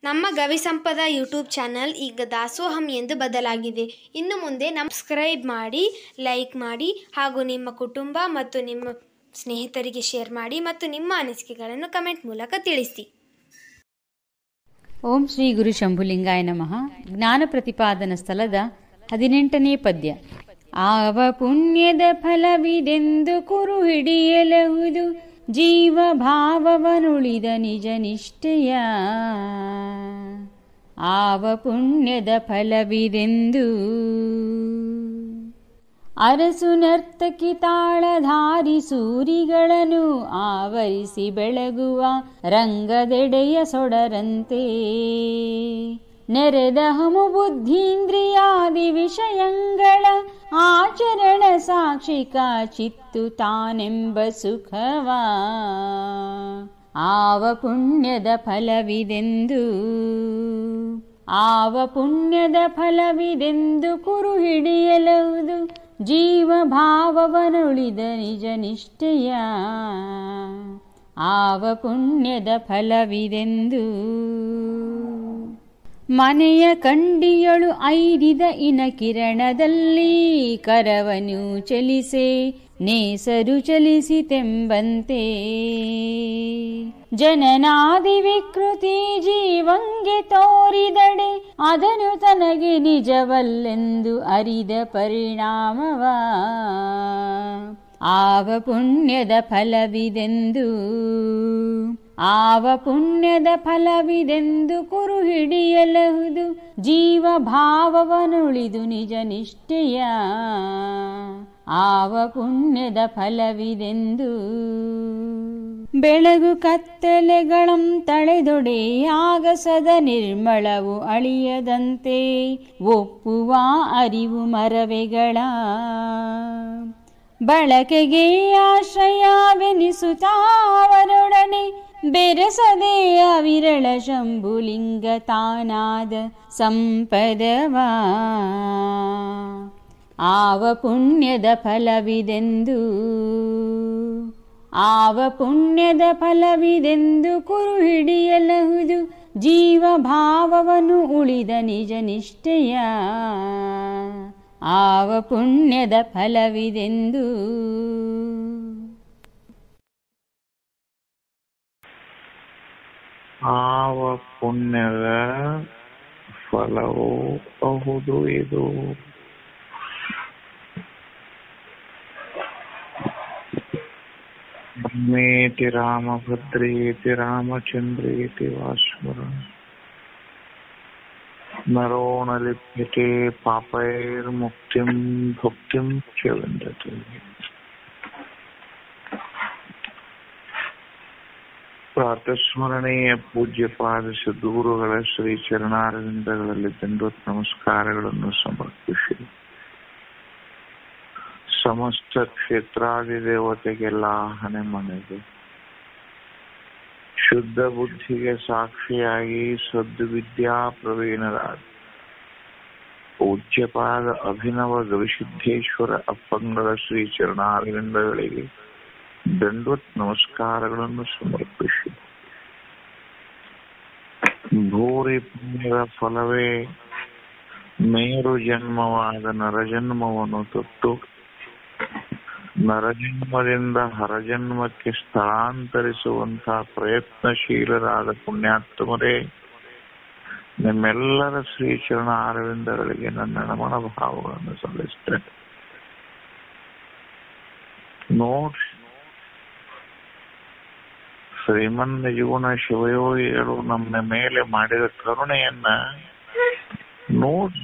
ನಮ್ಮ ಗವಿಸಂಪದ YouTube channel ಈಗ ದಾಸೋಹಂ ಎಂದು ಬದಲಾಗಿದೆ. ಇನ್ನು ಮುಂದೆ ಸಬ್ಸ್ಕ್ರೈಬ್ ಮಾಡಿ, ಲೈಕ್ ಮಾಡಿ ಹಾಗೂ ನಿಮ್ಮ ಕುಟುಂಬ ಮತ್ತು ನಿಮ್ಮ ಸ್ನೇಹಿತರಿಗೆ ಶೇರ್ ಮಾಡಿ ಮತ್ತು ನಿಮ್ಮ ಅನಿಸಿಕೆಗಳನ್ನು ಕಮೆಂಟ್ ಮೂಲಕ ತಿಳಿಸಿ. ಓಂ ಶ್ರೀ ಗುರು ಶಂಭುಲಿಂಗಾಯ ನಮಃ. ಜ್ಞಾನ ಪ್ರತಿಪಾದನ ಸ್ಥಳದ 18ನೇ ಪದ್ಯ. ಆವ ಪುಣ್ಯದ ಫಲವಿದೆಂದು ಕುರು ಹಿಡಿಯಲಹುದು ಜೀವ ಭಾವವನುಳಿದ ನಿಜ ನಿಷ್ಠೆಯ. ಆವ ಪುಣ್ಯದ ಫಲವಿದೆಂದು ಅರಸು ನರ್ತಕಿ ತಾಳಧಾರಿ ಸೂರಿಗಳನ್ನು ಆವರಿಸಿ ಬೆಳಗುವ ರಂಗದೆಡೆಯ ಸೊಡರಂತೆ ನೆರೆದ ಹಮು ಬುದ್ಧೀಂದ್ರಿಯಾದಿ ವಿಷಯಗಳ ಆಚರಣ ಸಾಕ್ಷಿಕ ಚಿತ್ತು ತಾನೆಂಬ ಸುಖವ. ಆವ ಪುಣ್ಯದ ಫಲವಿದೆಂದು ಆವ ಪುಣ್ಯದ ಫಲವಿದೆಂದು ಕುರು ಹಿಡಿಯಲಹುದು ಜೀವ ಭಾವವನುಳಿದ ನಿಜ ನಿಷ್ಠೆಯ. ಆವ ಪುಣ್ಯದ ಫಲವಿದೆಂದು ಮನೆಯ ಕಂಡಿಯಳು ಐರಿದ ಇನ ಕಿರಣದಲ್ಲಿ ಕರವನು ಚಲಿಸೆ ನೇಸರು ಚಲಿಸಿತೆಂಬಂತೆ ಜನನಾದಿ ವಿಕೃತಿ ಜೀವಂಗೆ ತೋರಿದಡೆ ಅದನು ತನಗೆ ನಿಜವಲ್ಲೆಂದು ಅರಿದ ಪರಿಣಾಮವ. ಆವ ಪುಣ್ಯದ ಫಲವಿದೆಂದು ಆವ ಪುಣ್ಯದ ಫಲವಿದೆಂದು ಕುರು ಹಿಡಿಯಲಹುದು ಜೀವ ಭಾವವನುಳಿದು ನಿಜ ನಿಷ್ಠೆಯ. ಆವ ಪುಣ್ಯದ ಫಲವಿದೆಂದು ಬೆಳಗು ಕತ್ತಲೆಗಳಂ ತಳೆದೊಡೆ ಆಗಸದ ನಿರ್ಮಳವು ಅಳಿಯದಂತೆ ಒಪ್ಪುವ ಅರಿವು ಮರವೆಗಳ ಬಳಕೆಗೆ ಆಶ್ರಯವೆನಿಸುತ್ತಾವರೊಡನೆ ಬೆರೆಸದೆ ಅವಿರಳ ಶಂಭುಲಿಂಗ ತಾನಾದ ಸಂಪದವ. ಆವ ಪುಣ್ಯದ ಫಲವಿದೆಂದು ಆವ ಪುಣ್ಯದ ಫಲವಿದೆಂದು ಕುರು ಹಿಡಿಯಲಹುದು ಜೀವ ಭಾವವನ್ನು ಉಳಿದ ನಿಜ ನಿಷ್ಠೆಯ. ಆವ ಪುಣ್ಯದ ಫಲವಿದೆಂದು ಆವ ಪುಣ್ಯದ ಫಲವೋ ಬಹುದು ಇದು. ಬ್ರಹ್ಮೇತಿ ರಾಮಭದ್ರೇತಿ ರಾಮಚಂದ್ರೇತಿ ವಾಸ್ಮರ ನರೋ ನ ಲಿಪ್ಯತೆ ಪಾಪೈರ್ಮುಕ್ತಿಂ ಭುಕ್ತಿಂ ಚ ವಿಂದತೆ. ಪ್ರಾತಸ್ಮರಣೀಯ ಪೂಜ್ಯಪಾದ ಸದ್ಗುರುಗಳ ಶ್ರೀ ಚರಣಾರವಿಂದಗಳಲ್ಲಿ ದಂಡೋತ್ ನಮಸ್ಕಾರಗಳನ್ನು ಸಮರ್ಪಿಸಿ ಸಮಸ್ತ ಕ್ಷೇತ್ರಾದಿ ದೇವತೆಗೆಲ್ಲ ಹಣೆ ಮನೆಗೆ ಶುದ್ಧ ಬುದ್ಧಿಗೆ ಸಾಕ್ಷಿಯಾಗಿ ಸದ್ವಿದ್ಯಾ ಪ್ರವೀಣರಾದ ಪೂಜ್ಯಪಾದ ಅಭಿನವ ಗವಿಸಿದ್ದೇಶ್ವರ ಅಪ್ಪಂಗಳ ಶ್ರೀ ಚರಣಾರವಿಂದಗಳಿಗೆ ದಂಡವತ್ ನಮಸ್ಕಾರಗಳನ್ನು ಸಮರ್ಪಿಸಿ ಭೂರಿ ಪುಣ್ಯದ ಫಲವೇ ಮೇರು ಜನ್ಮವಾದ ನರಜನ್ಮವನ್ನು ತೊಟ್ಟು ನರಜನ್ಮದಿಂದ ಹರಜನ್ಮಕ್ಕೆ ಸ್ಥಳಾಂತರಿಸುವಂತಹ ಪ್ರಯತ್ನಶೀಲರಾದ ಪುಣ್ಯಾತ್ಮರೇ, ನಿಮ್ಮೆಲ್ಲರ ಶ್ರೀ ಚರಣ ಅರವಿಂದಗಳಿಗೆ ನನ್ನ ನಮನ ಭಾವಗಳನ್ನು ಸಲ್ಲಿಸ್ತೇನೆ. ನೋಡ್ರಿ, ಶ್ರೀಮನ್ ನಿಜಗುಣ ಶಿವಯೋಗಿಗಳು ನಮ್ಮ ಮೇಲೆ ಮಾಡಿದ ಕರುಣೆಯನ್ನ ನೋಡಿ.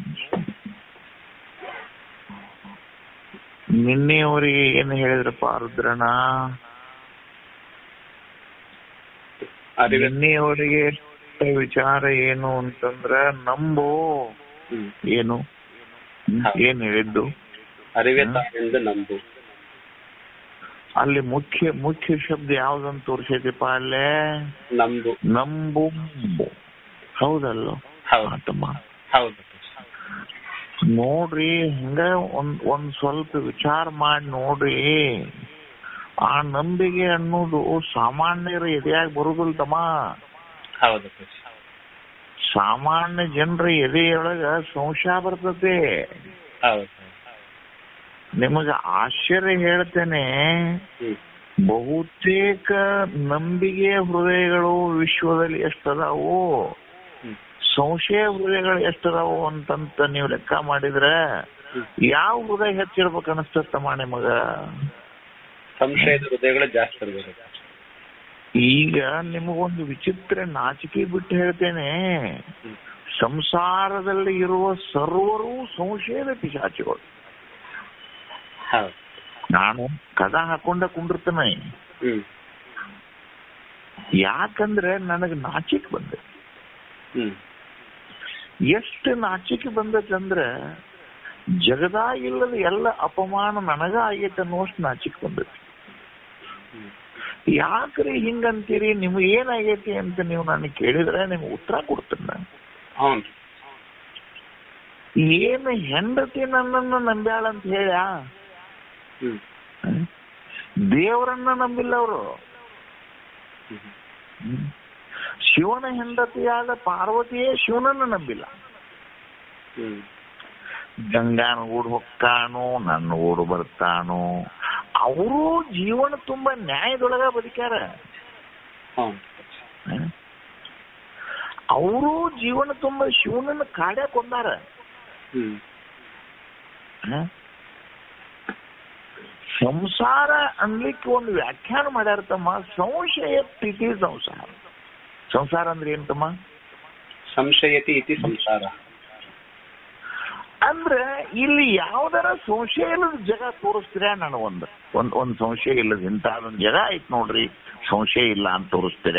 ನಿನ್ನೆಯವರಿಗೆ ಏನು ಹೇಳಿದ್ರಪ್ಪ ರುದ್ರಣ್ಣ? ನಿನ್ನೆಯವರಿಗೆ ವಿಚಾರ ಏನು ಅಂತಂದ್ರ ನಂಬೋ ಏನು ಏನ್ ಹೇಳಿದ್ದು ನಂಬು. ಅಲ್ಲಿ ಮುಖ್ಯ ಶಬ್ದ ಯಾವ್ದಂತ ತೋರ್ಸೈತಿಪ್ಪ ಅಲ್ಲೇ? ನಂಬು. ನಂಬು. ಹೌದಲ್ಲೋ? ಹೌದು. ನೋಡ್ರಿ, ಹಂಗ ಒಂದ್ ಸ್ವಲ್ಪ ವಿಚಾರ ಮಾಡಿ ನೋಡ್ರಿ. ಆ ನಂಬಿಕೆ ಅನ್ನೋದು ಸಾಮಾನ್ಯರ ಎದೆಯಾಗಿ ಬರುದಿಲ್ಲ ತಮ್ಮ. ಹೌದು. ಸಾಮಾನ್ಯ ಜನರ ಎದೆಯೊಳಗ ಸಂಶಯ ಬರ್ತದೆ. ಹೌದು. ನಿಮಗ ಆಶ್ಚರ್ಯ ಹೇಳ್ತೇನೆ, ಬಹುತೇಕ ನಂಬಿಕೆ ಹೃದಯಗಳು ವಿಶ್ವದಲ್ಲಿ ಎಷ್ಟದಾವು, ಸಂಶಯ ಹೃದಯಗಳು ಎಷ್ಟದಾವು ಅಂತಂತ ನೀವು ಲೆಕ್ಕ ಮಾಡಿದ್ರೆ ಯಾವ ಹೃದಯ ಹೆಚ್ಚಿರ್ಬೇಕು ಅನಿಸ್ತಮ್ಮ ನಿಮಗ? ಸಂಶಯದ ಹೃದಯಗಳು ಜಾಸ್ತಿ ಇರ್ಬೇಕು. ಈಗ ನಿಮಗೊಂದು ವಿಚಿತ್ರ ನಾಚಿಕೆ ಬಿಟ್ಟು ಹೇಳ್ತೇನೆ, ಸಂಸಾರದಲ್ಲಿ ಇರುವ ಸರ್ವರೂ ಸಂಶಯದ ಪಿಶಾಚಿಗಳು. ನಾನು ಕದ ಹಾಕೊಂಡ ಕುಂಡಿರ್ತೇನೆ, ಯಾಕಂದ್ರೆ ನನಗೆ ನಾಚಿಕೆ ಬಂದೆ. ಎಷ್ಟು ನಾಚಿಕೆ ಬಂದದಂದ್ರೆ ಜಗದ ಇಲ್ಲದ ಎಲ್ಲ ಅಪಮಾನ ನನಗ ಆಗೈತೆ ಅನ್ನೋಷ್ಟು ನಾಚಿಕೆ ಬಂದೈತಿ. ಯಾಕ್ರಿ ಹಿಂಗಂತೀರಿ, ನಿಮ್ಗೆ ಏನಾಗೈತಿ ಅಂತ ನೀವು ನನಗೆ ಕೇಳಿದ್ರೆ ನಿಮ್ಗೆ ಉತ್ತರ ಕೊಡ್ತೀನಿ ನಾನು. ಏನು ಹೆಂಡತಿ ನನ್ನನ್ನು ನಂಬ್ಯಾಳ ಅಂತ ಹೇಳ, ದೇವರನ್ನ ನಂಬಿಲ್ಲ ಅವರು. ಶಿವನ ಹೆಂಡತಿಯಾದ ಪಾರ್ವತಿಯೇ ಶಿವನನ್ನು ನಂಬಿಲ್ಲ. ಗಂಗಾನ ಊರು ಹೊಕ್ಕಾನು, ನನ್ನ ಊರು ಬರ್ತಾನು. ಅವರು ಜೀವನ ತುಂಬಾ ನ್ಯಾಯದೊಳಗ ಬದುಕ್ಯಾರ. ಅವರು ಜೀವನ ತುಂಬಾ ಶಿವನನ್ನು ಕಾಡ್ಯಾಕ್ ಕೊಂದಾರ. ಸಂಸಾರ ಅನ್ಲಿಕ್ಕೆ ಒಂದು ವ್ಯಾಖ್ಯಾನ ಮಾಡ್ಯಾರ ತಮ್ಮ, ಸಂಶಯ ಪ್ರೀತಿ ಸಂಸಾರ. ಸಂಸಾರ ಅಂದ್ರೆ ಏನ್ ತಮ್ಮ? ಸಂಶಯತಿ ಇತಿ ಸಂಸಾರ ಅಂದ್ರೆ ಇಲ್ಲಿ ಯಾವ್ದಾರ ಸಂಶಯ ಇಲ್ಲದ ಜಗ ತೋರಿಸ್ತೀರ? ನಾನು ಒಂದ್ ಸಂಶಯ ಇಲ್ಲದ ಇಂಥದೊಂದು ಜಗ ಐತ್ ನೋಡ್ರಿ, ಸಂಶಯ ಇಲ್ಲ ಅಂತ ತೋರಿಸ್ತೀರ?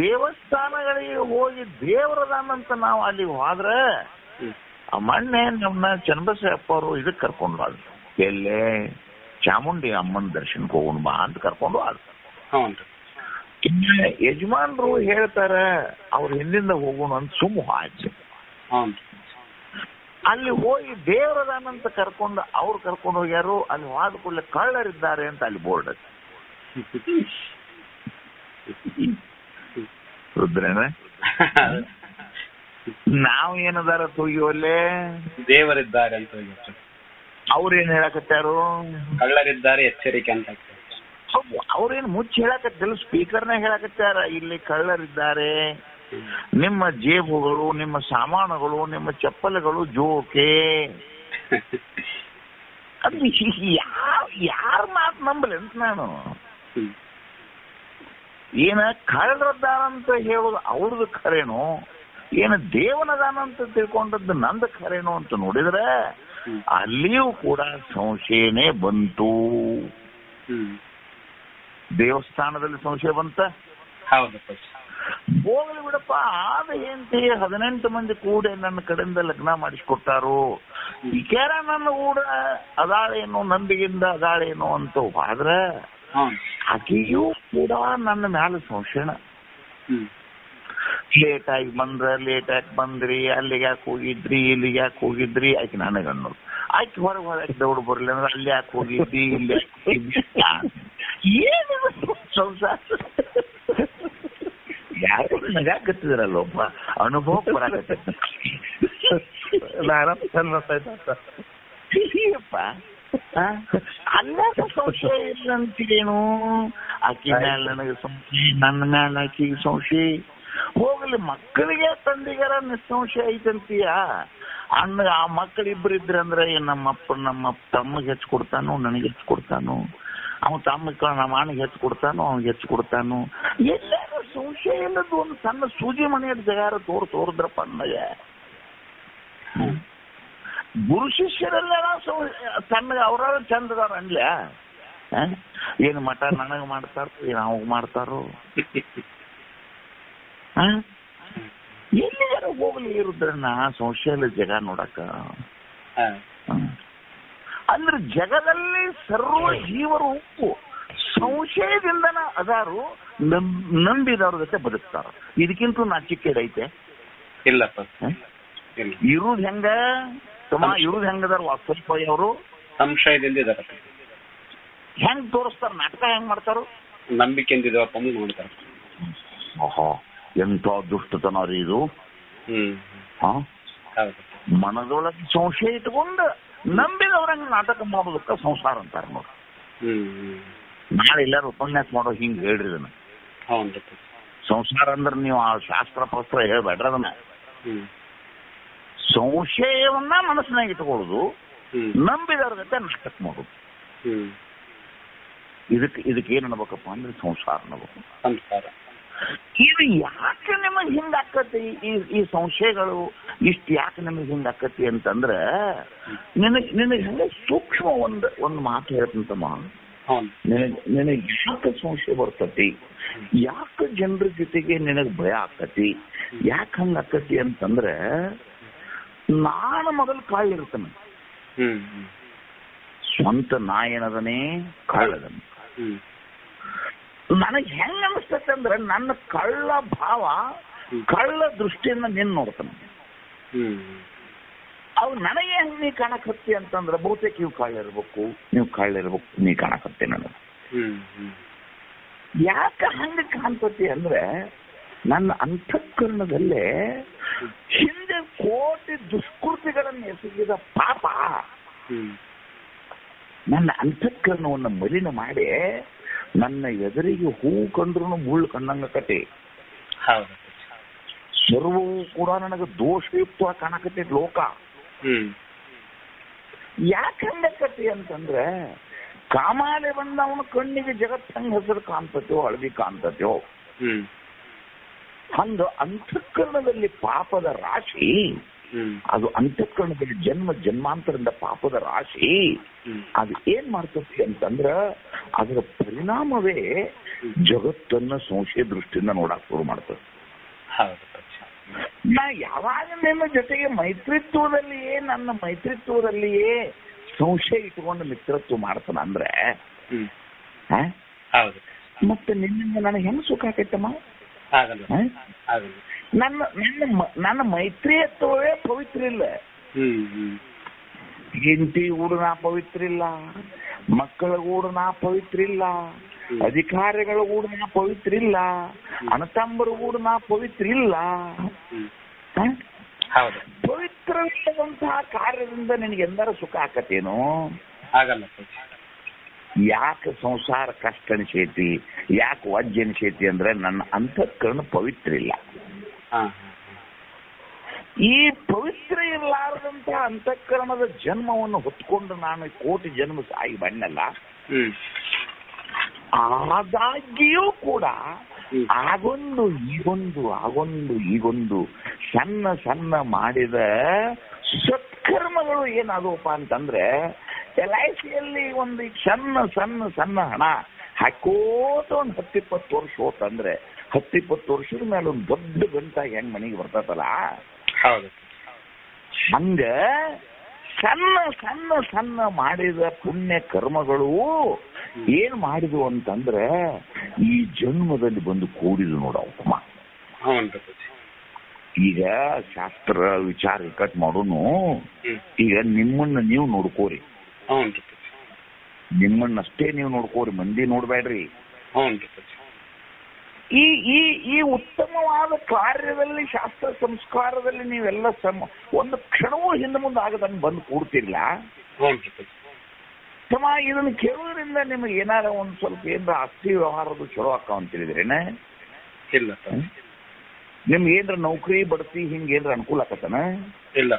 ದೇವಸ್ಥಾನಗಳಿಗೆ ಹೋಗಿ ದೇವರದಾನಂತ ನಾವು ಅಲ್ಲಿ ಹೋದ್ರೆ, ಮೊನ್ನೆ ನಮ್ಮನ್ನ ಚನ್ನಬಸಪ್ಪ ಅವರು ಇದಕ್ಕೆ ಕರ್ಕೊಂಡು ಹೋದ್ರು, ಎಲ್ಲೇ ಚಾಮುಂಡಿ ಅಮ್ಮನ ದರ್ಶನಕ್ಕೆ ಹೋಗೋಣ ಬಾ ಅಂತ ಕರ್ಕೊಂಡು ಹೋದ್ರು. ಯಜಮಾನ್ರು ಹೇಳ್ತಾರ ಅವ್ರ ಹಿಂದಿಂದ ಹೋಗೋಣ ಅಂತ ಸುಮ್ಮ ಆಚೆ. ಅಲ್ಲಿ ಹೋಗಿ ದೇವರದಾನಂತ ಕರ್ಕೊಂಡು ಅವ್ರು ಕರ್ಕೊಂಡು ಹೋಗ್ಯಾರು. ಅಲ್ಲಿ ಹೋದ ಕೂಡಲೇ ಕಳ್ಳರಿದ್ದಾರೆ ಅಂತ ಅಲ್ಲಿ ಬೋರ್ಡ್ ಐತಿ. ರುದ್ರೇನ ನಾವ್ ಏನದಾರ ತೂಗಿವಲ್ಲೇ ದೇವರಿದ್ದಾರೆ ಅಂತ ಅವ್ರೇನ್ ಹೇಳಕತ್ತಾರು? ಕಳ್ಳರಿದ್ದಾರೆ ಎಚ್ಚರಿಕೆ ಅಂತ. ಅವ್ರೇನ್ ಮುಚ್ಚಿ ಹೇಳಕತ್ತಿಲ್ಲ, ಸ್ಪೀಕರ್ನಾಗ ಹೇಳಕತ್ತಾರ, ಇಲ್ಲಿ ಕಳ್ಳರಿದ್ದಾರೆ, ನಿಮ್ಮ ಜೇಬುಗಳು, ನಿಮ್ಮ ಸಾಮಾನುಗಳು, ನಿಮ್ಮ ಚಪ್ಪಲಿಗಳು ಜೋಕೆ. ಅದು ಯಾರ ಮಾತು ನಂಬಲಿ ಅಂತ ನಾನು. ಏನ ಕಳ್ಳರದ್ದಾರಂತ ಹೇಳೋದು ಅವ್ರದ್ದು ಖರೇನೋ, ಏನ ದೇವನದಾನ ಅಂತ ತಿಳ್ಕೊಂಡದ್ದು ನಂದು ಖರೇನೋ ಅಂತ ನೋಡಿದ್ರೆ ಅಲ್ಲಿಯೂ ಕೂಡ ಸಂಶಯನೇ ಬಂತು. ದೇವಸ್ಥಾನದಲ್ಲಿ ಸಂಶಯ ಬಂತ? ಹೌದು. ಹೋಗ್ಲಿ ಬಿಡಪ್ಪ, ಆದ ಹೆಂಡತಿ 18 ಮಂದಿ ಕೂಡ ನನ್ನ ಕಡೆಯಿಂದ ಲಗ್ನ ಮಾಡಿಸ್ಕೊಟ್ಟಾರು, ಈಕ್ಯಾರ ನನ್ನ ಕೂಡ ಅದಾಳೇನೋ ನಂಬಿಗಿಂದ ಅದಾಳೇನೋ ಅಂತ ಆದ್ರೆ ಆಕೆಯೂ ಕೂಡ ನನ್ನ ಮ್ಯಾಲ ಸಂಶಯನ. ಲೇಟ್ ಆಗಿ ಯಾಕೆ ಬಂದ್ರಿ, ಅಲ್ಲಿಗೆ ಯಾಕೆ ಹೋಗಿದ್ರಿ, ಇಲ್ಲಿಗೆ ಯಾಕೆ ಹೋಗಿದ್ರಿ, ಆಕೆ ನನಗೆ ಅನ್ನೋದು. ಆಕೆ ಹೊರಗೆ ದೌಡ್ ಬರ್ಲಿ ಅಂದ್ರೆ ಅಲ್ಲಿ ಯಾಕೆ ಹೋಗಿದ್ರಿ, ಇಲ್ಲಿ ಏನಿದೆ ಸಂಸಾರ? ಯಾರು ನಗಾಕತ್ತಿದ್ರಲ್ಲ, ಒಬ್ಬ ಅನುಭವಕ್ಕೆ ಬರಾಕತ್ತ. ಅಲ್ಲಾಕ ಸಂಶಯ ಇಲ್ಲ ಅಂತೀರೇನು? ಆಕಿ ಮ್ಯಾಲ ನನಗೆ ಸಂಶಯ, ನನ್ನ ಮ್ಯಾಲ ಆಕಿಗೆ ಸಂಶಯ. ಹೋಗ್ಲಿ, ಮಕ್ಕಳಿಗೆ ತಂದಿಗಾರ ನಿಸ್ಸಂಶಯ ಐತಂತೀಯ. ಆ ಮಕ್ಕಳಿಬ್ರು ಇದ್ರಂದ್ರೆ ನಮ್ಮ ತಮ್ಮಗೆ ಹೆಚ್ಚು ಕೊಡ್ತಾನೋ, ನನಗೆ ಹೆಚ್ಚು ಕೊಡ್ತಾನೋ, ಅವನ ತಮ್ಮ ನಮ್ಮ ಅಣ್ಣಗೆ ಹೆಚ್ಚು ಕೊಡ್ತಾನೋ, ಅವ್ನಿಗೆ ಹೆಚ್ಚು ಕೊಡ್ತಾನೋ. ಎಲ್ಲಾರು ಸಂಶಯ ಇಲ್ಲದ ಒಂದು ಸಣ್ಣ ಸೂಜಿ ಮನೆಯ ಜಗಾರ ತೋರಿದ್ರಪ್ಪ ಅನ್ನಗೆ. ಗುರು ಶಿಷ್ಯರೆಲ್ಲ ತಣ್ಣಗೆ ಅವ್ರ ಚಂದದಾರ ಅನ್ಲ. ಏನು ಮಠ ನನಗೆ ಮಾಡ್ತಾರೋ, ಏನು ಅವಾಗ ಮಾಡ್ತಾರೋ. ಎಲ್ಲಿಗಾರ ಹೋಗ್ಲಿ ಇರುದ್ರನ್ನ ಸಂಶಯ ಇಲ್ಲ ಜಗ ನೋಡಕ. ಅಂದ್ರೆ ಜಗದಲ್ಲಿ ಸರ್ವ ಜೀವರು ಸಂಶಯದಿಂದನ ಅದಾರು, ನಂಬಿದವ್ರ ಜೊತೆ ಬದುಕ್ತಾರ. ಇದಕ್ಕಿಂತ ನಾಚಿಕೆಡೈತೆ? ಇಲ್ಲಪ್ಪ. ಇರುದ್ ಹೆಂಗ ತಮ್ಮ, ಇರುದ್ ಹೆಂಗದಾರ ವಾಸ್ತವಿಕವಾಗಿ ಅವರು ಸಂಶಯದಿಂದ ಇದಾರ. ಹೆಂಗ್ ತೋರಿಸ್ತಾರ, ನಾಟಕ ಹೆಂಗ್ ಮಾಡ್ತಾರ? ನಂಬಿಕೆಯಿಂದ ನೋಡ್ತಾರ. ಓಹೋ, ಎಂಥ ದುಷ್ಟತನ ರೀ ಇದು. ಹಾ, ಹೌದು. ಮನದೊಳಗೆ ಸಂಶಯ ಇಟ್ಕೊಂಡು ನಂಬಿದವ್ರಂಗೆ ನಾಟಕ ಮಾಡೋದಕ್ಕೆ ಸಂಸಾರ ಅಂತಾರೆ ನೋಡಿ. ನಾಳೆ ಎಲ್ಲಾರು ಉಪನ್ಯಾಸ ಮಾಡೋ ಹಿಂಗೆ ಹೇಳ್ರಿ ಅದನ್ನ. ಸಂಸಾರ ಅಂದ್ರೆ ನೀವು ಆ ಶಾಸ್ತ್ರ ಪಸ್ತ್ರ ಹೇಳ್ಬೇಡ್ರಿ ಅದನ್ನ. ಸಂಶಯವನ್ನ ಮನಸ್ಸಿನಾಗ ಇಟ್ಕೊಳ್ಳೋದು, ನಂಬಿದವ್ರ ಜೊತೆ ನಾಟಕ ಮಾಡೋದು. ಇದಕ್ಕೆ ಏನ್ ಅನ್ಬೇಕಪ್ಪ ಅಂದ್ರೆ ಸಂಸಾರ ಅನ್ಬೇಕು. ಇದು ಯಾಕೆ ನಿಮಗೆ ಹಿಂಗಾಕತಿ, ಈ ಸಂಶಯಗಳು ಇಷ್ಟು ಯಾಕೆ ನಿಮಗೆ ಹಿಂಗಾಕತಿ ಅಂತಂದ್ರೆ ನಿನಗೆ ಹಂಗೆ ಸೂಕ್ಷ್ಮ ಒಂದು ಮಾತು ಹೇಳ್ತಂತಮ್ಮ. ನಿನಗೆ ಯಾಕೆ ಸಂಶಯ ಬರ್ತತಿ, ಯಾಕೆ ಜನರ ಜೊತೆಗೆ ನಿನಗೆ ಭಯ ಆಕತಿ, ಯಾಕೆ ಹಂಗ ಆಕತಿ ಅಂತಂದ್ರೆ ನಾನು ಮೊದಲು ಕಾಳಿರ್ತಾನೆ. ಸ್ವಂತ ನಾಯನದನೇ ಕಾಳದನೆ. ನನಗೆ ಹೆಂಗ ಅನಿಸ್ತೈತೆ ಅಂದ್ರೆ ನನ್ನ ಕಳ್ಳ ಭಾವ ಕಳ್ಳ ದೃಷ್ಟಿಯಿಂದ ನಿನ್ ನೋಡ್ತಾನೆ. ಅವು ನನಗೆ ಹೆಂಗ್ ನೀ ಕಾಣಕತ್ತಿ ಅಂತಂದ್ರೆ ಬಹುತೇಕ ನೀವು ಕಳ್ಳಿರ್ಬೇಕು, ನೀ ಕಾಣಕತ್ತಿ ನನಗೆ. ಯಾಕೆ ಹಂಗ ಕಾಣ್ತತಿ ಅಂದ್ರೆ ನನ್ನ ಅಂತಃಕರಣದಲ್ಲೇ ಹಿಂದೆ ಕೋಟಿ ದುಷ್ಕೃತಿಗಳನ್ನು ಎಸಗಿದ ಪಾಪ ನನ್ನ ಅಂತಃಕರಣವನ್ನು ಮಲಿನ ಮಾಡಿ ನನ್ನ ಎದುರಿಗೆ ಹೂ ಕಂಡ್ರು ಮುಳ್ಳು ಕಂಡಂಗಕತಿ. ಸರ್ವವು ಕೂಡ ನನಗೆ ದೋಷಯುಕ್ತ ಕಾಣಕತಿ ಲೋಕ. ಯಾಕೆ ಹಂಗಕತಿ ಅಂತಂದ್ರೆ ಕಾಮಾಲೆ ಬಂದವನ ಕಣ್ಣಿಗೆ ಜಗತ್ ಹಂಗ ಹೆಸರು ಕಾಣ್ತತ್ಯೋ ಹಳದಿ ಕಾಣ್ತತ್ಯೋ ಹಂಗ ಅಂತಃಕರಣದಲ್ಲಿ ಪಾಪದ ರಾಶಿ, ಅದು ಅಂತಃಕರಣದಲ್ಲಿ ಜನ್ಮಾಂತರದಿಂದ ಪಾಪದ ರಾಶಿ ಅದು ಏನ್ ಮಾಡ್ತತಿ ಅಂತಂದ್ರ ಅದರ ಪರಿಣಾಮವೇ ಜಗತ್ತನ್ನ ಸಂಶಯ ದೃಷ್ಟಿಯಿಂದ ನೋಡಕ್ ಶುರು ಮಾಡ್ತದೆ. ನಾ ಯಾವಾಗ ನಿಮ್ಮ ಜೊತೆಗೆ ನನ್ನ ಮೈತ್ರಿತ್ವದಲ್ಲಿಯೇ ಸಂಶಯ ಇಟ್ಕೊಂಡು ಮಿತ್ರತ್ವ ಮಾಡ್ತಾನ ಅಂದ್ರೆ ಮತ್ತೆ ನಿನ್ನಿಂದ ನನಗೆ ಹೆಂಗ್ ಸುಖ ಆಕೈತಮ್ಮ? ನನ್ನ ಮೈತ್ರಿಯತ್ವವೇ ಪವಿತ್ರ ಇಲ್ಲ. ಹೆಂಡತಿ ಕೂಡ ನಾ ಪವಿತ್ರ ಇಲ್ಲ, ಮಕ್ಕಳ ಕೂಡ ನಾ ಪವಿತ್ರ ಇಲ್ಲ, ಅಧಿಕಾರಿಗಳ ಕೂಡ ನಾ ಪವಿತ್ರ ಇಲ್ಲ, ಅಣ್ಣತಮ್ಮರು ಕೂಡ ನಾ ಪವಿತ್ರ ಇಲ್ಲ. ಪವಿತ್ರವಾದಂತಹ ಕಾರ್ಯದಿಂದ ನಿನಗೆ ಎಂದಾರ ಸುಖ ಆಕತೇನು? ಆಗಲ್ಲ. ಯಾಕೆ ಸಂಸಾರ ಕಷ್ಟ ಅನಿಸೈತಿ, ಯಾಕೆ ವಜ್ಜ ಅನಿಸೈತಿ ಅಂದ್ರೆ ನನ್ನ ಅಂತಃಕರಣ ಪವಿತ್ರ ಇಲ್ಲ. ಈ ಪವಿತ್ರ ಇರಲಾರದಂತಹ ಅಂತಃಕರಣದ ಜನ್ಮವನ್ನು ಹೊತ್ಕೊಂಡು ನಾನು ಕೋಟಿ ಜನ್ಮ ಸಾಗಿ ಬಣ್ಣಲ್ಲ. ಆದಾಗ್ಯೂ ಕೂಡ ಆಗೊಂದು ಈಗೊಂದು ಸಣ್ಣ ಮಾಡಿದ ಸತ್ಕರ್ಮಗಳು ಏನಾದವಪ್ಪ ಅಂತಂದ್ರೆ LICಯಲ್ಲಿ ಒಂದು ಸಣ್ಣ ಹಣ ಹಾಕೋತ ಒಂದು 10-20 ವರ್ಷ ಹೋತಂದ್ರೆ 10-20 ವರ್ಷದ ಮೇಲೆ ಒಂದು ದೊಡ್ಡ ಗಂಟಾಗಿ ಹೆಂಗ್ ಮನೆಗೆ ಬರ್ತದಲ್ಲ, ಹಂಗ ಸಣ್ಣ ಮಾಡಿದ ಪುಣ್ಯ ಕರ್ಮಗಳು ಏನ್ ಮಾಡಿದ್ವು ಅಂತಂದ್ರೆ ಈ ಜನ್ಮದಲ್ಲಿ ಬಂದು ಕೂಡಿದು ನೋಡವಮ್ಮ. ಈಗ ಶಾಸ್ತ್ರ ವಿಚಾರ ಕಟ್ ಮಾಡೋನು, ಈಗ ನಿಮ್ಮನ್ನ ನೀವು ನೋಡ್ಕೋರಿ, ನಿಮ್ಮನ್ನಷ್ಟೇ ನೀವು ನೋಡ್ಕೋರಿ, ಮಂದಿ ನೋಡ್ಬೇಡ್ರಿ. ಈ ಉತ್ತಮವಾದ ಕಾರ್ಯದಲ್ಲಿ ಶಾಸ್ತ್ರ ಸಂಸ್ಕಾರದಲ್ಲಿ ನೀವೆಲ್ಲ ಒಂದು ಕ್ಷಣವೂ ಹಿಂದೆ ಮುಂದೆ ಆಗದಂಗೆ ಬಂದು ಕೂಡ್ತಿರ್ಲ. ಸಮ ಇದನ್ನು ಕೇಳೋದ್ರಿಂದ ನಿಮಗೆ ಏನಾರ ಒಂದ್ ಸ್ವಲ್ಪ ಏನಾರ ಆಸ್ತಿ ವ್ಯವಹಾರದ್ದು ಚಲೋ ಅಕ್ಕ ಅಂತ ತಿಳಿದ್ರೇನ? ಇಲ್ಲ. ನಿಮ್ಗೆ ಏನ್ರ ನೌಕರಿ ಬಡ್ತಿ ಹಿಂಗೇನ್ರ ಅನುಕೂಲ ಆಕತನ? ಇಲ್ಲ.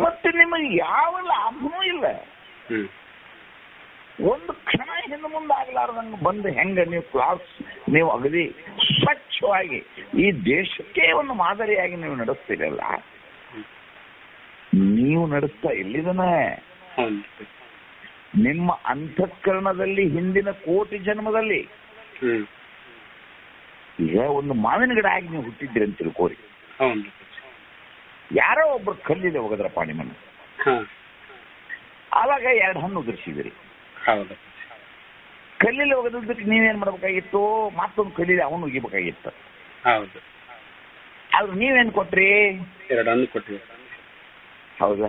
ಮತ್ತೆ ನಿಮಗೆ ಯಾವ ಲಾಭನೂ ಇಲ್ಲ. ಒಂದು ಕ್ಷಣ ಹಿಂದೆ ಮುಂದೆ ಆಗ್ಲಾರ್ದಂಗೆ ಬಂದು ಹೆಂಗ ನೀವು ಅಗದಿ ಸ್ವಚ್ಛವಾಗಿ ಈ ದೇಶಕ್ಕೆ ಒಂದು ಮಾದರಿಯಾಗಿ ನೀವು ನಡೆಸ್ತೀರಲ್ಲ, ನೀವು ನಡೆಸ್ತಾ ಎಲ್ಲಿದನ ನಿಮ್ಮ ಅಂತಃಕರಣದಲ್ಲಿ ಹಿಂದಿನ ಕೋಟಿ ಜನ್ಮದಲ್ಲಿ ಈಗ ಒಂದು ಮಾವಿನ ಗಿಡ ಆಗಿ ನೀವು ಹುಟ್ಟಿದ್ರಿ ಅಂತ ತಿಳ್ಕೋರಿ. ಯಾರೋ ಒಬ್ರು ಕಲ್ಲಿದೆ ಹೋಗದ್ರಪ್ಪ ನಿಮ್ಮನ್ನು, ಆವಾಗ 2 ಹಣ್ಣು ಉದುರಿಸಿದ್ರಿ. ಕಲ್ಲಿಲಿ ಹೋಗೋದಕ್ಕೆ ನೀವೇನ್ ಮಾಡ್ಬೇಕಾಗಿತ್ತು? ಮತ್ತೊಂದು ಕಲ್ಲಿಲಿ ಅವನು ಉಗಿಬೇಕಾಗಿತ್ತು. ಆದ್ರೆ ನೀವೇನ್ ಕೊಟ್ರಿ? 2 ಹಣ್ಣು ಕೊಟ್ರಿ. ಹೌದಾ?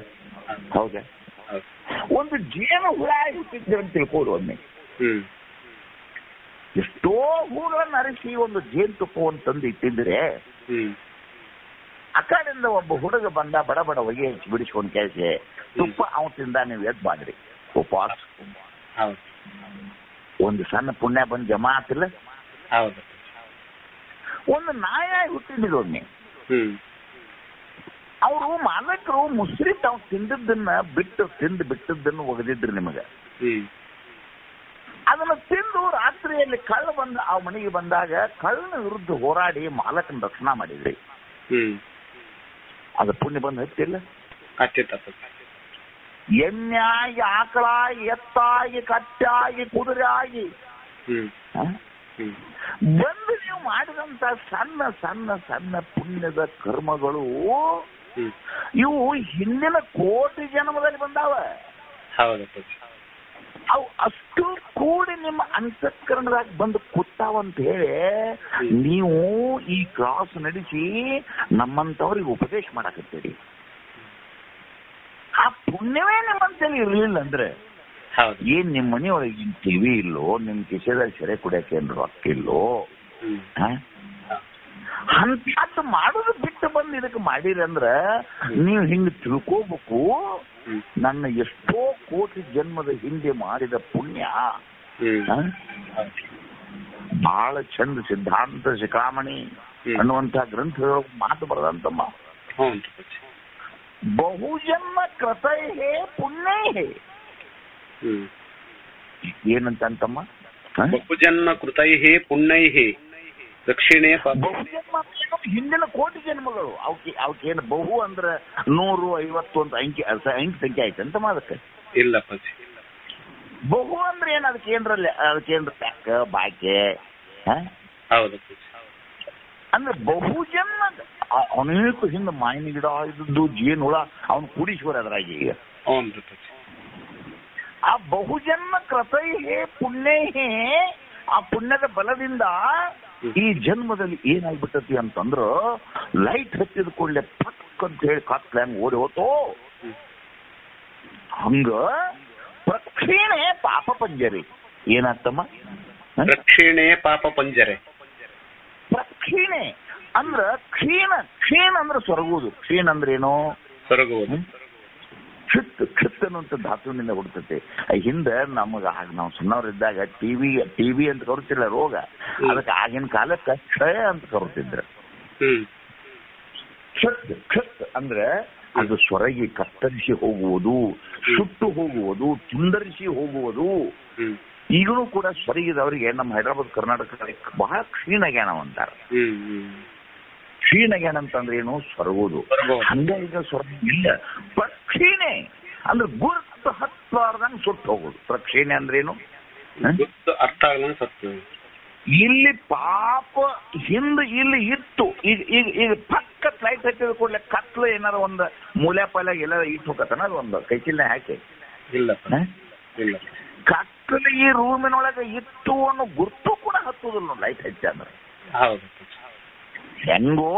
ಒಂದು ಜೇನು ಹುಳ ಹುಟ್ಟಿದ್ರಿ ಅಂತ ತಿಳ್ಕೋರು ಒಮ್ಮೆ. ಎಷ್ಟೋ ಹೂಗಳನ್ನ ಅರಿಸಿ ಒಂದು ಜೇನುತುಪ್ಪವನ್ನು ತಂದು ಇಟ್ಟಿದ್ರೆ ಆ ಕಡೆಯಿಂದ ಒಬ್ಬ ಹುಡುಗ ಬಂದ ಬಡ ಬಡ ಹೊಗೆ ಹಚ್ಚಿ ಬಿಡಿಸ್ಕೊಂಡು ಕೇಳಿಸಿ ತುಪ್ಪ ಅವನು ತಿಂದ, ನೀವು ಎದ್ ಮಾಡ್ರಿ ಉಪವಾಸ. ಒಂದು ಸಣ್ಣ ಪುಣ್ಯ ಬಂದು ಜಮಾ ಆಗ್ತಿಲ್ಲ. ಒಂದು ನಾಯ ಹುಟ್ಟಿದ್ರು ಒಮ್ಮೆ. ಅವರು ಮಾಲಕರು ಮುಸ್ರಿ ತಾವು ತಿಂದದ್ದನ್ನ ತಿಂದು ಬಿಟ್ಟದ್ದನ್ನು ಒಗದಿದ್ರು ನಿಮಗೆ. ಅದನ್ನ ತಿಂದು ರಾತ್ರಿಯಲ್ಲಿ ಕಳ್ಳ ಬಂದ ಆ ಮನೆಗೆ ಬಂದಾಗ ಕಳ್ಳನ ವಿರುದ್ಧ ಹೋರಾಡಿ ಮಾಲಕನ ರಕ್ಷಣಾ ಮಾಡಿದ್ರಿ. ಅದು ಪುಣ್ಯ ಬಂದು ಹತ್ತಿಲ್ಲ. ಎಮ್ಮೆಯಾಗಿ, ಆಕಳಾಗಿ, ಎತ್ತಾಗಿ, ಕಟ್ಟಾಗಿ, ಕುದುರೆಯಾಗಿ ಬಂದು ನೀವು ಮಾಡಿದಂತ ಸಣ್ಣ ಸಣ್ಣ ಸಣ್ಣ ಪುಣ್ಯದ ಕರ್ಮಗಳು ಇವು ಹಿಂದಿನ ಕೋಟಿ ಜನ್ಮದಲ್ಲಿ ಬಂದಾವ. ಅವು ಅಷ್ಟು ಕೂಡಿ ನಿಮ್ಮ ಅಂತಃಕರಣದಾಗ ಬಂದು ಕೂತಾವಂತ ಹೇಳಿ ನೀವು ಈ ಕ್ಲಾಸ್ ನಡೆಸಿ ನಮ್ಮಂತವ್ರಿಗೆ ಉಪದೇಶ ಮಾಡಕತ್ತೀರಿ. ಆ ಪುಣ್ಯವೇ ನಿಮ್ಮಂತಲ್ಲಿ ಇರ್ಲಿಲ್ಲ ಅಂದ್ರೆ ಏನ್ ನಿಮ್ಮ ಮನೆಯೊಳಗೆ ಟಿವಿ ಇಲ್ಲೋ, ನಿಮ್ ಕಿಸೆದಾಗ ಸೆರೆ ಕುಡಿಯಕ್ಕೆ ಏನ್ ರೊಕ್ಕ ಇಲ್ಲೋ, ಅಂತದ್ದು ಮಾಡೋದು ಬಿಟ್ಟು ಬಂದು ಇದಕ್ಕೆ ಮಾಡಿರಿ ಅಂದ್ರ ನೀವು ಹಿಂಗ ತಿಳ್ಕೋಬೇಕು. ನನ್ನ ಎಷ್ಟೋ ಕೋಟಿ ಜನ್ಮದ ಹಿಂದೆ ಮಾಡಿದ ಪುಣ್ಯ ಬಹಳ ಚಂದ ಸಿದ್ಧಾಂತ ಶಿಖಾಮಣಿ ಅನ್ನುವಂತ ಗ್ರಂಥದ ಮಾತು ಬರದಂತಮ್ಮ. ಬಹುಜನ್ಮ ಕೃತೈಹೇ ಪುಣ್ಯೈಹೇ ಏನಂತ ಅಂತಮ್ಮ? ಬಹುಜನ್ಮ ಕೃತೈಹೇ ಪುಣ್ಯೈಹೇ ದಕ್ಷಿಣೆ. ಬಹುಜನ್ಮ ಹಿಂದಿನ ಕೋಟಿ ಜನ್ಮಗಳು. ಅವಕ್ಕೇನು ಬಹು ಅಂದ್ರ 150 ಅಂತ ಅಂಕಿ ಸಂಖ್ಯೆ ಆಯ್ತು ಅಂತಮ್ಮ ಅದಕ್ಕೆ? ಇಲ್ಲಪ್ಪ. ಬಹು ಅಂದ್ರೆ ಏನ್ ಅದಕ್ಕೇನ್ರ ಪ್ಯಾಕ್ ಬಾಕೆ ಅಂದ್ರೆ ಬಹುಜನ್ಮ ಅನೇಕ ಹಿಂದೆ ಮಾವಿನ ಗಿಡ ಇದ್ದದ್ದು ಜೇನು ಹುಳ ಅವನು ಕೂಡಿಶ್ವರ ಅದ್ರಾಗಿ ಈಗ. ಆ ಬಹುಜನ್ಮ ಕೃತೈಹೇ ಪುಣ್ಯೈಹೇ ಆ ಪುಣ್ಯದ ಬಲದಿಂದ ಈ ಜನ್ಮದಲ್ಲಿ ಏನಾಗ್ಬಿಟ್ಟತಿ ಅಂತಂದ್ರ ಲೈಟ್ ಹಚ್ಚಿದ ಕೂಡಲೇ ಪಕ್ ಅಂತ ಹೇಳಿ ಕತ್ಲೆ ಹಂಗ ಓಡಿ ಹೋತೋ ಹಂಗ ಪ್ರಕ್ಷೀಣೆ ಪಾಪ ಪಂಜರಿ. ಏನಾಗ್ತಮ್ಮ? ಪ್ರಕ್ಷೀಣೆ ಪಾಪ ಪಂಜರೆ. ಪ್ರಕ್ಷೀಣೆ ಅಂದ್ರ ಕ್ಷೀಣ. ಕ್ಷೀಣ ಅಂದ್ರೆ ಸೊರಗುವುದು. ಕ್ಷೀಣ ಅಂದ್ರೆ ಏನು? ಸೊರಗುವುದು. ಕ್ಷಿತ್ ಅನ್ನುವಂಥ ಧಾತುವಿನಿಂದ ಹುಡ್ತೈತಿ. ಹಿಂದೆ ನಮಗ ನಾವು ಸಣ್ಣವ್ರಿದ್ದಾಗ ಟಿವಿ ಅಂತ ಕರುತ್ತಿಲ್ಲ ರೋಗ, ಅದಕ್ಕೆ ಆಗಿನ ಕಾಲಕ್ಕೆ ಕ್ಷಯ ಅಂತ ಕರುತ್ತಿದ್ರು. ಕ್ಷತ್ ಅಂದ್ರೆ ಅದು ಸೊರಗಿ ಕತ್ತರಿಸಿ ಹೋಗುವುದು, ಸುಟ್ಟು ಹೋಗುವುದು, ತುಂಡರಿಸಿ ಹೋಗುವುದು. ಈಗಲೂ ಕೂಡ ಸೊರಗಿದವರಿಗೆ ನಮ್ಮ ಹೈದರಾಬಾದ್ ಕರ್ನಾಟಕ ಬಹಳ ಕ್ಷೀಣಜ್ಞಾನ ಅಂತಾರೆ. ಕ್ಷೀಣಜ್ಞಾನ ಅಂತಂದ್ರೆ ಏನು? ಸೊರಗುವುದು. ಹಂಗ ಈಗ ಸೊರಗ ಇಲ್ಲ. ಪ್ರಕ್ಷೀಣೆ ಅಂದ್ರೆ ಗುರುತು ಹತ್ತಲಾರ್ದಂಗ್ ಸುಟ್ಟು ಹೋಗುದು. ಪ್ರಕ್ಷೀಣೆ ಅಂದ್ರೆ ಏನು? ಅರ್ಥ ಆಗಲ್ಲ ಸತ್ತು. ಇಲ್ಲಿ ಪಾಪ ಇಲ್ಲಿ ಇತ್ತು. ಈಗ ಪಕ್ಕ ಲೈಟ್ ಹಚ್ಚಿದ ಕೂಡಲೇ ಕತ್ಲು ಏನಾರ ಒಂದು ಮೂಲೆ ಪಾಲ ಎಲ್ಲ ಇಟ್ಟು ಹೋಗತ್ತನ ಅದು ಒಂದು ಕೈಚಿಲ್ನೆ ಹಾಕಿ ಇಲ್ಲ ಕತ್ಲು ಈ ರೂಮಿನೊಳಗೆ ಇತ್ತು ಅನ್ನೋ ಗುರ್ತು ಕೂಡ ಹತ್ತುದಿಲ್ಲ ಲೈಟ್ ಹಚ್ಚಿ ಅಂದ್ರೆ. ಹೆಂಗೋ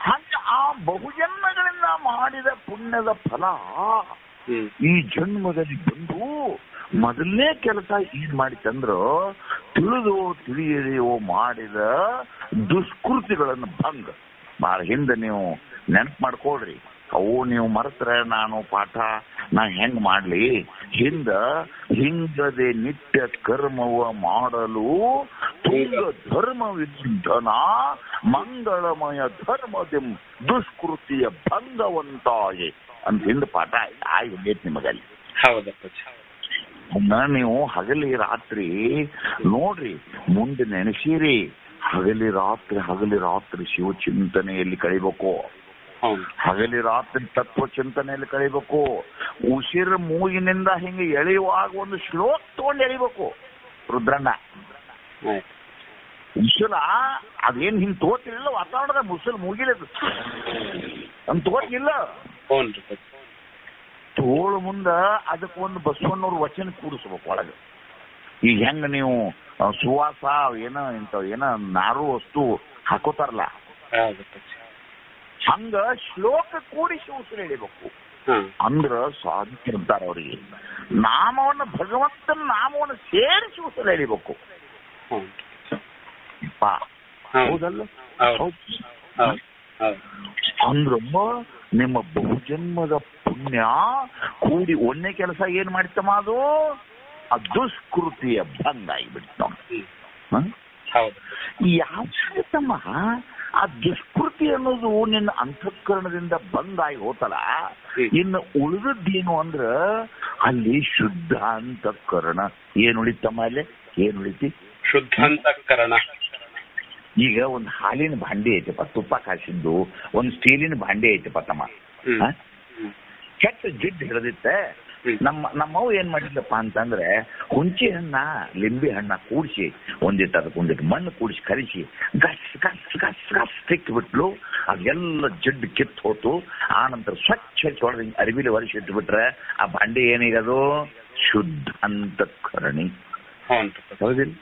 ಹಂಗ ಆ ಬಹುಜನ್ಮಗಳಿಂದ ಮಾಡಿದ ಪುಣ್ಯದ ಫಲ ಈ ಜನ್ಮದಲ್ಲಿ ಬಂದು ಮೊದಲನೇ ಕೆಲಸ ಏನ್ ಮಾಡಿತಂದ್ರ ತಿಳಿದೋ ತಿಳಿಯದೆಯೋ ಮಾಡಿದ ದುಷ್ಕೃತಿಗಳನ್ನು ಭಂಗ. ಭಾಳ ಹಿಂದೆ ನೀವು ನೆನಪು ಮಾಡ್ಕೊಳ್ರಿ. ಅವು ನೀವು ಮರೆತ್ರೆ ನಾನು ಪಾಠ ಹೆಂಗ್ ಮಾಡ್ಲಿ? ಹಿಂಗದೆ ನಿತ್ಯ ಕರ್ಮವ ಮಾಡಲು ತುಂಗ ಧರ್ಮವಿದ್ಧನ ಮಂಗಳಮಯ ಧರ್ಮದೆಂ ದುಷ್ಕೃತಿಯ ಭಂಗವಂತಾಯೆ ಅಂತ ಹಿಂದೆ ಪಾಠ ಆಗೈತಿ ನಿಮಗಲ್ಲಿ. ನೀವು ಹಗಲಿ ರಾತ್ರಿ ನೋಡ್ರಿ, ಮುಂದೆ ನೆನೆಸಿರಿ. ಹಗಲಿ ರಾತ್ರಿ ಶಿವ ಚಿಂತನೆಯಲ್ಲಿ ಕಳಿಬೇಕು. ಹಗಲಿ ರಾತ್ರಿ ತತ್ವ ಚಿಂತನೆಯಲ್ಲಿ ಕಳಿಬೇಕು. ಉಸಿರು ಮೂಗಿನಿಂದ ಹಿಂಗೆ ಎಳೆಯುವಾಗ ಒಂದು ಶ್ಲೋಕ ತಗೊಂಡು ಎಳಿಬೇಕು. ರುದ್ರಣ್ಣ ಉಸಿರ ಅದೇನ್ ಹಿಂಗ್ ತೋತಿಲ್ಲ ವಾತಾವರಣದ ಮುಸಲ್ ಮೂಗಿಲ್ಲ ಅಂತ ತೋತಿಲ್ಲ. ತೋಳು ಮುಂದ ಅದಕ್ಕೊಂದು ಬಸವಣ್ಣವ್ರ ವಚನ ಕೂಡಿಸ್ಬೇಕು ಒಳಗೆ. ಈಗ ಹೆಂಗ ನೀವು ಸುವಾಸ ಏನೋ ನಾರು ವಸ್ತು ಹಾಕೋತಾರಲ್ಲ, ಹಂಗ ಶ್ಲೋಕ ಕೂಡಿಸಿ ಉಸಿರು ಎಳಿಬೇಕು. ಅಂದ್ರ ಸಾಧಿಸಿರ್ತಾರ ಅವ್ರಿಗೆ. ನಾಮವನ್ನು ಭಗವಂತನ ನಾಮವನ್ನು ಸೇರಿಸಿ ಉಸಲ ಎಳಿಬೇಕು. ಹೌದಲ್ಲ? ಅಂದ್ರ ನಿಮ್ಮ ಬಹುಜನ್ಮದ ಪುಣ್ಯ ಕೂಡಿ ಒಂದೇ ಕೆಲಸ ಏನ್ ಮಾಡ್ತಮ್ಮ, ಅದು ಆ ದುಷ್ಕೃತಿಯ ಭಂಗ ಆಗಿಬಿಡ್ತ. ಯಾವತ್ತಮ್ಮ ಆ ದುಷ್ಕೃತಿ ಅನ್ನೋದು ನಿನ್ನ ಅಂತಃಕರಣದಿಂದ ಬಂದಾಗಿ ಹೋತಲ್ಲ, ಇನ್ನು ಉಳಿದದ್ದೇನು ಅಂದ್ರ ಅಲ್ಲಿ ಶುದ್ಧ ಅಂತಃಕರಣ ಏನ್ ಉಳಿತಮ್ಮ? ಅಲ್ಲಿ ಏನ್ ಉಳಿತಿ? ಶುದ್ಧ ಅಂತಃಕರಣ. ಈಗ ಒಂದು ಹಾಲಿನ ಭಾಂಡಿ ಐತಪ್ಪ, ತುಪ್ಪ ಕಾಸಿದ್ದು ಒಂದು ಸ್ಟೀಲಿನ ಭಾಂಡಿ ಐತಪ್ಪ ತಮ್ಮ, ಕೆಟ್ಟ ಜಿಡ್ಡು ಹಿಡಿದಿತ್ತೆ. ನಮ್ಮವು ಏನ್ ಮಾಡಿದ್ಲಪ್ಪ ಅಂತಂದ್ರೆ ಹುಂಚಿ ಹಣ್ಣ ಲಿಂಬೆ ಹಣ್ಣ ಕೂಡಿಸಿ ಒಂದಿಟ್ಟು ಮಣ್ಣು ಕೂಡಿಸಿ ಕರಿಸಿ ಗಸ್ ಗಸ್ ಗಸ್ ಗಸ್ ತಿಕ್ಕಿಬಿಟ್ಲು. ಅದೆಲ್ಲ ಜಿಡ್ಡು ಕಿತ್ತು ಹೋತು. ಆ ನಂತರ ಸ್ವಚ್ಛ ತೊಳೆದು ಅರಿವಿಲಿ ಒರೆಸಿ ಇಟ್ಬಿಟ್ರೆ ಆ ಭಾಂಡಿ ಏನೀಗದು ಶುದ್ಧ ಅಂತಃಕರಣಿ. ಹೌದಿಲ್ಲ?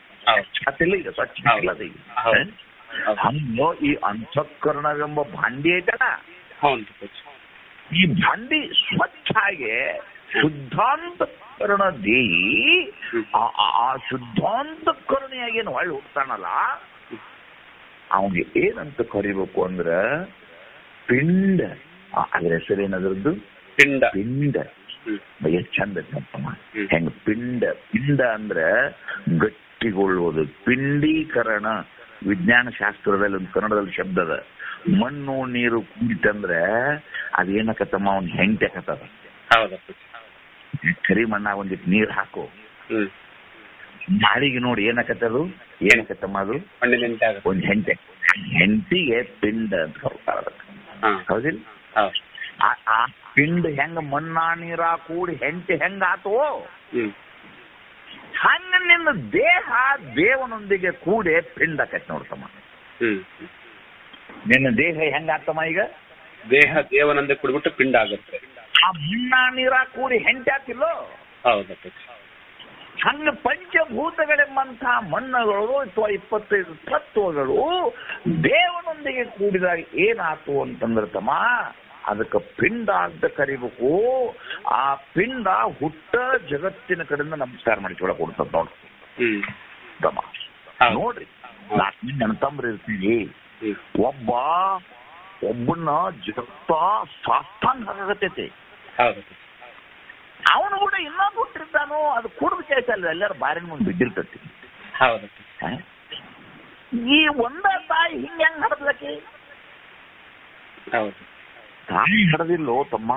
ಅತಿಲ್ಲ, ಈಗ ಸ್ವಚ್ಛ ಇಲ್ಲ. ಹಂಗೋ ಈ ಅಂತಃಕರಣವೆಂಬ ಭಾಂಡಿ ಐತಲ್ಲ, ಈ ಭಾಂಡಿ ಸ್ವಚ್ಛಾಗಿ ಶುದ್ಧಾಂತಕರಣ ದೇಹಿ ಆ ಶುದ್ಧಾಂತಕರಣಿಯಾಗಿ ಏನು ಹೊಳ್ಳಿ ಹುಡ್ತಾನಲ್ಲ, ಅವನಿಗೆ ಏನಂತ ಕರಿಬೇಕು ಅಂದ್ರ ಪಿಂಡ. ಅದ್ರ ಹೆಸರೇನದ್ರದ್ದು? ಪಿಂಡ. ಪಿಂಡ ಎಷ್ಟು ಚಂದ ಐತಮ್ಮ. ಹೆಂಗ ಪಿಂಡ. ಪಿಂಡ ಅಂದ್ರ ಗಟ್ಟಿಗೊಳ್ಳುವುದು. ಪಿಂಡೀಕರಣ ವಿಜ್ಞಾನ ಶಾಸ್ತ್ರದಲ್ಲಿ ಒಂದು ಕನ್ನಡದಲ್ಲಿ ಶಬ್ದ ಅದ. ಮಣ್ಣು ನೀರು ಕೂಡಿತಂದ್ರೆ ಅದೇನಕತ್ತಮ್ಮ, ಅವ್ನ್ ಹೆಂಟೆಕತ್ತದ. ಕರಿ ಮಣ್ಣಾಗ ಒಂದಿಟ್ಟು ನೀರ್ ಹಾಕು, ನಾಳಿಗೆ ನೋಡಿ ಏನಕತ್ತದು, ಏನಕತ್ತಮ್ಮ ಅದು ಒಂದ್ ಹೆಂಟೆ. ಹೆಂಟಿಗೆ ಪಿಂಡ ಅಂತ ಹೇಳ್ತಾರ. ಹೌದಿಲ್ಲ? ಆ ಪಿಂಡ ಹೆಂಗ ಮಣ್ಣ ನೀರ ಕೂಡಿ ಹೆಂಟೆ ಹೆಂಗ ಆತು, ಹಂಗ ನಿನ್ನ ದೇಹ ದೇವನೊಂದಿಗೆ ಕೂಡಿ ಪಿಂಡ ಆಕೈತಿ ನೋಡ್ತಮ್ಮ. ನಿನ್ನ ದೇಹ ಹೆಂಗ ಆತಮ್ಮ? ಈಗ ದೇಹ ದೇವನೊಂದಿಗೆ ಕೂಡಿಬಿಟ್ಟು ಪಿಂಡ ಆಗುತ್ತೆ. ಆ ಮಣ್ಣ ನೀರ ಕೂಡಿ ಹೆಂಟೆ ಆತಿಲ್ಲೋ? ಹಂಗ ಪಂಚಭೂತಗಳೆಂಬಂಥ ಮಣ್ಣುಗಳು ಅಥವಾ 25 ತತ್ವಗಳು ದೇವನೊಂದಿಗೆ ಕೂಡಿದಾಗ ಏನಾತು ಅಂತಂದ್ರೆ ತಮ್ಮ, ಅದಕ್ಕೆ ಪಿಂಡ ಅಂತ ಕರಿಬೇಕು. ಆ ಪಿಂಡ ಹುಟ್ಟ ಜಗತ್ತಿನ ಕಡೆಯಿಂದ ನಮಸ್ಕಾರ ಮಾಡಿಕೊಳಕ್ ಕೊಡ್ತದ ನೋಡ್ರಿ ತಮ್ಮ. ನೋಡ್ರಿ, ನೆನತಂಬ್ರ ಇರ್ತೀವಿ, ಒಬ್ಬನ ಜಗತ್ತ ಸಾಷ್ಟಾಂಗ ಹಾಗಾಗತೈತಿ. ಅವನು ಕೂಡ ಇನ್ನೊಂದು ಹುಟ್ಟಿರ್ತಾನು, ಅದು ಕುಡಿದು ಕೇಳ್ತಲ್ಲ, ಎಲ್ಲಾರು ಬಾರಿನ ಮುಂದೆ ಬಿದ್ದಿರ್ತತಿ. ಈ ಒಂದ ತಾಯಿ ಹಿಂಗ ಹೆಂಗ್ ಹಡದ್ಲಕ್ಕಿ? ತಾಯಿ ಹಡದಿಲ್ಲೋ ತಮ್ಮ,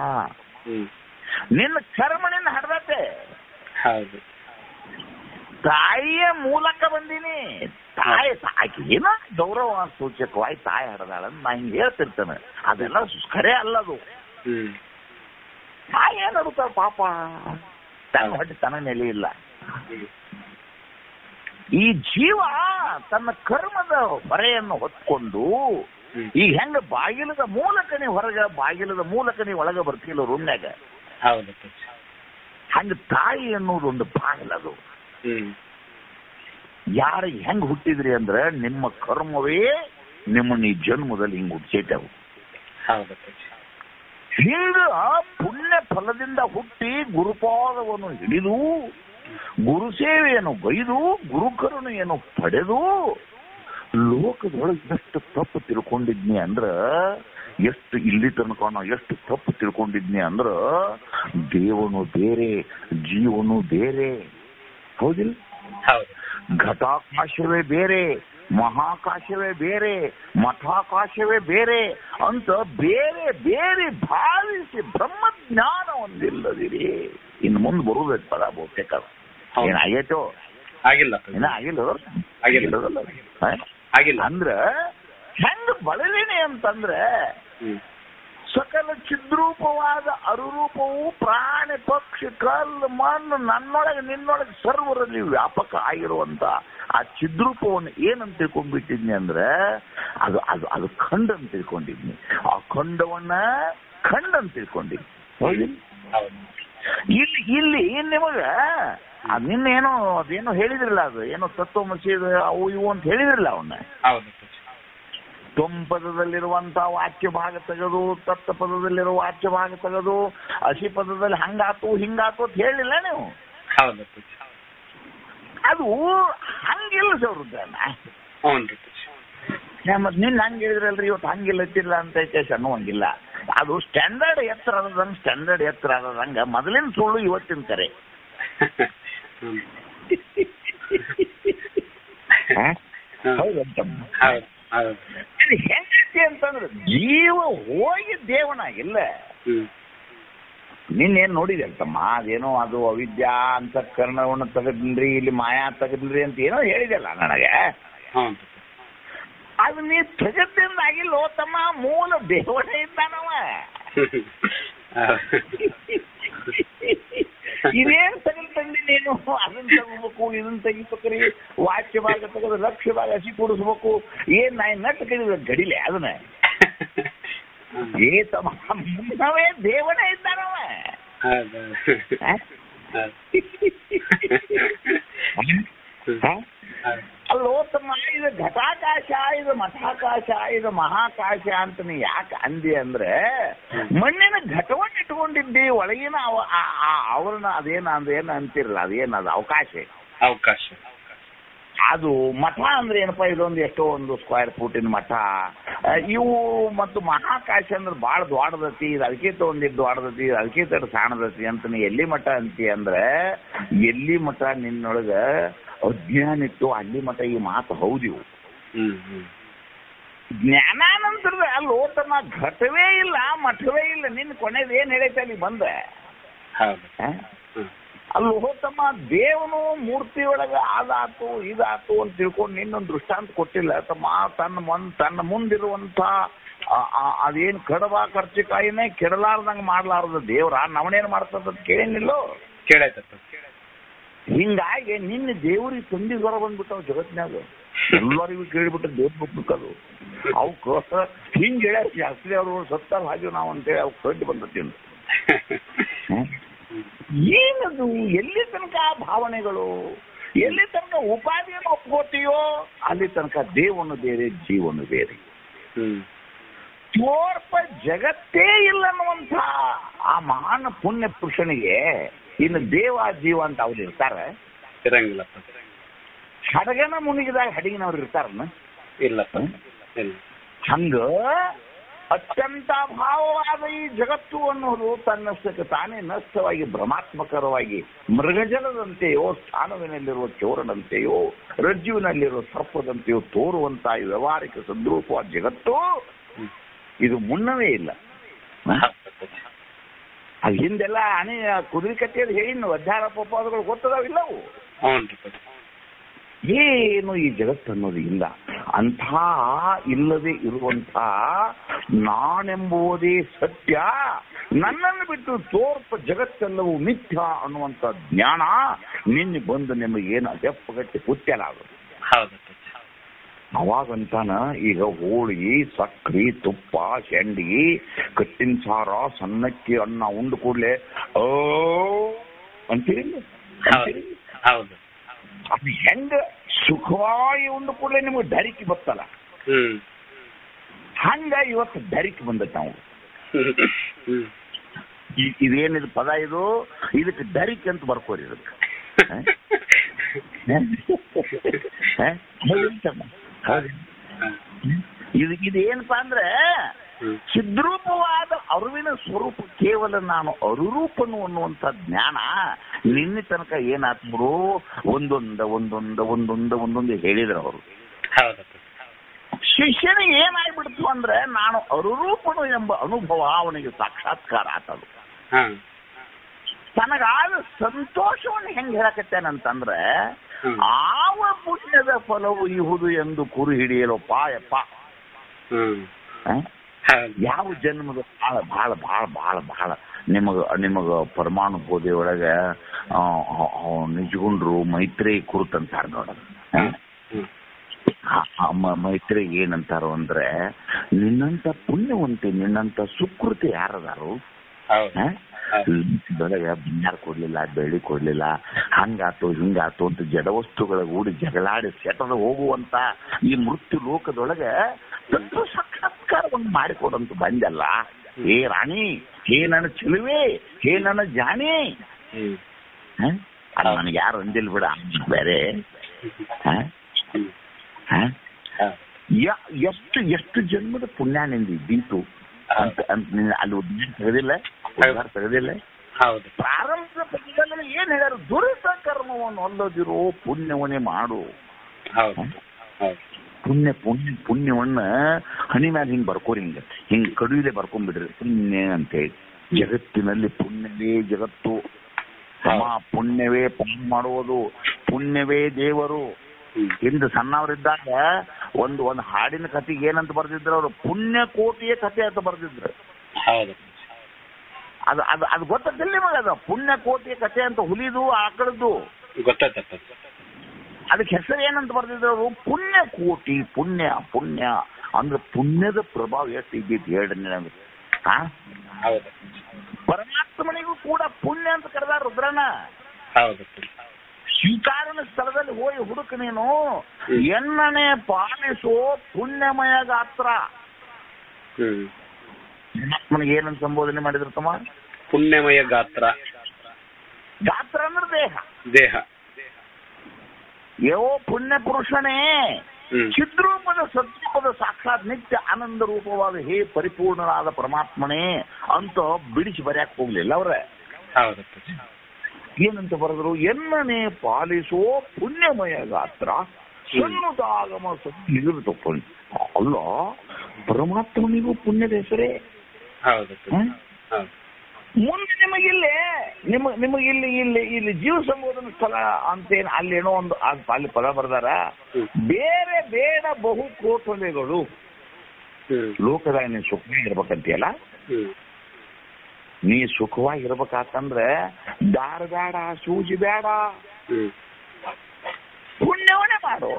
ನಿನ್ನ ಕರ್ಮನಿಂದ ಹಡದತ್ತೆ. ತಾಯಿಯ ಮೂಲಕ ಬಂದೀನಿ. ತಾಯಿ ಆಕಿ ಏನೋ ಗೌರವ ಸೂಚಕವಾಗಿ ತಾಯಿ ಹಡದಾಳ ನಾ ಹಿಂಗ ಹೇಳ್ತಿರ್ತೇನೆ. ಅದೆಲ್ಲ ಖರೆ ಅಲ್ಲದು. ತಾಯಿ ಏನ್ ಹಡುತ್ತಾಳ ಪಾಪ, ತನ್ನ ಹೊಟ್ಟೆ ತನ್ನ ನೆಲೆ ಇಲ್ಲ. ಈ ಜೀವ ತನ್ನ ಕರ್ಮದ ಹೊರೆಯನ್ನು ಹೊತ್ಕೊಂಡು ಈಗ ಹೆಂಗ ಬಾಗಿಲದ ಮೂಲಕ ನೀವು ಹೊರಗ, ಬಾಗಿಲದ ಮೂಲಕ ನೀವು ಒಳಗ ಬರ್ತಿಲ್ಲ ರೂಮ್ನ್ಯಾಗ, ಹಂಗ ತಾಯಿ ಅನ್ನೋದು ಒಂದು ಬಾಗಿಲದು. ಯಾರ ಹೆಂಗ್ ಹುಟ್ಟಿದ್ರಿ ಅಂದ್ರೆ ನಿಮ್ಮ ಕರ್ಮವೇ ನಿಮ್ಮನ್ನ ಈ ಜನ್ಮದಲ್ಲಿ ಹಿಂಗ್ ಹುಟ್ಟಿಸೇಟವು. ಹಿಂಗ ಪುಣ್ಯ ಫಲದಿಂದ ಹುಟ್ಟಿ ಗುರುಪಾದವನ್ನು ಹಿಡಿದು ಗುರು ಸೇವೆಯನ್ನು ಬೈದು ಗುರುಕರುಣೆಯನ್ನು ಪಡೆದು ಲೋಕದೊಳಗೆ ಎಷ್ಟು ತಪ್ಪು ತಿಳ್ಕೊಂಡಿದ್ನಿ ಅಂದ್ರ, ಎಷ್ಟು ಇಲ್ಲಿ ತನಕ ನಾ ಎಷ್ಟು ತಪ್ಪು ತಿಳ್ಕೊಂಡಿದ್ನಿ ಅಂದ್ರ, ದೇವನು ಬೇರೆ ಜೀವನು ಬೇರೆ. ಹೌದಿಲ್ಲ? ಘಟಾಕಾಶವೇ ಬೇರೆ, ಮಹಾಕಾಶವೇ ಬೇರೆ, ಮಠಾಕಾಶವೇ ಬೇರೆ ಅಂತ ಬೇರೆ ಬೇರೆ ಭಾವಿಸಿ ಬ್ರಹ್ಮಜ್ಞಾನ ಒಂದಿಲ್ಲದಿರಿ. ಇನ್ನು ಮುಂದೆ ಬರುವುದಕ್ಕೆ ಪದ ಬಹುತೇಕ ಏನಾಗೈತೋ ಆಗಿಲ್ಲ, ಅಂದ್ರ ಹೆಂಗ ಬಳಲಿನಿ ಅಂತಂದ್ರೆ ಸಕಲ ಚಿದ್ರೂಪವಾದ ಅರುರೂಪವು ಪ್ರಾಣಿ ಪಕ್ಷಿ ಕಲ್ಲು ಮಣ್ಣು ನನ್ನೊಳಗೆ ನಿನ್ನೊಳಗೆ ಸರ್ವರಲ್ಲಿ ವ್ಯಾಪಕ ಆಗಿರುವಂತ ಆ ಚಿದ್ರೂಪವನ್ನು ಏನಂತ ತಿಳ್ಕೊಂಡ್ಬಿಟ್ಟಿದ್ನಿ ಅಂದ್ರೆ ಅದು ಅದು ಅದು ಖಂಡ ಅಂತ ತಿಳ್ಕೊಂಡಿದ್ನಿ. ಆ ಖಂಡವನ್ನ ಖಂಡ ಅಂತ ತಿಳ್ಕೊಂಡಿದ್ನಿ. ಇಲ್ಲಿ ನಿಮಗ ನಿನ್ನೇನೋ ಅದೇನೋ ಹೇಳಿದ್ರಲ್ಲ, ಅದು ಏನೋ ತತ್ವಮಸಿ ಅವು ಇವು ಅಂತ ಹೇಳಿದ್ರಲ್ಲ ಅವನ್ನ. ತ್ವಂ ಪದದಲ್ಲಿರುವಂತ ವಾಚ್ಯ ಭಾಗ ತೆಗೆದು ತತ್ತ ಪದದಲ್ಲಿರುವ ವಾಚ್ಯ ಭಾಗ ತೆಗೆದು ಅಸಿ ಪದದಲ್ಲಿ ಹಂಗಾತು ಹಿಂಗಾತು ಅಂತ ಹೇಳಿಲ್ಲ ನೀವು. ಹೌದು ಅದು ಹಂಗಿಲ್ಲ ಸೌರುದ್ರಣ್ಣ. ಹ್ಞೂ ಮತ್ತೆ ನಿನ್ನ ಹಂಗೆ ಹೇಳಿದ್ರಲ್ರಿ ಇವತ್ತು ಹಂಗಿಲ್ಲತ್ತಿಲ್ಲ ಅಂತ ಐತೆ ಅನ್ನುವಂಗಿಲ್ಲ. ಅದು ಸ್ಟ್ಯಾಂಡರ್ಡ್ ಎತ್ತರ ಆದದಂಗೆ ಸ್ಟ್ಯಾಂಡರ್ಡ್ ಎತ್ತರ ಆದದಂಗ ಮೊದಲಿನ ಸುಳ್ಳು ಇವತ್ತಿನ ಕರೆ. ಹೌದಂತಮ್ಮ. ಹೆಂಗತಿ ಅಂತಂದ್ರೆ ಜೀವ ಹೋಗಿ ದೇವನಾಗಿಲ್ಲ. ನಿನ್ನೇನ್ ನೋಡಿದೆಲ್ತಮ್ಮ, ಅದೇನೋ ಅದು ಅವಿದ್ಯಾ ಅಂತಃಕರಣವನ್ನು ತೆಗದ್ರಿ, ಇಲ್ಲಿ ಮಾಯಾ ತೆಗದ್ರಿ ಅಂತ ಏನೋ ಹೇಳಿದೆಲ್ಲ ನನಗೆ. ಅದು ನೀ ತೆಗದ್ರಿಂದ ಆಗಿಲ್ಲ ತಮ್ಮ, ಮೂಲ ದೇವನೇ ಇದ್ದಾನವ. ಇದೇನ್ ತಗಲ್ತಂದಿ ನೀನು, ಅದನ್ನ ತಗೋಬೇಕು ಇದನ್ನ ತೆಗಿಬೇಕ್ರಿ, ವಾಚ್ಯ ಭಾಗ ತೆಗೆದು ಲಕ್ಷ ಭಾಗ ಹಸಿ ಕೂಡಿಸ್ಬೇಕು. ಏನ್ ನಾಯಿ ನಟ್ಟು ಕಡಿದ ಗಡಿಲೆ ಅದನ್ನ ಮುನ್ನವೇ ದೇವನೇ ಇದ್ದಾನವ. ಅಲ್ಲೋ ತಮ್ಮ, ಇದು ಘಟಾಕಾಶ, ಇದು ಮಠಾಕಾಶ, ಇದು ಮಹಾಕಾಶ ಅಂತ ನೀ ಯಾಕೆ ಅಂದಿ ಅಂದ್ರೆ, ಮಣ್ಣಿನ ಘಟವನ್ನು ಇಟ್ಕೊಂಡಿದ್ದಿ ಒಳಗಿನ ಅವ್ರನ್ನ ಅದೇನು ಅಂತಿರಲ್ಲ, ಅದೇನದು ಅವಕಾಶ. ಅದು ಮಠ ಅಂದ್ರೆ ಏನಪ್ಪಾ, ಇದೊಂದು ಎಷ್ಟೋ ಒಂದು ಸ್ಕ್ವೇರ್ ಫೂಟಿನ ಮಠ ಇವು. ಮತ್ತು ಮಹಾಕಾಶ ಅಂದ್ರೆ ಭಾಳ ದೊಡ್ಡದತಿ, ಇದು ಅದಕ್ಕೆ ಒಂದಿಟ್ಟು ದೊಡ್ಡದತಿ, ಅದಕ್ಕೆ ತಡ ಸಾಣದತಿ ಅಂತ ನೀ ಎಲ್ಲಿ ಮಠ ಅಂತಿ ಅಂದ್ರೆ, ಎಲ್ಲಿ ಮಠ ನಿನ್ನೊಳಗ ಅಜ್ಞಾನ ಇತ್ತು ಅಲ್ಲಿ ಮಠ ಈ ಮಾತು ಹೌದಿವು. ಜ್ಞಾನಾನಂತರದ ಅಲ್ಲಿ ಓತಮ್ಮ ಘಟವೇ ಇಲ್ಲ ಮಠವೇ ಇಲ್ಲ. ನಿನ್ನ ಕೊನೆದು ಏನ್ ಹೇಳೈತೆ ಅಲ್ಲಿ ಬಂದೆ ಅಲ್ಲಿ ಹೋತಮ್ಮ, ದೇವನು ಮೂರ್ತಿ ಒಳಗ ಅದಾತು ಇದಾತು ಅಂತ ತಿಳ್ಕೊಂಡು ನಿನ್ನೊಂದು ದೃಷ್ಟಾಂತ ಕೊಟ್ಟಿಲ್ಲ ತಮ್ಮ. ತನ್ನ ಮುಂದಿರುವಂತ ಅದೇನ್ ಕಡವ ಖರ್ಚಿಕಾಯಿನೇ ಕೆಡಲಾರ್ದಂಗ ಮಾಡ್ಲಾರ್ದ ದೇವ್ರ ನವನೇನ್ ಮಾಡ್ತದ ಕೇಳೇನಿಲ್ಲೋ. ಹಿಂಗಾಗಿ ನಿನ್ನ ದೇವ್ರಿಗೆ ತಂದಿ ಹೊರ ಬಂದ್ಬಿಟ್ಟವ್ ಜಗತ್ನಾಗ. ಎಲ್ಲರಿಗೂ ಕೇಳಿಬಿಟ್ಟು ದೇವ್ರ ಬಿಟ್ಬೇಕದು. ಅವಕ್ಕ ಹಿಂಗ್ ಹೇಳ್ಯಾರ ಶಾಸ್ತ್ರಿ ಅವರು ಸತ್ತಾರ ಹಾಗೆ ನಾವು ಅಂತೇಳಿ ಅವ್ ಕಂಡು ಬಂದತ್ತೀವಿ. ಏನದು, ಎಲ್ಲಿ ತನಕ ಭಾವನೆಗಳು, ಎಲ್ಲಿ ತನಕ ಉಪಾಧಿಯನ್ನು ಒಪ್ಕೋತೀಯೋ ಅಲ್ಲಿ ತನಕ ದೇವನು ಬೇರೆ ಜೀವನು ಬೇರೆ. ತೋರ್ಪ ಜಗತ್ತೇ ಇಲ್ಲ ಅನ್ನುವಂಥ ಆ ಮಹಾನ್ ಪುಣ್ಯ ಪುರುಷನಿಗೆ ಇನ್ನು ದೇವ ಜೀವ ಅಂತ ಅವ್ರು ಇರ್ತಾರ? ಇರಂಗಿಲ್ಲ. ಹಡಗನ ಮುನಿಗಿದಾಗ ಹಡಗಿನವ್ರು ಇರ್ತಾರನ್ನ? ಇಲ್ಲಪ್ಪ. ಹಂಗ ಅತ್ಯಂತ ಭಾವವಾದ ಈ ಜಗತ್ತು ಅನ್ನೋದು ತನ್ನಷ್ಟಕ್ಕೆ ತಾನೇ ನಷ್ಟವಾಗಿ ಭ್ರಮಾತ್ಮಕರವಾಗಿ ಮೃಗಜಲದಂತೆಯೋ, ಸ್ಥಾನವಿನಲ್ಲಿರುವ ಚೋರನಂತೆಯೋ, ರಜ್ಜುವಿನಲ್ಲಿರುವ ಸರ್ಪದಂತೆಯೋ ತೋರುವಂತ ಈ ವ್ಯವಹಾರಿಕ ಸದ್ರೂಪವಾದ ಜಗತ್ತು ಇದು ಮುನ್ನವೇ ಇಲ್ಲ. ಅದು ಹಿಂದೆಲ್ಲ ಕುದುರೆ ಕಟ್ಟಿಯಲ್ಲಿ ಹೇಳಿನ ಅಧ್ಯಾರ ಪೋಪಾದಗಳು ಗೊತ್ತದಾವಿಲ್ಲವು. ಏನು ಈ ಜಗತ್ತು ಅನ್ನೋದು ಇಲ್ಲ. ಅಂಥ ಇಲ್ಲದೆ ಇರುವಂಥ ನಾನೆಂಬುವುದೇ ಸತ್ಯ, ನನ್ನನ್ನು ಬಿಟ್ಟು ತೋರ್ಪ ಜಗತ್ತೆಲ್ಲವೂ ಮಿಥ್ಯ ಅನ್ನುವಂಥ ಜ್ಞಾನ ನಿನ್ನೆ ಬಂದು ನಿಮಗೇನು ಅದೆಪ್ಪಗಟ್ಟಿ ಹುಟ್ಟಲಾಗದು. ಅವಾಗಂತಾನ ಈಗ ಹೋಳಿಗೆ, ಸಕ್ರಿ, ತುಪ್ಪ, ಶೆಂಡಿಗೆ, ಕಟ್ಟಿನ ಸಾರ, ಸಣ್ಣಕ್ಕಿ ಅನ್ನ ಉಂಡು ಕೂಡಲೇ ಓ ಅಂತೀರಿ. ಅದು ಹೆಂಗ ಸುಖವಾಗಿ ಉಂಡು ಕೂಡಲೇ ನಿಮಗೆ ಡರಿಕೆ ಬರ್ತಲ್ಲ, ಹಂಗ ಇವತ್ತು ಡರಿಕೆ ಬಂದೈತೆ. ನಾವು ಇದೇನಿದು ಪದ, ಇದಕ್ಕೆ ಡರಿಕೆ ಅಂತ ಬರ್ಕೋರಿ. ಇದಕ್ಕೆ ಇದೇನಪ್ಪಾ ಅಂದ್ರೆ ಚಿದ್ರೂಪವಾದ ಅರಿವಿನ ಸ್ವರೂಪ, ಕೇವಲ ನಾನು ಅರುರೂಪನು ಅನ್ನುವಂಥ ಜ್ಞಾನ ನಿನ್ನೆ ತನಕ ಏನಾತ್ಮರು ಒಂದೊಂದು ಹೇಳಿದ್ರು ಅವರು. ಶಿಷ್ಯನಿಗೆ ಏನಾಗ್ಬಿಡ್ತು ಅಂದ್ರೆ ನಾನು ಅರುರೂಪನು ಎಂಬ ಅನುಭವ ಅವನಿಗೆ ಸಾಕ್ಷಾತ್ಕಾರ ಆತದು. ತನಗಾದ ಸಂತೋಷವನ್ನು ಹೆಂಗ್ ಹೇಳಕತ್ತೇನಂತಂದ್ರೆ, ಆವ ಪುಣ್ಯದ ಫಲವು ಇಹುದು ಎಂದು ಕುರು ಹಿಡಿಯಲು ಪಾಯಪ್ಪ. ಯಾವ ಜನ್ಮದ ಬಹಳ ಬಹಳ ಬಹಳ ಬಹಳ ಬಹಳ ನಿಮಗ ಪರಮಾಣು ಬೋಧೆ ಒಳಗ ನಿಜಗುಂಡ್ರು ಮೈತ್ರಿ ಕುರುತಂತಾರ ನೋಡೋದು. ಮೈತ್ರಿ ಏನಂತಾರೋ ಅಂದ್ರೆ, ನಿನ್ನಂತ ಪುಣ್ಯವಂತೆ, ನಿನ್ನಂತ ಸುಕೃತಿ ಯಾರದಾರು ಬೆಳಗ್ಗೆ ಬಂಗಾರ ಕೊಡ್ಲಿಲ್ಲ, ಬೆಳ್ಳಿ ಕೊಡ್ಲಿಲ್ಲ, ಹಂಗಾತು ಹಿಂಗಾತು ಅಂತ ಜಡವಸ್ತುಗಳ ಗೂಡಿ ಜಗಳಾಡಿ ಸೆಟದ ಹೋಗುವಂತ ಈ ಮೃತ್ಯು ಲೋಕದೊಳಗೆ ತತ್ವ ಸಾಕ್ಷಾತ್ಕಾರವನ್ನು ಮಾಡಿಕೊಡಂತ ಬಂದಲ್ಲ. ಹೇ ರಾಣಿ, ಹೇ ನನ್ನ ಚೆಲುವೆ, ಹೇ ನನ್ನ ಜಾಣಿ. ಅದು ನನಗೆ ಯಾರು ಅಂದಿಲ್ ಬಿಡ, ಬೇರೆ ಎಷ್ಟು ಎಷ್ಟು ಜನ್ಮದ ಪುಣ್ಯ ನಿಂದಿದ್ದೀತು ಅಂತ ಅಲ್ಲಿ ಉದ್ಧಾರ ತೆಗೆದಿಲ್ಲ, ಉದ್ಧಾರ ತೆಗೆದಿಲ್ಲ. ಪ್ರಾರಂಭದ ಪದ್ಯದಲ್ಲಿ ಏನ್ ಹೇಳ್ಯಾರ? ದುರಿತ ಕರ್ಮವನ್ನು ಹೊಲ್ಲದಿರೋ ಪುಣ್ಯವನ್ನೇ ಮಾಡು. ಪುಣ್ಯವನ್ನ ಹನಿ ಮ್ಯಾಲ ಹಿಂಗ್ ಬರ್ಕೋರಿ, ಹಿಂಗ್ ಕಡುವಿಲೆ ಬರ್ಕೊಂಡ್ಬಿಡ್ರಿ ಪುಣ್ಯ ಅಂತೇಳಿ. ಜಗತ್ತಿನಲ್ಲಿ ಪುಣ್ಯವೇ ಜಗತ್ತು, ಪುಣ್ಯವೇ ಪಾಪ ಮಾಡುವುದು, ಪುಣ್ಯವೇ ದೇವರು. ಹಿಂದೆ ಸಣ್ಣವರಿದ್ದಾಗ ಒಂದು ಹಾಡಿನ ಕಥೆಗೆ ಏನಂತ ಬರ್ದಿದ್ರು ಅವರು? ಪುಣ್ಯ ಕೋಟಿಯ ಕಥೆ ಅಂತ ಬರ್ದಿದ್ರು. ಅದು ಅದು ಅದು ಗೊತ್ತಿಲ್ಲ ನಿಮಗೆ? ಅದು ಪುಣ್ಯ ಕೋಟಿಯ ಕಥೆ ಅಂತ, ಹುಲಿದು ಆಕಳದ್ದು ಗೊತ್ತಾಯ್ತ. ಅದಕ್ಕೆ ಹೆಸರು ಏನಂತ ಬರ್ದಿದ್ರು ಅವರು? ಪುಣ್ಯ ಕೋಟಿ. ಪುಣ್ಯ ಪುಣ್ಯ ಅಂದ್ರೆ ಪುಣ್ಯದ ಪ್ರಭಾವ ಎಷ್ಟು ಇದ್ದಿತ್ತು ಹೇಳ್ರಿ ನನಗೆ. ಪರಮಾತ್ಮನಿಗೂ ಕೂಡ ಪುಣ್ಯ ಅಂತ ಕರೆದಾರ ರುದ್ರನ. ಸ್ವೀಕಾರನ ಸ್ಥಳದಲ್ಲಿ ಹೋಗಿ ಹುಡುಕ ನೀನು, ಎನ್ನನೆ ಪಾಲಿಸೋ ಪುಣ್ಯಮಯ ಗಾತ್ರ. ಪರಮಾತ್ಮನಿಗೆ ಏನಂತ ಸಂಬೋಧನೆ ಮಾಡಿದ್ರು ತಮ್ಮ? ಪುಣ್ಯಮಯ ಗಾತ್ರ. ಗಾತ್ರ ಅಂದ್ರೆ ದೇಹ. ದೇಹ. ಯೋ ಪುಣ್ಯ ಪುರುಷನೇ, ಚಿದ್ರೂಪದ ಸದ್ರೂಪದ ಸಾಕ್ಷಾತ್ ನಿತ್ಯ ಆನಂದ ರೂಪವಾದ ಹೇ ಪರಿಪೂರ್ಣನಾದ ಪರಮಾತ್ಮನೇ ಅಂತ ಬಿಡಿಸಿ ಬರ್ಯಾಕ್ ಹೋಗ್ಲಿಲ್ಲ ಅವ್ರೆ. ಏನಂತ ಬರೆದ್ರು? ಎನ್ನನೆ ಪಾಲಿಸೋ ಪುಣ್ಯಮಯ ಗಾತ್ರ ಸಣ್ಣದಾಗಮ ಸತ್ತಿರುತ್ತ. ಅಲ್ಲ, ಪರಮಾತ್ಮನಿಗೂ ಪುಣ್ಯದ ಹೆಸರೇ. ಮುಂದೆ ನಿಮಗಿಲ್ಲಿ ನಿಮಗಿಲ್ಲಿ ಇಲ್ಲಿ ಜೀವ ಸಂಬೋಧನ ಸ್ಥಳ ಅಂತೇನು ಅಲ್ಲೇನೋ ಒಂದು ಅಲ್ಲಿ ಪದ ಬರ್ದಾರ. ಬೇರೆ ಬೇಡ ಬಹು ಕೋಟಲೆಗಳು ಲೋಕದಾಗ ನೀನ್ ಸುಖವಾಗಿರ್ಬೇಕಂತೀಯಲ್ಲ. ನೀ ಸುಖವಾಗಿರ್ಬೇಕಾತಂದ್ರೆ ದಾರ ಬೇಡ, ಸೂಜಿ ಬೇಡ, ಪುಣ್ಯವನ್ನೇ ಮಾಡು.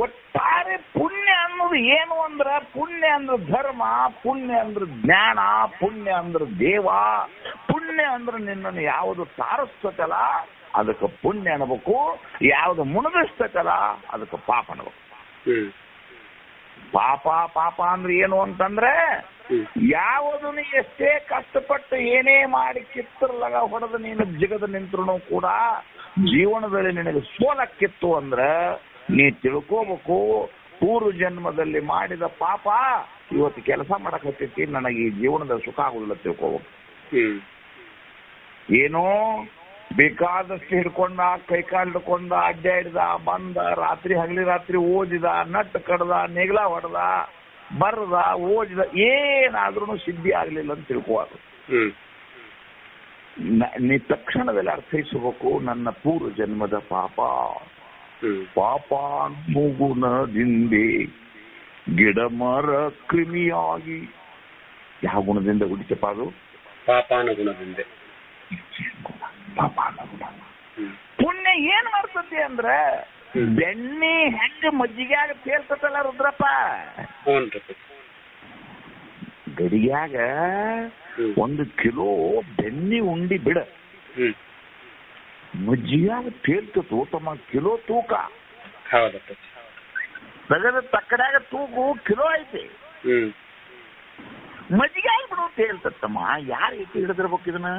ಒಟ್ಟಾರೆ ಪುಣ್ಯ ಅನ್ನೋದು ಏನು ಅಂದ್ರ, ಪುಣ್ಯ ಅಂದ್ರೆ ಧರ್ಮ, ಪುಣ್ಯ ಅಂದ್ರೆ ಜ್ಞಾನ, ಪುಣ್ಯ ಅಂದ್ರೆ ದೇವ, ಪುಣ್ಯ ಅಂದ್ರೆ ನಿನ್ನನ್ನು ಯಾವುದು ತಾರಿಸ್ತತಲ್ಲ ಅದಕ್ಕೆ ಪುಣ್ಯ ಅನ್ಬೇಕು, ಯಾವ್ದು ಮುಣಗಿಸ್ತತಲ್ಲ ಅದಕ್ಕೆ ಪಾಪ ಅನ್ಬೇಕು. ಪಾಪ ಪಾಪ ಅಂದ್ರೆ ಏನು ಅಂತಂದ್ರೆ ಯಾವುದು ನೀ ಎಷ್ಟೇ ಕಷ್ಟಪಟ್ಟು ಏನೇ ಮಾಡಿ ಕಿತ್ತರ್ಲಾಗ ಹೊಡೆದು ನೀನು ಜಿಗದ ನಿಂತ್ರು ಕೂಡ ಜೀವನದಲ್ಲಿ ನಿನಗೆ ಸೋಲಕ್ಕಿತ್ತು ಅಂದ್ರೆ ನೀ ತಿಳ್ಕೋಬೇಕು, ಪೂರ್ವ ಜನ್ಮದಲ್ಲಿ ಮಾಡಿದ ಪಾಪ ಇವತ್ತು ಕೆಲಸ ಮಾಡಕ್ ಹತ್ತೈತಿ, ನನಗೆ ಈ ಜೀವನದಲ್ಲಿ ಸುಖ ಆಗುದಿಲ್ಲ ತಿಳ್ಕೋಬೇಕು. ಏನೋ ಬೇಕಾದಷ್ಟು ಹಿಡ್ಕೊಂಡ, ಕೈಕಾಲು ಹಿಡ್ಕೊಂಡ, ಅಡ್ಡಾಡಿದ, ಬಂದ, ರಾತ್ರಿ ಹಗಲಿ ರಾತ್ರಿ ಓದಿದ, ನಟ್ ಕಡ್ದ, ನೆಗ್ಲ ಹೊಡೆದ, ಬರ್ದ, ಓದಿದ, ಏನಾದ್ರೂ ಸಿದ್ಧಿ ಆಗ್ಲಿಲ್ಲ ಅಂತ ತಿಳ್ಕೋದು. ನೀ ತಕ್ಷಣದಲ್ಲಿ ಅರ್ಥೈಸಬೇಕು, ನನ್ನ ಪೂರ್ವ ಜನ್ಮದ ಪಾಪ. ಪಾಪ ಮೂಗುಣದಿಂದೆ ಗಿಡ ಮರ ಕ್ರಿಮಿಯಾಗಿ. ಯಾವ ಗುಣದಿಂದ ಹುಟ್ಟಿಸಪ್ಪ ಅದು? ಪಾಪಾನುಗುಣದಿಂದ. ಪುಣ್ಯ ಏನ್ ಮಾಡ್ತತಿ ಅಂದ್ರೆ ಬೆಣ್ಣೆ ಹೆಂಗ ಮಜ್ಜಿಗ್ಯಾಗ ತೇಲ್ತಲ್ಲ ರುದ್ರಪ್ಪ, ಗಡಿಯಾಗ 1 ಕಿಲೋ ಬೆಣ್ಣೆ ಉಂಡಿ ಬಿಡ, ಮಜ್ಜಿಗ್ಯಾಗ ತೇಲ್ತತು ತಮ್ಮ ಕಿಲೋ ತೂಕ. ತೆಗೆದ ತಕ್ಕಡ್ಯಾಗ ತೂಕು ಕಿಲೋ ಐತಿ, ಮಜ್ಜಿಗೆ ಬಿಡು ತೇಲ್ತತ್ತಮ್ಮ. ಯಾರು ಐತಿ ಹಿಡಿದಿರ್ಬೇಕು ಇದನ್ನ?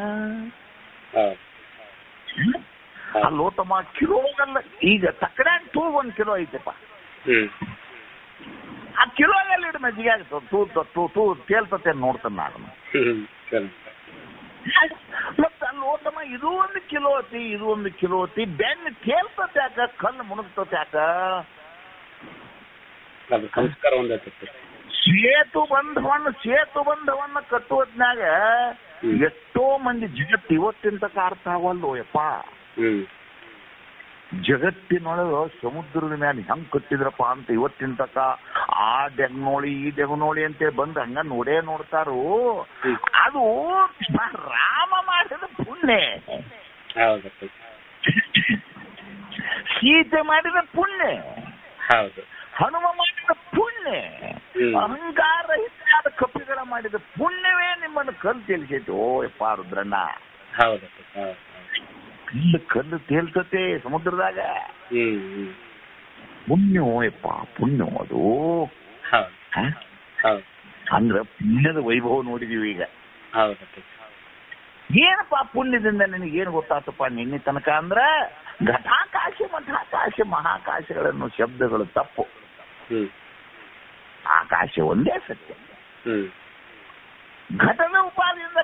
ಅಲ್ಲೋ ತಮ್ಮ, ಕಿಲೋಗಲ್ಲ. ಈಗ ತಕ್ಕಡ್ಯಾಗ ತೂಗು 1 ಕಿಲೋ ಐತಪ್ಪ, ಆ ಕಿಲೋಗಲ್ಲಿ ಇಡ ಮಜ್ಜಿಗೆ ತೂ ತೇಲ್ತತೆ ನೋಡ್ತಾನೆ ನಾನು. ಮತ್ತೆ ಅಲ್ಲಿ ಓದಮ್ಮ, ಇದು 1 ಕಿಲೋ ಐತಿ, ಇದು 1 ಕಿಲೋ ಐತಿ. ಬೆನ್ನು ತೇಲ್ತತೆ ಯಾಕ? ಕಲ್ಲು ಮುಣಗ್ತತೆ ಯಾಕ? ಸಂಸ್ಕಾರ ಸೇತು ಬಂಧವನ್ನ ಕಟ್ಟುವತ್ನಾಗ ಎಷ್ಟೋ ಮಂದಿ ಜಗತ್ತು ಇವತ್ತಿನ ತಕ ಅರ್ಥ ಆಗವಲ್ಲು ಯಪ್ಪ. ಜಗತ್ತಿನೊಳಗ ಸಮುದ್ರದ ಮೇಲೆ ಹೆಂಗ್ ಕಟ್ಟಿದ್ರಪ್ಪ ಅಂತ ಇವತ್ತಿನ ತಕ ಆ ಡೆಗ್ನೋಳಿ ಈ ಡೆಗ್ನೋಳಿ ಅಂತೇಳಿ ಬಂದು ಹಂಗ ನೋಡೇ ನೋಡ್ತಾರು. ಅದು ರಾಮ ಮಾಡಿದ ಪುಣ್ಯ, ಸೀತೆ ಮಾಡಿದ ಪುಣ್ಯ, ಹನುಮ ಮಾಡಿದ ಪುಣ್ಯ. ಮೊನ್ನೆ ಅಹಂಕಾರ ರಹಿತ ಕಪಿಗಳ ಮಾಡಿದ ಪುಣ್ಯವೇ ನಿಮ್ಮನ್ನು ಕಲ್ಲು ತೇಲಿಸೈತಿ. ಓ ಯಪ್ಪ ರುದ್ರಣ್ಣ, ಕಲ್ಲು ತೇಲ್ಸತೆ ಸಮುದ್ರದಾಗ. ಪುಣ್ಯ ಯಪ್ಪ ಪುಣ್ಯ ಅದು. ಅಂದ್ರ ಪುಣ್ಯದ ವೈಭವ ನೋಡಿದೀವಿ ಈಗ. ಏನಪ್ಪಾ ಪುಣ್ಯದಿಂದ ನಿನಗೇನು ಗೊತ್ತಾತಪ್ಪ ನಿನ್ನೆ ತನಕ ಅಂದ್ರ ಘಟಾಕಾಶ ಮಠಾಕಾಶ ಮಹಾಕಾಶಗಳನ್ನು ಶಬ್ದಗಳು ತಪ್ಪು. ಆಕಾಶ ಒಂದೇ ಸತ್ಯ. ಘಟದ ಉಪಾದಿಯಿಂದ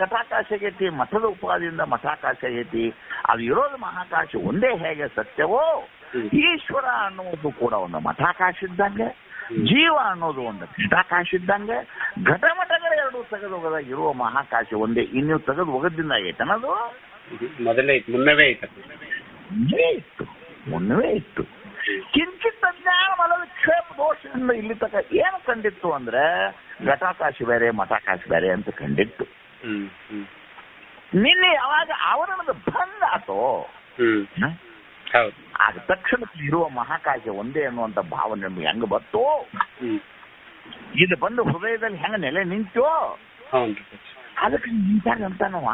ಘಟಾಕಾಶ ಆಗೈತಿ, ಮಠದ ಉಪಾದಿಯಿಂದ ಮಠಾಕಾಶ ಆಗೈತಿ. ಅದು ಇರೋದು ಮಹಾಕಾಶ ಒಂದೇ ಹೇಗೆ ಸತ್ಯವೋ, ಈಶ್ವರ ಅನ್ನೋದು ಕೂಡ ಒಂದು ಮಠಾಕಾಶ ಇದ್ದಂಗೆ, ಜೀವ ಅನ್ನೋದು ಒಂದು ಘಟಾಕಾಶ ಇದ್ದಂಗೆ, ಘಟಮಠಗಳ ಎರಡು ತೆಗೆದು ಹೋಗದಾಗ ಇರುವ ಮಹಾಕಾಶ ಒಂದೇ. ಇನ್ನು ತೆಗೆದು ಹೋಗದಿಂದ ಆಗೈತೆ ಅನ್ನೋದು ಮೊದಲೇ ಮುನ್ನವೇ ಇತ್ತು. ಕಿಂಚಿತ್ ಅಜ್ಞಾನ ಮಲದ ಕ್ಷೇಪ ದೋಷದಿಂದ ಇಲ್ಲಿ ತಕ ಏನು ಕಂಡಿತ್ತು ಅಂದ್ರೆ ಘಟಾಕಾಶ ಬೇರೆ ಮಠಾಕಾಶ ಬೇರೆ ಅಂತ ಕಂಡಿತ್ತು. ನಿನ್ನೆ ಯಾವಾಗ ಆವರಣದ ಭಂಗ ಆತೋ ಆಗ ತಕ್ಷಣ ಇರುವ ಮಹಾಕಾಶ ಒಂದೇ ಅನ್ನುವಂತ ಭಾವನೆ ನಮ್ಗೆ ಹೆಂಗ ಬತ್ತೋ, ಇದು ಬಂದು ಹೃದಯದಲ್ಲಿ ಹೆಂಗ ನೆಲೆ ನಿಂತೋ, ಅದಕ್ಕೆ ನಿಂತಾಗ ಅಂತಾನವ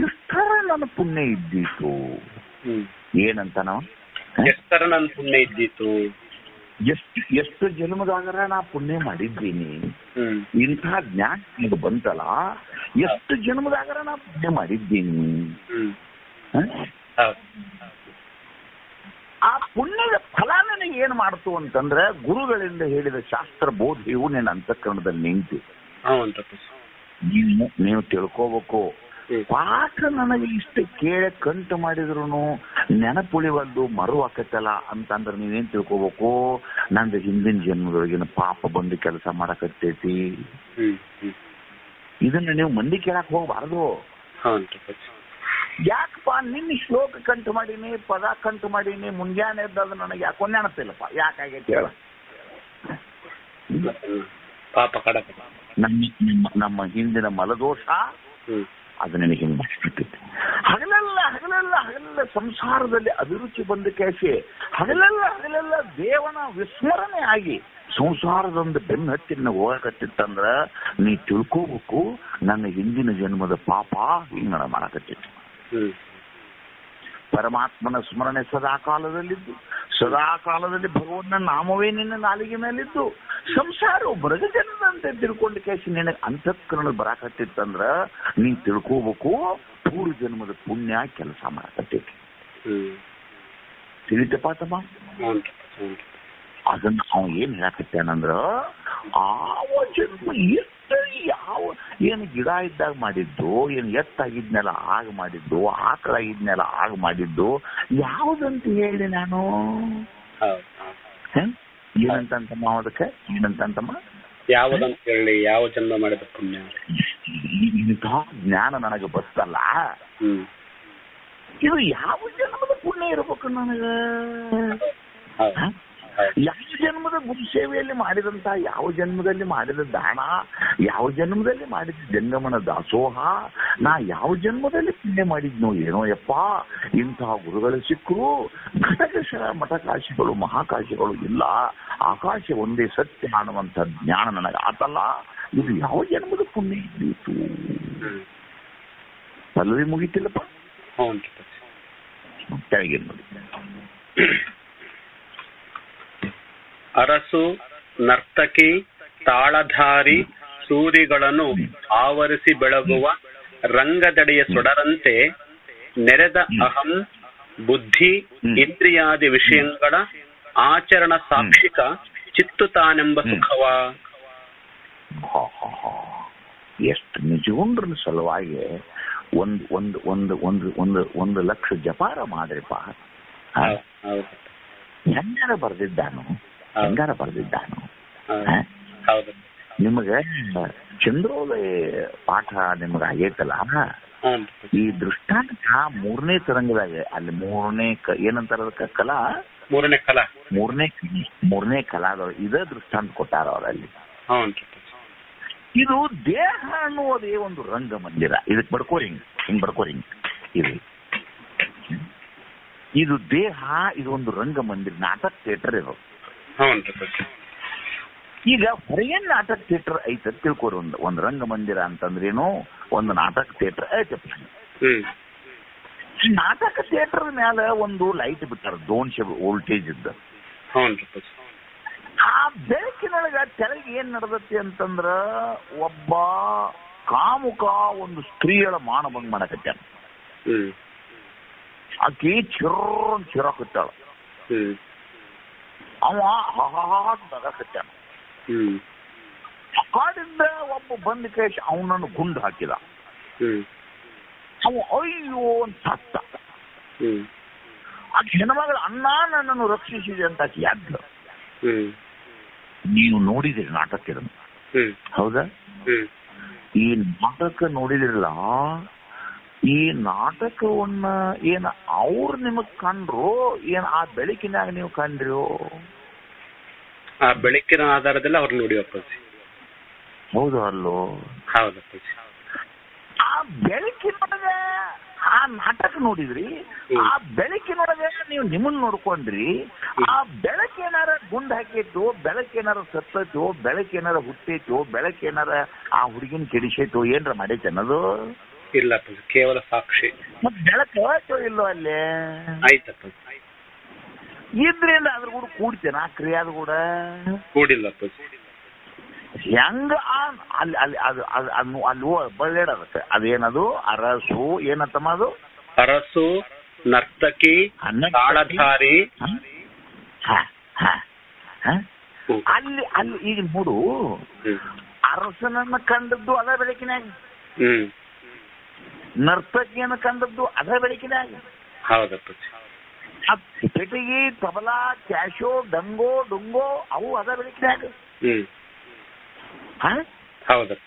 ಎಷ್ಟರ ನನ್ನ ಪುಣ್ಯ ಇದ್ದಿತ್ತು. ಏನಂತಾನವ ಎಷ್ಟರ ನನ್ನ ಪುಣ್ಯ ಇದ್ದಿತ್ತು, ಎಷ್ಟು ಜನ್ಮದಾಗರ ನಾ ಪುಣ್ಯ ಮಾಡಿದ್ದೀನಿ, ಇಂಥ ಜ್ಞಾನ ನಿಮಗೆ ಬಂತಲ್ಲ, ಎಷ್ಟು ಜನ್ಮದಾಗರ ನಾ ಪುಣ್ಯ ಮಾಡಿದ್ದೀನಿ. ಆ ಪುಣ್ಯದ ಫಲ ನನಗೆ ಏನ್ ಮಾಡ್ತು ಅಂತಂದ್ರೆ ಗುರುಗಳಿಂದ ಹೇಳಿದ ಶಾಸ್ತ್ರ ಬೋಧೆಯು ನಿನ್ನ ಅಂತಃಕರಣದಲ್ಲಿ ನಿಂತು ನೀವು ತಿಳ್ಕೋಬೇಕು. ಪಾಠ ನನಗೆ ಇಷ್ಟು ಕೇಳ ಕಂಟು ಮಾಡಿದ್ರು ನೆನಪುಳಿವಲ್ದು ಮರು ಆಕತ್ತಲ್ಲ ಅಂತಂದ್ರೆ ನೀವೇನ್ ತಿಳ್ಕೋಬೇಕು, ನಂದು ಹಿಂದಿನ ಜನ್ಮದೊಳಗಿನ ಪಾಪ ಬಂದು ಕೆಲಸ ಮಾಡಕತ್ತೈತಿ. ಇದನ್ನ ನೀವು ಮಂದಿ ಕೇಳಕ್ ಹೋಗ್ಬಾರ್ದು. ಯಾಕಪ್ಪ ನಿನ್ನ ಶ್ಲೋಕ ಕಂಟು ಮಾಡೀನಿ, ಪದ ಕಂಟು ಮಾಡೀನಿ, ಮುಂಜಾನೆ ಎದ್ದದು ನನಗೆ ಯಾಕೋ ನೆನಪಿಲ್ಲಪ್ಪ, ಯಾಕಾಗೈತಿ ಹೇಳ. ನಮ್ಮ ಹಿಂದಿನ ಮಲದೋಷ ಅದು ನನಗೆ ಹಿಂಗೆ ಮಾಡಿಬಿಟ್ಟಿತ್ತು. ಹಗಲೆಲ್ಲ ಸಂಸಾರದಲ್ಲಿ ಅಭಿರುಚಿ ಬಂದ ಕೇಸಿ ಹಗಲೆಲ್ಲ ದೇವನ ವಿಸ್ಮರಣೆ ಆಗಿ ಸಂಸಾರದೊಂದು ಬೆನ್ನು ಹತ್ತಿ ನನಗೆ ಹೋಗಕತ್ತಿತ್ತಂದ್ರ ನೀ ತಿಳ್ಕೋಬೇಕು, ನನ್ನ ಹಿಂದಿನ ಜನ್ಮದ ಪಾಪ ಹಿಂಗ ಮಾಡಕತ್ತಿತ್ತು. ಪರಮಾತ್ಮನ ಸ್ಮರಣೆ ಸದಾ ಕಾಲದಲ್ಲಿ ಭಗವಂತನ ನಾಮವೇ ನಿನ್ನ ನಾಲಿಗೆ ಮೇಲಿದ್ದು ಸಂಸಾರವು ಮೃಗಜನದಂತೆ ತಿಳ್ಕೊಂಡು ಕೇಸಿ ನಿನಗೆ ಅಂತಃಕರಣ ಬರಾಕತ್ತಿತ್ತಂದ್ರ ನೀ ತಿಳ್ಕೋಬೇಕು, ಪೂರ್ವ ಜನ್ಮದ ಪುಣ್ಯ ಕೆಲಸ ಮಾಡಕತ್ತೈತಿ. ತಿಳಿತಪ್ಪ ತಮ್ಮ? ಅದನ್ನ ಅವ ಏನ್ ಹೇಳಕತ್ತಾನಂದ್ರ ಆವ ಜನ್ಮ ಏನು ಗಿಡ ಇದ್ದಾಗ ಮಾಡಿದ್ದು, ಏನು ಎತ್ತಾಗಿದ್ನೆಲ್ಲ ಆಗ ಮಾಡಿದ್ದು, ಆಕಳಾಗಿದ್ನೆಲ್ಲ ಆಗ ಮಾಡಿದ್ದು ಯಾವುದಂತ ಹೇಳಿ ನಾನು ಏನಂತಮ್ಮ ಅದಕ್ಕೆ ಏನಂತಮ್ಮ ಯಾವುದಂತ ಹೇಳಿ ಯಾವ ಜನ್ಮ ಮಾಡಿದ ಪುಣ್ಯ ಇಂಥ ಜ್ಞಾನ ನನಗೆ ಬರ್ತಲ್ಲ, ಇದು ಯಾವ ಜನ್ಮದ ಪುಣ್ಯ ಇರಬೇಕು ನನಗೆ? ಯಾವ ಜನ್ಮದ ಗುರು ಸೇವೆಯಲ್ಲಿ ಮಾಡಿದಂತ, ಯಾವ ಜನ್ಮದಲ್ಲಿ ಮಾಡಿದ ದಾನ, ಯಾವ ಜನ್ಮದಲ್ಲಿ ಮಾಡಿದ ಜಂಗಮನ ದಾಸೋಹ, ನಾ ಯಾವ ಜನ್ಮದಲ್ಲಿ ಪುಣ್ಯ ಮಾಡಿದ್ನೋ ಏನೋ ಯಪ್ಪ. ಇಂತಹ ಗುರುಗಳು ಸಿಕ್ಕರು, ಘಟಕಶ ಮಠಕಾಶಿಗಳು ಮಹಾಕಾಶಿಗಳು ಇಲ್ಲ, ಆಕಾಶ ಒಂದೇ ಸತ್ಯ ಅನ್ನುವಂಥ ಜ್ಞಾನ ನನಗೆ ಆತಲ್ಲ. ಇದು ಯಾವ ಜನ್ಮದ ಪುಣ್ಯ ಇದ್ದೀತು? ಪಲ್ಲವಿ ಮುಗಿತಿಲ್ಲಪ್ಪ, ಕೆಳಗೆ ನೋಡಿ. ಅರಸು, ನರ್ತಕಿ, ತಾಳಧಾರಿ, ಸೂರಿಗಳನ್ನು ಆವರಿಸಿ ಬೆಳಗುವ ರಂಗದಡಿಯ ಸೊಡರಂತೆ ನೆರೆದ ಅಹಂ, ಬುದ್ಧಿ, ಇಂದ್ರಿಯಾದಿ ವಿಷಯಗಳ ಆಚರಣ ಸಾಕ್ಷಿಕ ಚಿತ್ತು ತಾನೆಂಬ ಸುಖವ. ಎಷ್ಟು ನಿಜಗೊಂಡ್ರ ಸಲುವಾಗಿ ಒಂದು ಲಕ್ಷ ಜಪಾರ ಮಾಡ್ರಿಪ್ಪ. ಹೆಂಗಾರ ಬರ್ದಿದ್ದಾನು ನಿಮಗೆ ಚಂದ್ರೋದಯ ಪಾಠ ನಿಮ್ಗೆ ಆಗೈತಲ್ಲ, ಈ ದೃಷ್ಟಾಂತ 3ನೇ ತರಂಗದಾಗ ಅಲ್ಲಿ 3ನೇ ಏನಂತಾರ ಅದಕ್ಕೆ ಕಲಾ, 3ನೇ ಕಲಾದವ್ರು ಇದೇ ದೃಷ್ಟಾಂತ ಕೊಟ್ಟಾರ ಅವರಲ್ಲಿ. ಇದು ದೇಹ ಅನ್ನುವುದೇ ಒಂದು ರಂಗ ಮಂದಿರ. ಇದಕ್ಕೆ ಬಡ್ಕೋರಿ ಹಿಂಗ್ ಬಡ್ಕೋರಿ ಇದು ದೇಹ, ಇದು ಒಂದು ರಂಗ ಮಂದಿರ, ನಾಟಕ ಥಿಯೇಟರ್. ಇದು ಈಗ ಹೊರಗೇನ್ ನಾಟಕ ಥಿಯೇಟರ್ ಐತೆ ತಿಳ್ಕೊರಿ. ಒಂದು ರಂಗಮಂದಿರ ಅಂತಂದ್ರೇನು, ಒಂದು ನಾಟಕ ಥಿಯೇಟರ್ ಐತಪ್ಪ. ನಾಟಕ ಥಿಯೇಟರ್ ಮ್ಯಾಲ ಒಂದು ಲೈಟ್ ಬಿಟ್ಟಾರ 200 ವೋಲ್ಟೇಜ್ ಇದ್ದ. ಆ ಬೆಳಕಿನೊಳಗ ತೆಳಗೆ ಏನ್ ನಡೆದತಿ ಅಂತಂದ್ರ ಒಬ್ಬ ಕಾಮುಕ ಒಂದು ಸ್ತ್ರೀಯಳ ಮಾನಭಂಗ ಮಾಡಕತ್ತಾನ. ಆಕಿ ಚಿರಾಕತ್ತಾಳ, ಅವ ಹಾಕತ್ತಾನ. ಕಾಡಿಂದ ಒಬ್ಬ ಬಂದ ಕೇಶ ಅವನನ್ನು ಗುಂಡು ಹಾಕಿದ. ಅವ ಅಯ್ಯೋ ಅಂತ ಸತ್ತ. ಆಕೆ ಹೆಣ್ಮಗಳ ಅಣ್ಣ ನನ್ನನ್ನು ರಕ್ಷಿಸಿದೆ ಅಂತ ಆಕೆ ಯಾದ್ಲ. ನೀವು ನೋಡಿದಿರಿ ನಾಟಕ ಇದನ್ನು, ಹೌದಾ? ಈ ನಾಟಕ ನೋಡಿದಿರಲ್ಲ, ಈ ನಾಟಕವನ್ನ ಏನ ಅವ್ರು ನಿಮಗ್ ಕಂಡ್ರು, ಏನ್ ಆ ಬೆಳಕಿನಾಗ ನೀವು ಕಂಡ್ರೋ? ಆ ಬೆಳಕಿನ ಆಧಾರದಲ್ಲಿ ಅವ್ರು ನೋಡಿ ಅಪ್ಪಾಜಿ. ಹೌದು ಅಲ್ಲೋ? ಹೌದಪ್ಪಾಜಿ. ಆ ಬೆಳಕಿನೊಳಗೆ ಆ ನಾಟಕ ನೋಡಿದ್ರಿ, ಆ ಬೆಳಕಿನೊಳಗೆ ನೀವು ನಿಮ್ಮನ್ನ ನೋಡ್ಕೊಂಡ್ರಿ. ಆ ಬೆಳಕೇನಾರ ಗುಂಡ್ ಹಾಕಿತ್ತು, ಬೆಳಕೇನಾರ ಸತ್ತೈತೋ, ಬೆಳಕೇನಾರ ಹುಟ್ಟೈತೋ, ಬೆಳಕೇನಾರ ಆ ಹುಡುಗಿನ ಕೆಡಿಸೈತೋ, ಏನ್ರ ಮಾಡೈತೆ ಅನ್ನೋದು ಇಲ್ಲ, ಕೇವಲ ಸಾಕ್ಷಿ. ಮತ್ ಬೆಳಕು ಆಯ್ತೋ ಇಲ್ಲೋ ಅಲ್ಲೇ? ಆಯ್ತಪ್ಪ. ಇದ್ರಿಂದ ಅದ್ರ ಕೂಡ ಕೂಡ್ತೇನ ಆ ಕ್ರಿಯಾದ ಕೂಡ ಕೂಡಿಲ್ಲ. ಹೆಂಗ ಅಲ್ಲಿ ಅಲ್ಲಿ ಅದು ಅಲ್ಲಿ ಬಳ್ಳೇಡದಕ್ಕೆ ಅದೇನದು ಅರಸು ಏನತ್ತಮ್ಮ ಅದು? ಅರಸು, ನರ್ತಕಿ, ತಾಳಧಾರಿ. ಅಲ್ಲಿ ಅಲ್ಲಿ ಈಗ ನೋಡು, ಅರಸನನ್ನ ಕಂಡದ್ದು ಅದ ಬೆಳಕಿನಾಗ, ನರ್ತಕಿಯನ್ನು ಕಂಡದ್ದು ಅದ ಬೆಳಕಿನಾಗ. ಹೌದಪ್ಪ. ಪೆಟಿಗಿ, ತಬಲಾ, ಕ್ಯಾಶೋ, ಡಂಗೋ ಡುಂಗೋ ಅವು ಅದ ಬೆಳಕಿನಾಗ. ಹೌದಪ್ಪ.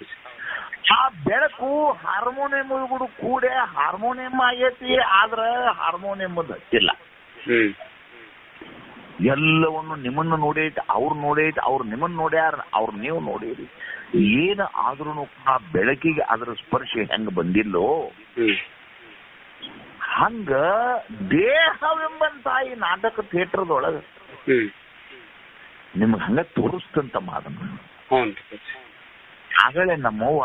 ಆ ಬೆಳಕು ಹಾರ್ಮೋನಿಯಂ ಕೂಡ ಕೂಡೆ ಹಾರ್ಮೋನಿಯಂ ಆಗೈತಿ, ಆದ್ರ ಹಾರ್ಮೋನಿಯಂ ಹಚ್ಚಿಲ್ಲ. ಎಲ್ಲವನ್ನು ನಿಮ್ಮನ್ನು ನೋಡೈತಿ, ಅವ್ರು ನೋಡೈತಿ, ಅವ್ರು ನಿಮ್ಮನ್ನು ನೋಡ್ಯಾರ, ಅವ್ರು ನೀವು ನೋಡಿರಿ. ಏನ ಆದ್ರೂ ಆ ಬೆಳಕಿಗೆ ಅದರ ಸ್ಪರ್ಶ ಹೆಂಗ ಬಂದಿಲ್ಲೋ ಹಂಗ ದೇಹವೆಂಬಂತ ಈ ನಾಟಕ ಥಿಯೇಟರ್ದೊಳಗ ನಿಮ್ಗೆ ಹಂಗ ತೋರಿಸ್ತಂತಮ್ಮ ಅದನ್ನ. ಆಗಲೇ ನಮ್ಮವ್ವ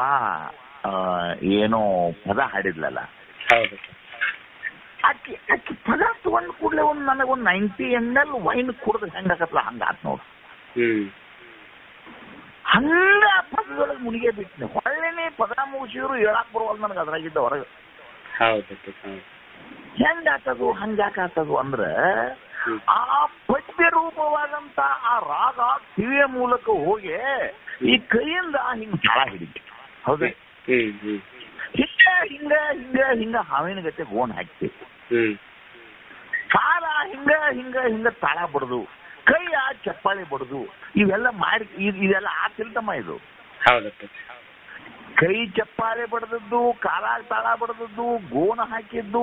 ಏನೋ ಪದ ಹಾಡಿದ್ಲಲ್ಲ, ಆಕಿ ಆಕಿ ಪದ ತಗೊಂಡ್ ಕೂಡಲೇ ಒಂದು ನನಗೊಂದು 90 ml ವೈನ್ ಕುಡ್ದು ಹೆಂಗಾಕತ್ಲ ಹಂಗಾತ್ ನೋಡು. ಹಂಗ ಪದದೊಳಗೆ ಮುನಿಗೆ ಬಿಟ್ನೆ. ಹೊಳ್ಳೆನೇ ಪದ ಮುಗಿಸಿದ್ರು ಹೇಳಕ್ ಬರುವಲ್ಲ ನನಗೆ ಅದ್ರಾಗಿದ್ದ ಹೊರಗೆ. ಹೆಂಗಾಕದು ಹಂಗಾಕದು ಅಂದ್ರ ಆ ಪದ್ಯ ರೂಪವಾದಂತ ಆ ರಾಗ ಕಿವಿಯ ಮೂಲಕ ಹೋಗಿ ಈ ಕೈಯಿಂದ ಹಿಂಗ ತಾಳ ಹಿಡಿತು. ಹೌದೇ? ಹಿಂಗ ಹಿಂಗ ಹಿಂಗ ಹಿಂಗ ಹಾವಿನ ಗತೆ ಗೋನ್ ಹಾಕ್ತಿ, ಕಾಲ ಹಿಂಗ ಹಿಂಗ ಹಿಂಗ ತಾಳ ಬಡ್ದು, ಕೈ ಆ ಚಪ್ಪಾಳಿ ಬಡ್ದು, ಇವೆಲ್ಲ ಮಾಡಿ ಇದೆಲ್ಲ ಆಗ್ತಿಲ್ತಮ್ಮ ಇದು. ಕೈ ಚಪ್ಪಾಳೆ ಬಡ್ದದ್ದು, ಕಾಲ ತಾಳ ಬಡ್ದದ್ದು, ಗೋನ ಹಾಕಿದ್ದು,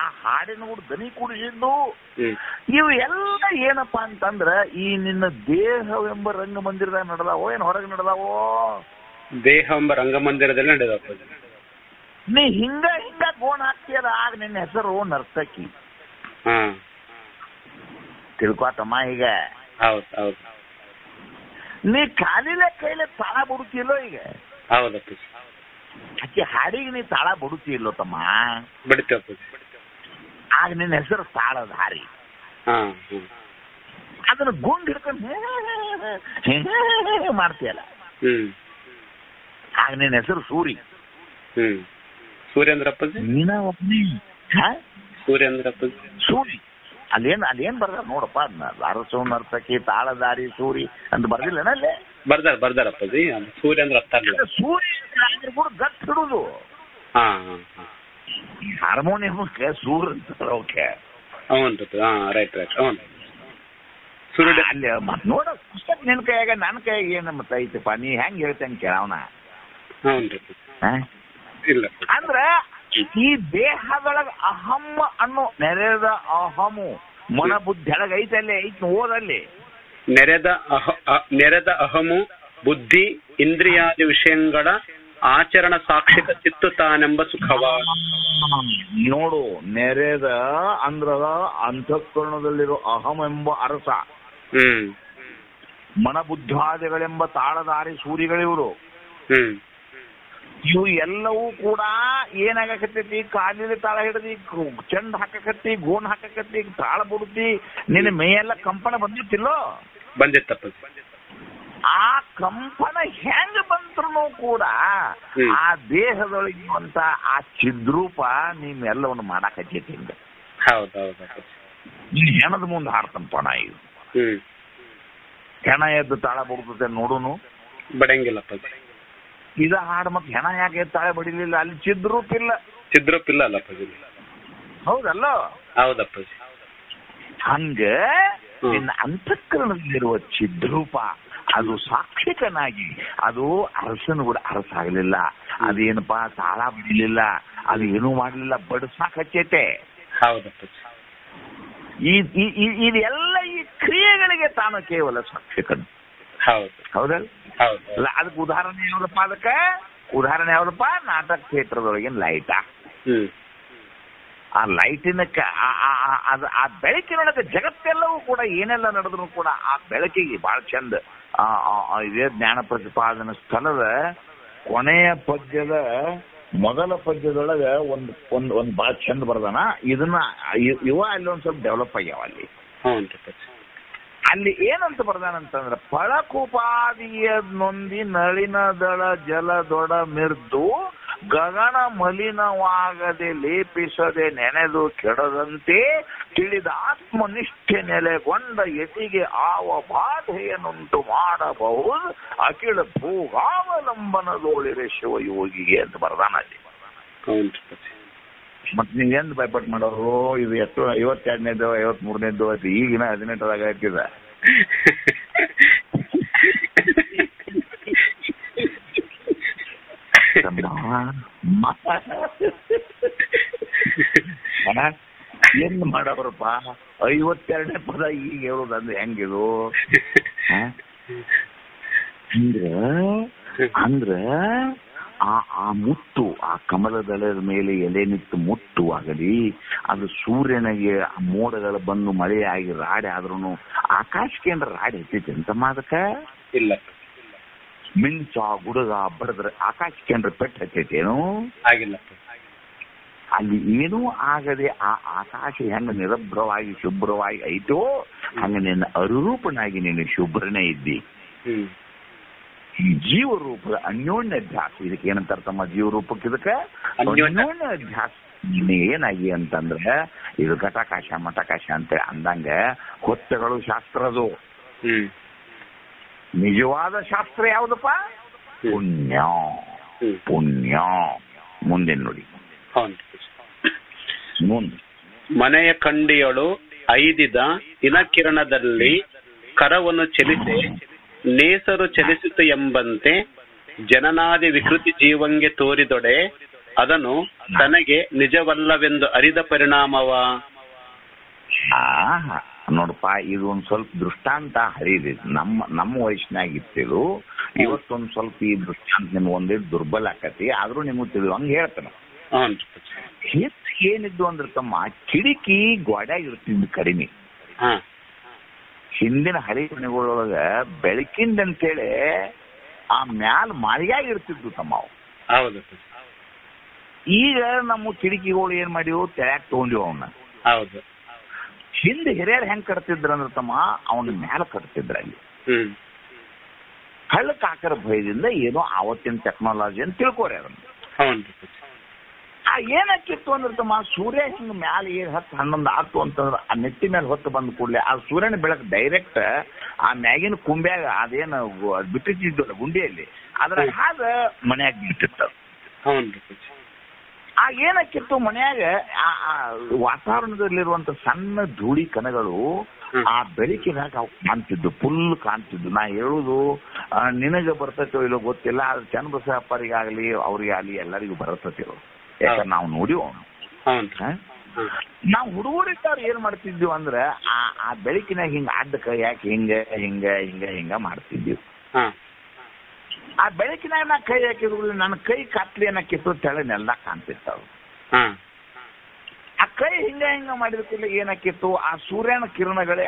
ಆ ಹಾಡಿನ ಕೂಡ ದನಿ ಕುಡಿಸಿದ್ದು, ಇವು ಎಲ್ಲ ಏನಪ್ಪಾ ಅಂತಂದ್ರ ಈ ನಿನ್ನ ದೇಹವೆಂಬ ರಂಗಮಂದಿರದಾಗ ನಡೆದಾವೋ ಏನ್ ಹೊರಗೆ ನಡೆದಾವೋ? ದೇಹವೆಂಬ ರಂಗಮಂದಿರದಲ್ಲಿ ನಡೆದಪ್ಪ. ನೀ ಹಿಂಗ ಹಿಂಗ ಗೋಣ ಹಾಕ್ತೀಯಲ್ಲ, ಆಗ ನಿನ್ನ ಹೆಸರು ನರ್ತಕಿ. ತಿಳ್ಕೊತಮ್ಮ ಈಗ. ನೀ ಕಾಲಿಲೆ ಕೈಲೆ ತಾಳ ಬಡುತ್ತಿಲ್ಲೋ ಈಗ? ಹೌದಪ್ಪ. ಅಕ್ಕಿ ಹಾಡಿಗೆ ನೀ ತಾಳ ಬಡುತ್ತಿಲ್ಲೋ ತಮ್ಮ? ಬಡಿತಪ್ಪ. ಆಗ ನಿನ್ನ ಹೆಸರು ತಾಳಧಾರಿ. ಅದನ್ನ ಗುಂಡ್ ಹಿಡ್ಕೊಂಡು ಮಾಡ್ತೀಯಲ್ಲ, ಆಗ ನಿನ್ನ ಹೆಸರು ಸೂರಿ. ಸೂರ್ಯೇಂದ್ರಪ್ಪ. ನೀನ ಒಬ್ಬನೇ ಸೂರ್ಯೇಂದ್ರಪ್ಪ. ಸೂರಿ ಅಲ್ಲೇನ್ ಬರ್ದಾರ ನೋಡಪ್ಪ, ಅರಸು, ನರ್ತಕಿ, ತಾಳಧಾರಿ, ಸೂರಿ ಅಂತ ಬರ್ದಿಲ್ಲನ ಅಲ್ಲೇ? ಬರ್ದಾರಪ್ಪಾಜಿ. ಸೂರ್ಯೇಂದ್ರ ಸೂರ್ಯ ಕೂಡ ಗಟ್ ಹಿಡುದು. ಹಾರ್ಮೋನಿಯಂಗೆ ಸೂರ್ ಅಂತ. Okay, right. ಅಲ್ಲಿ ಮತ್ ನೋಡ ಪುಸ್ತಕ ನಿನ್ ಕೈಯಾಗ ನನ್ನ ಕೈಯಾಗ ಏನ್ ಮತ್ತ ಐತಪ್ಪ, ನೀ ಹೆಂಗ್ ಹೇಳ್ತೇನೆ ಕೇಳವನ. ಅಂದ್ರ ಈ ದೇಹದೊಳಗ ಅಹಂ ಅನ್ನೋ ನೆರೆದ ಅಹಮು ಮನ ಬುದ್ಧಿ ಒಳಗ ಐತಲ್ಲೇ ಐತ್ ಓದಲ್ಲಿ. ನೆರೆದ ಅಹಮು ಬುದ್ಧಿ ಇಂದ್ರಿಯಾದಿ ವಿಷಯಗಳ ಆಚರಣ ಸಾಕ್ಷಿಕ ಚಿತ್ತು ತಾನೆಂಬ ಸುಖವ ನೋಡು. ನೆರೆದ ಅಂದ್ರ ಅಂತಃಕರಣದಲ್ಲಿರೋ ಅಹಂ ಎಂಬ ಅರಸ, ಮನಬುದ್ಧಾದಿಗಳೆಂಬ ತಾಳದಾರಿ ಸೂರಿಗಳಿವರು. ಇವು ಎಲ್ಲವೂ ಕೂಡ ಏನಾಗಕತ್ತೈತಿ, ಕಾಲಿನ ತಾಳ ಹಿಡಿದಿ ಚೆಂಡ್ ಹಾಕಕತ್ತಿ, ಗೋಣ್ ಹಾಕಕತ್ತಿ, ತಾಳ ಬಿಡುತ್ತಿ, ನಿನ್ನ ಮೇಯೆಲ್ಲ ಕಂಪನ ಬಂದಿತ್ತಿಲ್ಲೋ? ಬಂದಿತ್ತಪ್ಪ. ಆ ಕಂಪನ ಹೆಂಗ ಬಂದ್ರು ಕೂಡ ಆ ದೇಹದೊಳಗಿರುವಂತ ಆ ಚಿದ್ರೂಪ ನೀವೆಲ್ಲವನ್ನು ಮಾಡಾಕತ್ತೈತಿ. ಹಿಂಗ ನೀನ್ ಹೆಣದ ಮುಂದೆ ಹಾಡ್ತಂಪ ನಾ ಇದು ಹೆಣ ಎದ್ದು ತಾಳ ಬಿಡ್ತತೆ ನೋಡುನು, ಬಡಂಗಿಲ್ಲಪ್ಪ. ಇದ ಹಾಡು ಮತ್ತೆ ಹೆಣ ಯಾಕೆ ತಾಳೆ ಬಡಿಲಿಲ್ಲ? ಅಲ್ಲಿ ಚಿದ್ರೂಪ ಇಲ್ಲ. ಚಿದ್ರೂಪ ಇಲ್ಲ ಅಲ್ಲಪ್ಪ. ಹೌದಲ್ಲ? ಹೌದಪ್ಪ. ಹಂಗ ನಿನ್ನ ಅಂತಃಕರಣದಲ್ಲಿರುವ ಚಿದ್ರೂಪ ಅದು ಸಾಕ್ಷಿಕನಾಗಿ, ಅದು ಅರಸನು ಕೂಡ ಅರಸಾಗಲಿಲ್ಲ, ಅದೇನಪ್ಪಾ ತಾಳ ಬಿಡಲಿಲ್ಲ, ಅದು ಏನೂ ಮಾಡಲಿಲ್ಲ, ಬಡಿಸಾಕ್ ಹಚ್ಚೈತೆ. ಹೌದಪ್ಪ. ಇದೆಲ್ಲ ಈ ಕ್ರಿಯೆಗಳಿಗೆ ತಾನು ಕೇವಲ ಸಾಕ್ಷಿಕನು. ಹೌದಲ್ಲ? ಅದಕ್ಕೆ ಉದಾಹರಣೆ ಯಾವ್ದಪ್ಪ? ಅದಕ್ಕೆ ಉದಾಹರಣೆ ಯಾವ್ದಪ್ಪ? ನಾಟಕ ಥಿಯೇಟರ್ದೊಳಗಿನ ಲೈಟ. ಆ ಲೈಟಿನ ಆ ಬೆಳಕಿನೊಳಗೆ ಜಗತ್ತೆಲ್ಲವೂ ಕೂಡ ಏನೆಲ್ಲ ನಡೆದ್ರು ಕೂಡ ಆ ಬೆಳಕಿಗೆ ಬಹಳ ಚಂದ. ಇದೇ ಜ್ಞಾನ ಪ್ರತಿಪಾದನ ಸ್ಥಳದ ಕೊನೆಯ ಪದ್ಯದ ಮೊದಲ ಪದ್ಯದೊಳಗ ಒಂದ್ ಬಹಳ ಚಂದ ಬರ್ದಾನ. ಇದನ್ನ ಇವ ಅಲ್ಲಿ ಒಂದ್ ಸ್ವಲ್ಪ ಡೆವಲಪ್ ಆಗ್ಯಾವ. ಅಲ್ಲಿ ಏನಂತ ಬರ್ದಾನಂತಂದ್ರ, ಫಳಕುಪಾದಿಯ ನೊಂದಿ ನಳಿನದಳ ಜಲದೊಡ ಮಿರ್ದು ಗಗನ ಮಲಿನವಾಗದೆ ಲೇಪಿಸದೆ ನೆನೆದು ಕೆಡದಂತೆ ತಿಳಿದ ಆತ್ಮನಿಷ್ಠೆ ನೆಲೆಗೊಂಡ ಯತಿಗೆ ಆವ ಬಾಧೆಯನ್ನುಂಟು ಮಾಡಬಹುದು ಅಖಿಲ ಭೂಗಾವಲಂಬನದೋಳಿರೆ ಶಿವಯೋಗಿಗೆ ಅಂತ ಬರ್ದಾನ ಅಲ್ಲಿ. ಮತ್ ನೀವೆಂದು ಭಯಪಟ್ಟು ಮಾಡೋರು? ಇದು ಎಷ್ಟು 52ನೇದು 53ನೇದು ಆಯ್ತು, ಈಗಿನ 18ದಾಗ ಹಾಕಿದ. ಏನ್ ಮಾಡವ್ರಪ್ಪ? 52ನೇ ಪದ ಈಗ ಹೇಳುದಂದ್ರೆ ಹೆಂಗಿದು? ಅಂದ್ರ ಆ ಮುತ್ತು, ಆ ಕಮಲದಳದ ಮೇಲೆ ಎಲೆ ನಿಂತು ಮುಟ್ಟು ಆಗಲಿ, ಅದು ಸೂರ್ಯನಿಗೆ ಆ ಮೋಡಗಳ ಬಂದು ಮಳೆಯಾಗಿ ರಾಡಿ ಆದ್ರೂ ಆಕಾಶಕ್ಕೆ ಏನ್ರ ರಾಡಿ ಹತ್ತೈತಿ ಅಂತಮ್ಮ? ಅದಕ್ಕ ಇಲ್ಲ. ಮಿಂಚ ಗುಡುಗ ಬಡದ್ರೆ ಆಕಾಶಕ್ಕೆ ಏನ್ರ ಪೆಟ್ಟು ಹತ್ತೈತೇನು? ಆಗಿಲ್ಲ. ಅಲ್ಲಿ ಏನೂ ಆಗದೆ ಆ ಆಕಾಶ ಹೆಂಗ ನಿರಭ್ರವಾಗಿ ಶುಭ್ರವಾಗಿ ಐತೋ ಹಂಗ ನಿನ್ನ ಅರುರೂಪನಾಗಿ ನೀನು ಶುಭ್ರನೇ ಇದ್ದಿ. ಈ ಜೀವರೂಪದ ಅನ್ಯೋನ್ಯಾಧ್ಯಾಸ, ಇದಕ್ಕೆ ಏನಂತಾರತಮ್ಮ? ಜೀವರೂಪಕ್ಕೆ ಇದಕ್ಕೆ ಅನ್ಯೋನ್ಯಾಧ್ಯಾಸ. ಏನಾಗಿ ಅಂತಂದ್ರೆ ಇದು ಘಟಕಾಶ ಮಠಕಾಶ ಅಂತ ಅಂದಂಗ ಹೊತ್ತಗಳು ಶಾಸ್ತ್ರದು. ನಿಜವಾದ ಶಾಸ್ತ್ರ ಯಾವ್ದಪ್ಪ? ಪುಣ್ಯ. ಪುಣ್ಯ ಮುಂದೆ ನೋಡಿ. ಮನೆಯ ಕಂಡಿಯಳು ಐದಿದ ದಿನಕಿರಣದಲ್ಲಿ ಕರವನ್ನು ಚಲಿಸಿ ನೇಸರು ಚಲಿಸಿತು ಎಂಬಂತೆ ಜನನಾದಿ ವಿಕೃತಿ ಜೀವಂಗೆ ತೋರಿದೊಡೆ ಅದನ್ನು ತನಗೆ ನಿಜವಲ್ಲವೆಂದು ಅರಿದ ಪರಿಣಾಮವ. ನೋಡಪ್ಪ, ಇದು ಒಂದ್ ಸ್ವಲ್ಪ ದೃಷ್ಟಾಂತ ಹರಿದಿ ನಮ್ಮ ವಯಸ್ಸಿನಾಗಿತ್ತಿದು. ಇವತ್ತೊಂದ್ ಸ್ವಲ್ಪ ಈ ದೃಷ್ಟಾಂತ ನಿಮ್ಗೆ ಒಂದಿಟ್ಟು ದುರ್ಬಲ ಆಕತಿ, ಆದ್ರೂ ನಿಮ್ಗೆ ತಿಳಿದಂಗ ಹೇಳ್ತಾನ. ಏನಿದ್ದು ಅಂದ್ರೆ ತಮ್ಮ ಕಿಡಿಕಿ ಗೋಡ್ಯಾಗ ಇರ್ತಿದ್ದು ಕಡಿಮೆ. ಹಿಂದಿನ ಹರಿಮನೆಗಳೊಳಗ ಬೆಳಕಿಂದಂತೇಳಿ ಆ ಮ್ಯಾಲ ಮಾಳಿಗ್ಯಾಗ ಇರ್ತಿದ್ವು ತಮ್ಮ ಅವು. ಹೌದು. ಈಗ ನಮ್ಮ ಕಿಡಿಕಿಗಳು ಏನ್ ಮಾಡಿವು? ತೆಳ್ಯಾಕ್ ತಗೊಂಡಿವ್ ಅವನ್ನ. ಹೌದು. ಹಿಂದೆ ಹಿರಿಯರು ಹೆಂಗ್ ಕಟ್ತಿದ್ರ ಅಂದ್ರ ತಮ್ಮ ಅವನ ಮ್ಯಾಲ ಕಟ್ತಿದ್ರ. ಅಲ್ಲಿ ಹಳ್ಳಕ್ ಹಾಕರ ಭಯದಿಂದ ಏನೋ ಆವತ್ತಿನ ಟೆಕ್ನಾಲಜಿ ಅಂತ ತಿಳ್ಕೋರಿ ಅದನ್ನ. ಏನಾಕಿತ್ತು ಅಂದ್ರೆ ತಮ್ಮ ಸೂರ್ಯ ಹಿಂಗ ಮ್ಯಾಲ ಏನ್ 10-11 ಆತು ಅಂತಂದ್ರ ಆ ನೆತ್ತಿ ಮೇಲೆ ಹೊತ್ತು ಬಂದ ಕೂಡಲೇ ಆ ಸೂರ್ಯನ ಬೆಳಕು ಡೈರೆಕ್ಟ್ ಆ ಮ್ಯಾಗಿನ ಕುಂಬ್ಯಾಗ ಅದೇನು ಬಿಟ್ಟಿದ್ದ ಗುಂಡಿಯಲ್ಲಿ ಅದ್ರ ಹಾಗ ಮನ್ಯಾಗ ಬಿಟ್ಟಿತ್ತು. ಏನಾಕಿತ್ತು ಮನ್ಯಾಗ ಆ ವಾತಾವರಣದಲ್ಲಿರುವಂತ ಸಣ್ಣ ಧೂಳಿ ಕಣಗಳು ಆ ಬೆಳಕಿನಾಗ ಅವು ಕಾಣ್ತಿದ್ದು, ಫುಲ್ ಕಾಣ್ತಿದ್ದು. ನಾ ಹೇಳುದು ನಿನಗೆ ಬರ್ತೈತೋ ಇಲ್ಲೋ ಗೊತ್ತಿಲ್ಲ, ಆದ್ರೆ ಚನ್ನಬಸಪ್ಪರಿಗಾಗ್ಲಿ ಅವ್ರಿಗಾಗ್ಲಿ ಎಲ್ಲರಿಗೂ ಬರತ್ತತಿರೋ. ಯಾಕಂದ್ರೆ ನಾವು ನೋಡಿವ್ ಅವನು. ನಾವು ಹುಡುಗರಿದ್ದವ್ರು ಏನ್ ಮಾಡ್ತಿದ್ವಿ ಅಂದ್ರೆ ಆ ಬೆಳಕಿನಾಗ ಹಿಂಗ ಅಡ್ಡಕ ಯಾಕೆ ಹಿಂಗ ಹಿಂಗ ಹಿಂಗ ಹಿಂಗ ಮಾಡ್ತಿದ್ವಿ. ಆ ಬೆಳಕಿನಾಗ ನಾ ಕೈ ಹಾಕಿದ್ರು ನನ್ನ ಕೈ ಕತ್ಲಿ ಏನಾಕಿತ್ತು ತೆಳೆ ನೆಲ್ದ ಕಾಣ್ತಿರ್ತಾವ. ಆ ಕೈ ಹಿಂಗ ಹಿಂಗ ಮಾಡಿರ್ತಿಲ್ಲ ಏನಾಕಿತ್ತು? ಆ ಸೂರ್ಯನ ಕಿರಣಗಳೇ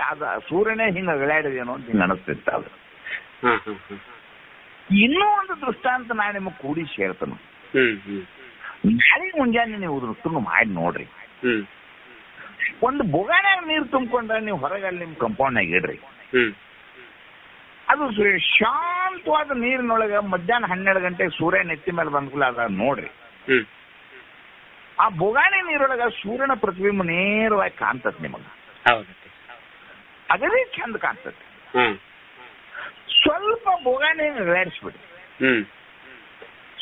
ಸೂರ್ಯನೇ ಹಿಂಗ ಗಳಾಡಿದೇನೋ ಅಂತ ಹಿಂಗ ಅನಿಸ್ತಿರ್ತಾವ. ಇನ್ನೂ ಒಂದು ದೃಷ್ಟಾಂತ ನಾನು ನಿಮಗೆ ಕೂಡಿಸಿ ಹೇಳ್ತೇನೆ. ನಾಳೆ ಮುಂಜಾನೆ ನೀವು ದೃಷ್ಟನ್ನು ಮಾಡಿ ನೋಡ್ರಿ. ಒಂದು ಬೊಗಾನ್ಯಾಗ ನೀರು ತುಂಬಿಕೊಂಡ್ರೆ ನೀವು ಹೊರಗೆ ಅಲ್ಲಿ ನಿಮ್ಮ ಕಂಪೌಂಡ್ನಾಗ ಇಡ್ರಿ. ಅದು ಶಾಂತವಾದ ನೀರಿನೊಳಗೆ ಮಧ್ಯಾಹ್ನ 12 ಗಂಟೆಗೆ ಸೂರ್ಯ ನೆತ್ತಿ ಮೇಲೆ ಬಂದ್ಕೂಲ ಅದ ನೋಡ್ರಿ. ಆ ಬೊಗಾಣಿ ನೀರೊಳಗ ಸೂರ್ಯನ ಪ್ರತಿಬಿಂಬ ನೇರವಾಗಿ ಕಾಣ್ತದೆ ನಿಮಗೆ. ಅದೇ ಚಂದ ಕಾಣ್ತದೆ. ಸ್ವಲ್ಪ ಬೊಗಾಣಿ ಅಗಲಾಡಿಸ್ಬಿಡ್ರಿ.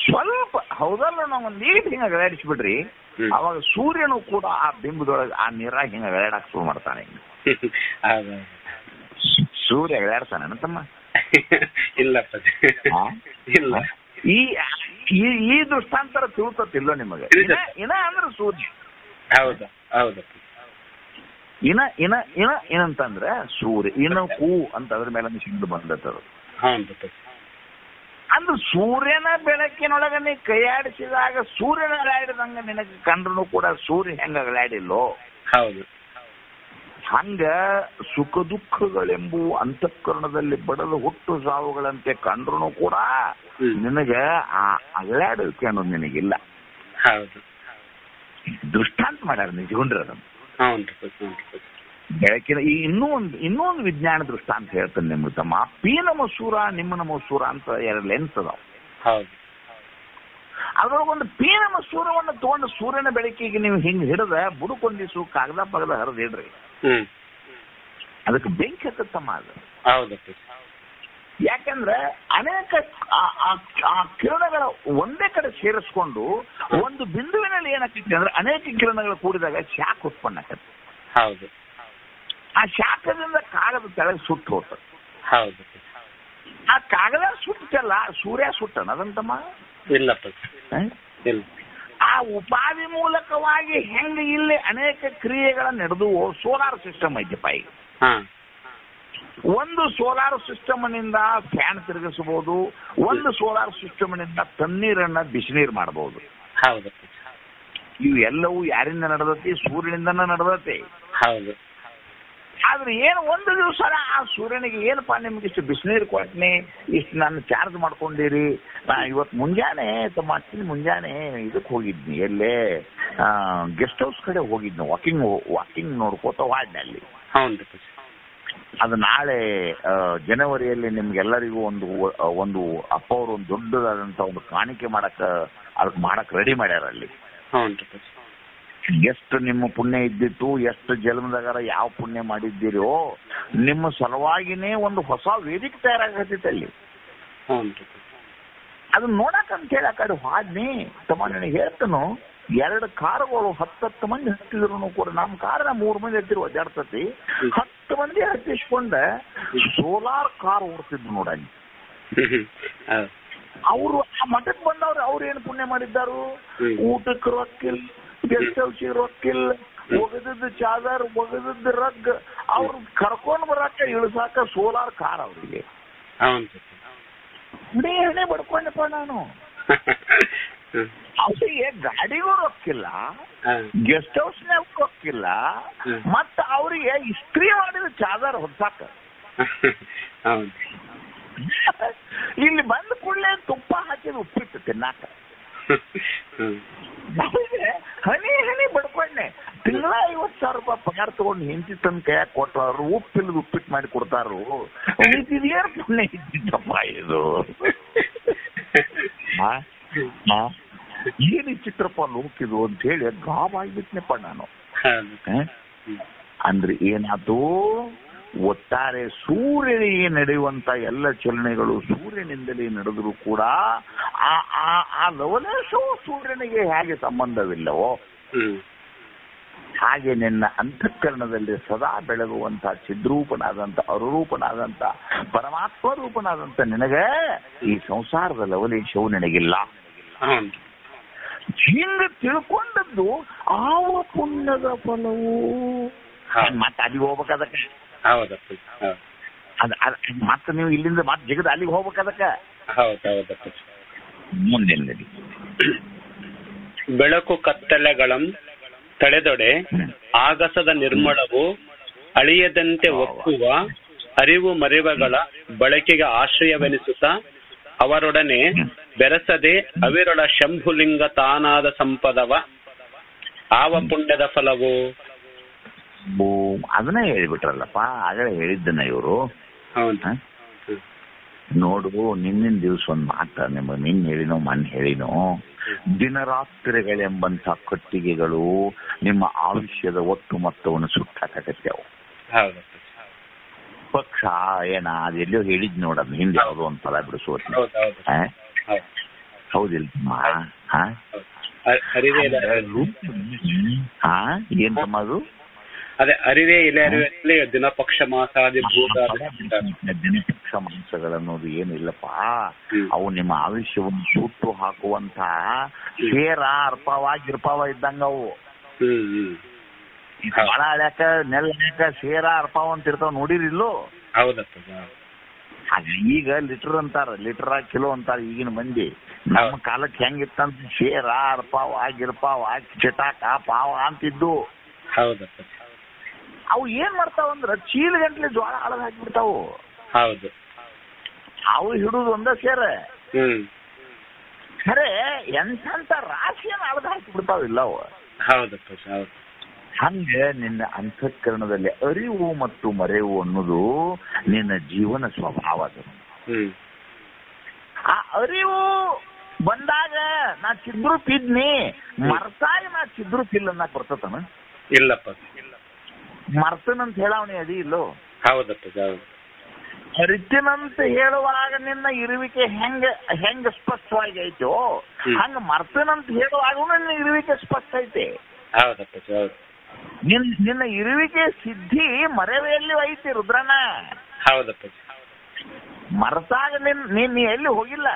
ಸ್ವಲ್ಪ ಹೌದಲ್ಲ, ನಾವು ಒಂದು ನೀಟ್ ಹಿಂಗ ಅಗಲಾಡಿಸ್ಬಿಡ್ರಿ. ಅವಾಗ ಸೂರ್ಯನು ಕೂಡ ಆ ಬಿಂಬದೊಳಗೆ ಆ ನೀರಾಗ ಹಿಂಗ ಅಗಲಾಡಕ್ ಶುರು ಮಾಡ್ತಾನೆ. ಸೂರ್ಯ ಅಗಲಾಡ್ತಾನ ತಮ್ಮ? ಇಲ್ಲ. ಈ ದೃಷ್ಟಾಂತರ ತಿಳ್ಕೊತಿಲ್ಲೋ ನಿಮಗೆ? ಇನ ಅಂದ್ರೆ ಸೂರ್ಯ. ಹೌದಾ? ಹೌದು. ಏನಂತಂದ್ರೆ ಸೂರ್ಯ ಇನ ಕೂ ಅಂತ ಅದ್ರ ಮೇಲೆ ಸಿಂದು ಬಂದದ್ದು. ಅಂದ್ರೆ ಸೂರ್ಯನ ಬೆಳಕಿನೊಳಗೆ ನೀ ಕೈಯಾಡಿಸಿದಾಗ ಸೂರ್ಯನ ಅಗಲಾಡಿದಂಗ ನಿನಗೆ ಕಂಡ್ರು ಕೂಡ ಸೂರ್ಯ ಹೆಂಗ ಅಗಲಾಡಿಲ್ಲೋ ಹೌದು. ಹಂಗ ಸುಖ ದುಃಖಗಳೆಂಬುವು ಅಂತಃಕರಣದಲ್ಲಿ ಬಡದು ಹುಟ್ಟು ಸಾವುಗಳಂತೆ ಕಂಡ್ರು ಕೂಡ ನಿನಗೆ ಆ ಅಗಲಾಡುವಿಕೆ ಅನ್ನೋದು ನಿನಗಿಲ್ಲ. ಹೌದು. ದೃಷ್ಟಾಂತ ಮಾಡ್ಯಾರ ನಿಜಗೊಂಡ್ರಿ ಅದನ್ನು. ಬೆಳಕಿನ ಇನ್ನೂ ಒಂದು ವಿಜ್ಞಾನ ದೃಷ್ಟಾಂತ ಹೇಳ್ತಾನೆ ನಿಮ್ಗೆ ತಮ್ಮ. ಪೀನ ಮಸೂರ ನಿಮ್ಮನ ಮಸೂರ ಅಂತ 2 ಲೆನ್ಸ್ ಅದಾವ. ಅದ್ರೊಳಗೊಂದು ಪೀನ ಮಸೂರವನ್ನು ತಗೊಂಡು ಸೂರ್ಯನ ಬೆಳಕಿಗೆ ನೀವು ಹಿಂಗ್ ಹಿಡಿದ ಬುಡುಕೊಂಡಿಸು ಕಾಗದ ಪಗದ ಹರಿದು ಇಡ್ರಿ. ಅದಕ್ಕೆ ಬೆಂಕಿ ಹತ್ತಮ್ಮ ಅದು. ಯಾಕಂದ್ರೆ ಅನೇಕ ಆ ಕಿರಣಗಳ ಒಂದೇ ಕಡೆ ಸೇರಿಸ್ಕೊಂಡು ಒಂದು ಬಿಂದುವಿನಲ್ಲಿ ಏನಾಗ್ತೈತಿ ಅಂದ್ರೆ ಅನೇಕ ಕಿರಣಗಳು ಕೂಡಿದಾಗ ಶಾಖ ಉತ್ಪನ್ನ ಆಕತ್ತೆ. ಹೌದು. ಆ ಶಾಖದಿಂದ ಕಾಗದ ತೆಳಗೆ ಸುಟ್ಟು ಹೋಗ್ತದೆ. ಹೌದು. ಆ ಕಾಗದ ಸುಟ್ಟಲ್ಲ, ಸೂರ್ಯ ಸುಟ್ಟನ ಅದಂತಮ್ಮ? ಇಲ್ಲಪ್ಪ. ಆ ಉಪಾಧಿ ಮೂಲಕವಾಗಿ ಹೆಂಗ ಇಲ್ಲಿ ಅನೇಕ ಕ್ರಿಯೆಗಳ ನಡೆದು ಸೋಲಾರ್ ಸಿಸ್ಟಮ್ ಐತಿಪ್ಪ ಈಗ. ಒಂದು ಸೋಲಾರ್ ಸಿಸ್ಟಮ್ನಿಂದ ಫ್ಯಾನ್ ತಿರುಗಿಸಬಹುದು, ಒಂದು ಸೋಲಾರ್ ಸಿಸ್ಟಮ್ನಿಂದ ತಣ್ಣೀರನ್ನ ಬಿಸಿನೀರು ಮಾಡಬಹುದು. ಹೌದು. ಇವು ಎಲ್ಲವೂ ಯಾರಿಂದ ನಡೆದತಿ? ಸೂರ್ಯನಿಂದನ ನಡೆದತಿ. ಹೌದು. ಆದ್ರೆ ಏನು ಒಂದು ದಿವಸ ಆ ಸೂರ್ಯನಿಗೆ ಏನಪ್ಪಾ ನಿಮ್ಗೆ ಇಷ್ಟು ಬಿಸಿನೀರು ಕೊಟ್ನಿ, ಇಷ್ಟು ನಾನು ಚಾರ್ಜ್ ಮಾಡ್ಕೊಂಡಿರಿ, ನಾ ಇವತ್ತು ಮುಂಜಾನೆ ಮುಂಜಾನೆ ಇದಕ್ಕೆ ಹೋಗಿದ್ನಿ, ಎಲ್ಲೇ ಗೆಸ್ಟ್ ಹೌಸ್ ಕಡೆ ಹೋಗಿದ್ನಿ, ವಾಕಿಂಗ್ ನೋಡ್ಕೋತ ವಾಡ್ನೆ ಅಲ್ಲಿ. ಅದು ನಾಳೆ ಜನವರಿಯಲ್ಲಿ ನಿಮ್ಗೆಲ್ಲರಿಗೂ ಒಂದು ಅಪ್ಪ ಅವರು ಒಂದು ದೊಡ್ಡದಾದಂತ ಒಂದು ಕಾಣಿಕೆ ಅದಕ್ಕೆ ಮಾಡಕ್ ರೆಡಿ ಮಾಡ್ಯಾರ ಅಲ್ಲಿ. ಎಷ್ಟು ನಿಮ್ಮ ಪುಣ್ಯ ಇದ್ದಿತ್ತು, ಎಷ್ಟು ಜನ್ಮದಾಗಾರ ಯಾವ ಪುಣ್ಯ ಮಾಡಿದ್ದೀರೋ, ನಿಮ್ಮ ಸಲುವಾಗಿನೇ ಒಂದು ಹೊಸ ವೇದಿಕೆ ತಯಾರಾಗತ್ತೈತೆ ಅಲ್ಲಿ. ಅದನ್ನ ನೋಡಕಂತ ಹೇಳಿ ಆ ಕಡೆ ಹಾಡ್ನಿ ತಮ್ಮ ನನಗೆ ಹೇಳ್ತನು. 2 ಕಾರುಗಳು 10 ಮಂದಿ ಹತ್ತಿದ್ರು ಕೂಡ ನಮ್ಮ ಕಾರಣ 3 ಮಂದಿ ಹತ್ತಿರ ಒದ್ದಾಡ್ತತಿ. 10 ಮಂದಿ ಹತ್ತಿಸ್ಕೊಂಡ ಸೋಲಾರ್ ಕಾರ್ ಓಡ್ತಿದ್ರು ನೋಡಲ್ಲಿ. ಅವರು ಆ ಮಠಕ್ಕೆ ಬಂದವ್ರು ಅವ್ರು ಏನು ಪುಣ್ಯ ಮಾಡಿದ್ದಾರು? ಊಟಕ್ಕೆ ರೊಕ್ಕಿಲ್ಲ, ಗೆಸ್ಟ್ ಹೌಸಿಗೆ ರೊಕ್ಕಿಲ್ಲ, ಒಗದದ್ದು ಚಾದರ್, ಒಗದದ್ದು ರಗ್, ಅವ್ರು ಕರ್ಕೊಂಡ್ ಬರಾಕ ಇಳಿಸಾಕ ಸೋಲಾರ್ ಕಾರ್ ಅವ್ರಿಗೆ. ಹಣೆ ಬಡ್ಕೊಂಡಪ್ಪ ನಾನು. ಅವ್ರಿಗೆ ಗಾಡಿಗೂ ರೊಕ್ಕಿಲ್ಲ, ಗೆಸ್ಟ್ ಹೌಸ್ನಾಗ ರೊಕ್ಕಿಲ್ಲ, ಮತ್ತ ಅವ್ರಿಗೆ ಇಸ್ತ್ರಿ ಮಾಡಿದ ಚಾದರ್ ಹೊಡ್ಸಾಕ. ಇಲ್ಲಿ ಬಂದ ಕೂಡಲೇ ತುಪ್ಪ ಹಾಕಿದ ಉಪ್ಪಿಟ್ಟು ತಿನ್ನಾಕ. ಹನಿ ಬಡ್ಕೊಂಡೆ. ತಿಂಗಳ 50,000 ರೂಪಾಯಿ ಪಗಾರ ತಗೊಂಡು ಹೆಂಡತಿ ತನ್ನ ಕೈಯಾಗ ಕೊಟ್ಟರು, ಉಪ್ಪಿಲ್ಲದ ಉಪ್ಪಿಟ್ಟು ಮಾಡಿ ಕೊಡ್ತಾರು. ಇದೇನು ಪುಣ್ಯ ಇದ್ದಿದ್ದಪ್ಪ ಇದು? ಏನು ಚಿತ್ರಪ್ಪ ಲೋಕಿದು ಅಂತ ಹೇಳಿ ಗಾಬಾಗ್ಬಿಟ್ನಪ್ಪ ನಾನು. ಅಂದ್ರೆ ಏನಾಯ್ತು? ಒಟ್ಟಾರೆ ಸೂರ್ಯನಿಗೆ ನಡೆಯುವಂತ ಎಲ್ಲ ಚಲನೆಗಳು ಸೂರ್ಯನಿಂದಲೇ ನಡೆದರೂ ಕೂಡ ಆ ಲವಲೇಶವು ಸೂರ್ಯನಿಗೆ ಹೇಗೆ ಸಂಬಂಧವಿಲ್ಲವೋ ಹಾಗೆ ನಿನ್ನ ಅಂತಃಕರಣದಲ್ಲಿ ಸದಾ ಬೆಳಗುವಂತ ಚಿದ್ರೂಪನಾದಂತ ಅರುರೂಪನಾದಂತ ಪರಮಾತ್ಮ ರೂಪನಾದಂತ ನಿನಗೆ ಈ ಸಂಸಾರದ ಲವಲೇಶವು ನಿನಗಿಲ್ಲ. ಹಿಂಗ ತಿಳ್ಕೊಂಡದ್ದು ಆವ ಪುಣ್ಯದ ಫಲವು. ಮತ್ತೆ ಅಲ್ಲಿಗೆ ಹೋಗ್ಬೇಕದಕ್ಕೆ. ಮತ್ತೆ ನೀವು ಇಲ್ಲಿಂದ ಮತ್ತೆ ಜಗದ ಅಲ್ಲಿಗೆ ಹೋಗ್ಬೇಕದಕ್ಕೆ. ಮುಂದಿನ ಬೆಳಕು ಕತ್ತಲೆಗಳಂ ತಳೆದೊಡೆ ಆಗಸದ ನಿರ್ಮಳವು ಅಳಿಯದಂತೆ ಒಕ್ಕುವ ಅರಿವು ಮರೆವಗಳ ಬಳಕೆಗೆ ಆಶ್ರಯವೆನಿಸುತ್ತಾ ಅವರೊಡನೆ ಬೆರೆಸದೆ ಅವಿರಳ ಶಂಭುಲಿಂಗ ತಾನಾದ ಸಂಪದವ ಆವ ಪುಣ್ಯದ ಫಲವು. ಅದನ್ನೇ ಹೇಳಿಬಿಟ್ರಲ್ಲಪ್ಪ, ಆಗಲೇ ಹೇಳಿದ್ದನ್ನ ಇವರು. ಹೌದಾ? ನೋಡು, ನಿನ್ನಿನ ದಿವಸ ಒಂದು ಮಾತ ನಿಮಗೆ ನಿನ್ನ ಹೇಳಿನೋ ಮನ್ ಹೇಳಿನೋ, ದಿನರಾತ್ರಿಗಳೆಂಬಂತ ಕಟ್ಟಿಗೆಗಳು ನಿಮ್ಮ ಆಯುಷ್ಯದ ಒಟ್ಟು ಮೊತ್ತವನ್ನು ಸುಟ್ಟಾಕತ್ಯಾವು. ಪಕ್ಷ ಏನ ಅದೆಲ್ಲೋ ಹೇಳಿದ್ ನೋಡದ್ ಹಿಂದೆ ಯಾವುದು ಒಂದು ಪದ ಬಿಡಿಸೋದು. ಹೌದಿಲ್ಲ? ಏನ್ ತಮ್ಮ ಅದು? ಅದೇ ಅರಿವೇ ಇಲ್ಲ, ಅರಿವೇ ದಿನಪಕ್ಷ ಮಾಸಾದಿ ಭೂತ ದಿನಪಕ್ಷ ಮಾಂಸಗಳನ್ನೋದು ಏನಿಲ್ಲಪ್ಪ. ಅವು ನಿಮ್ಮ ಆಯುಷ್ಯವನ್ನು ಸುಟ್ಟು ಹಾಕುವಂತ ಶೇರ ಅರ್ಪವಾಗಿರ್ಪಾವ ಇದ್ದಂಗ ಅವು. ಹೊಳ ಹಳ್ಯಾಕ ನೆಲ ಹಳ್ಯಾಕ ಶೇರ ಅರ್ಪಾವ ಅಂತ ಇರ್ತಾವ, ನೋಡಿರಿಲ್ಲೋ? ಹೌದಪ್ಪ. ಈಗ ಲೀಟರ್ ಅಂತಾರ, ಲೀಟರ್ ಕಿಲೋ ಅಂತಾರ ಈಗಿನ ಮಂದಿ. ನಮ್ಮ ಕಾಲಕ್ಕೆ ಹೆಂಗಿತ್ತಂತ ಶೇರ ಅರ್ಪಾವ ಗಿರ್ಪಾವ ಚಿಟಾಕ ಪಾವ ಅಂತಿದ್ದು. ಹೌದಪ್ಪ. ಅವು ಏನ್ ಮಾಡ್ತಾವಂದ್ರ ಚೀಲ ಗಂಟ್ಲೆ ಜ್ವಾಳ ಹಳದ್ ಹಾಕಿಬಿಡ್ತಾವು. ಹೌದು. ಅವು ಹಿಡುದು ಒಂದ ಸೇರ ಖರೆ ಎಂತ ರಾಶಿಯನ್ನು ಹಳದ್ ಹಾಕಿಬಿಡ್ತಾವಿಲ್ಲ ಅವು. ಹೌದಪ್ಪ. ಹೌದು. ಹಂಗೆ ನಿನ್ನ ಅಂತಃಕರಣದಲ್ಲಿ ಅರಿವು ಮತ್ತು ಮರೆವು ಅನ್ನೋದು ನಿನ್ನ ಜೀವನ ಸ್ವಭಾವ. ಆ ಅರಿವು ಬಂದಾಗ ನಾ ಚಿದ್ರೂಪ್ ಇದ್ನಿ, ಮರ್ತಾಗ ನಾ ಚಿದ್ರೂಪ್ ಇಲ್ಲ ಅನ್ನಕ್ ಬರ್ತತನ? ಇಲ್ಲಪ್ಪ. ಮರ್ತನಂತ ಹೇಳವಣಿ ಅದಿ ಇಲ್ಲೋ? ಹೌದಪ್ಪ. ಅರಿತಿನಂತ ಹೇಳುವಾಗ ನಿನ್ನ ಇರುವಿಕೆ ಹೆಂಗ ಸ್ಪಷ್ಟವಾಗಿ ಐತೋ, ಹಂಗ ಮರ್ತನಂತ ಹೇಳುವಾಗ ನಿನ್ನ ಇರುವಿಕೆ ಸ್ಪಷ್ಟ ಐತೆ. ಹೌದಪ್ಪ. ಹೌದು. ನಿನ್ನ ಇರುವಿಕೆ ಸಿದ್ಧಿ ಮರೆವೆಯಲ್ಲಿ ಐತಿ ರುದ್ರನ. ಹೌದಪ್ಪ. ಮರ್ತಾಗ ನೀನ್ ಎಲ್ಲಿ ಹೋಗಿಲ್ಲ,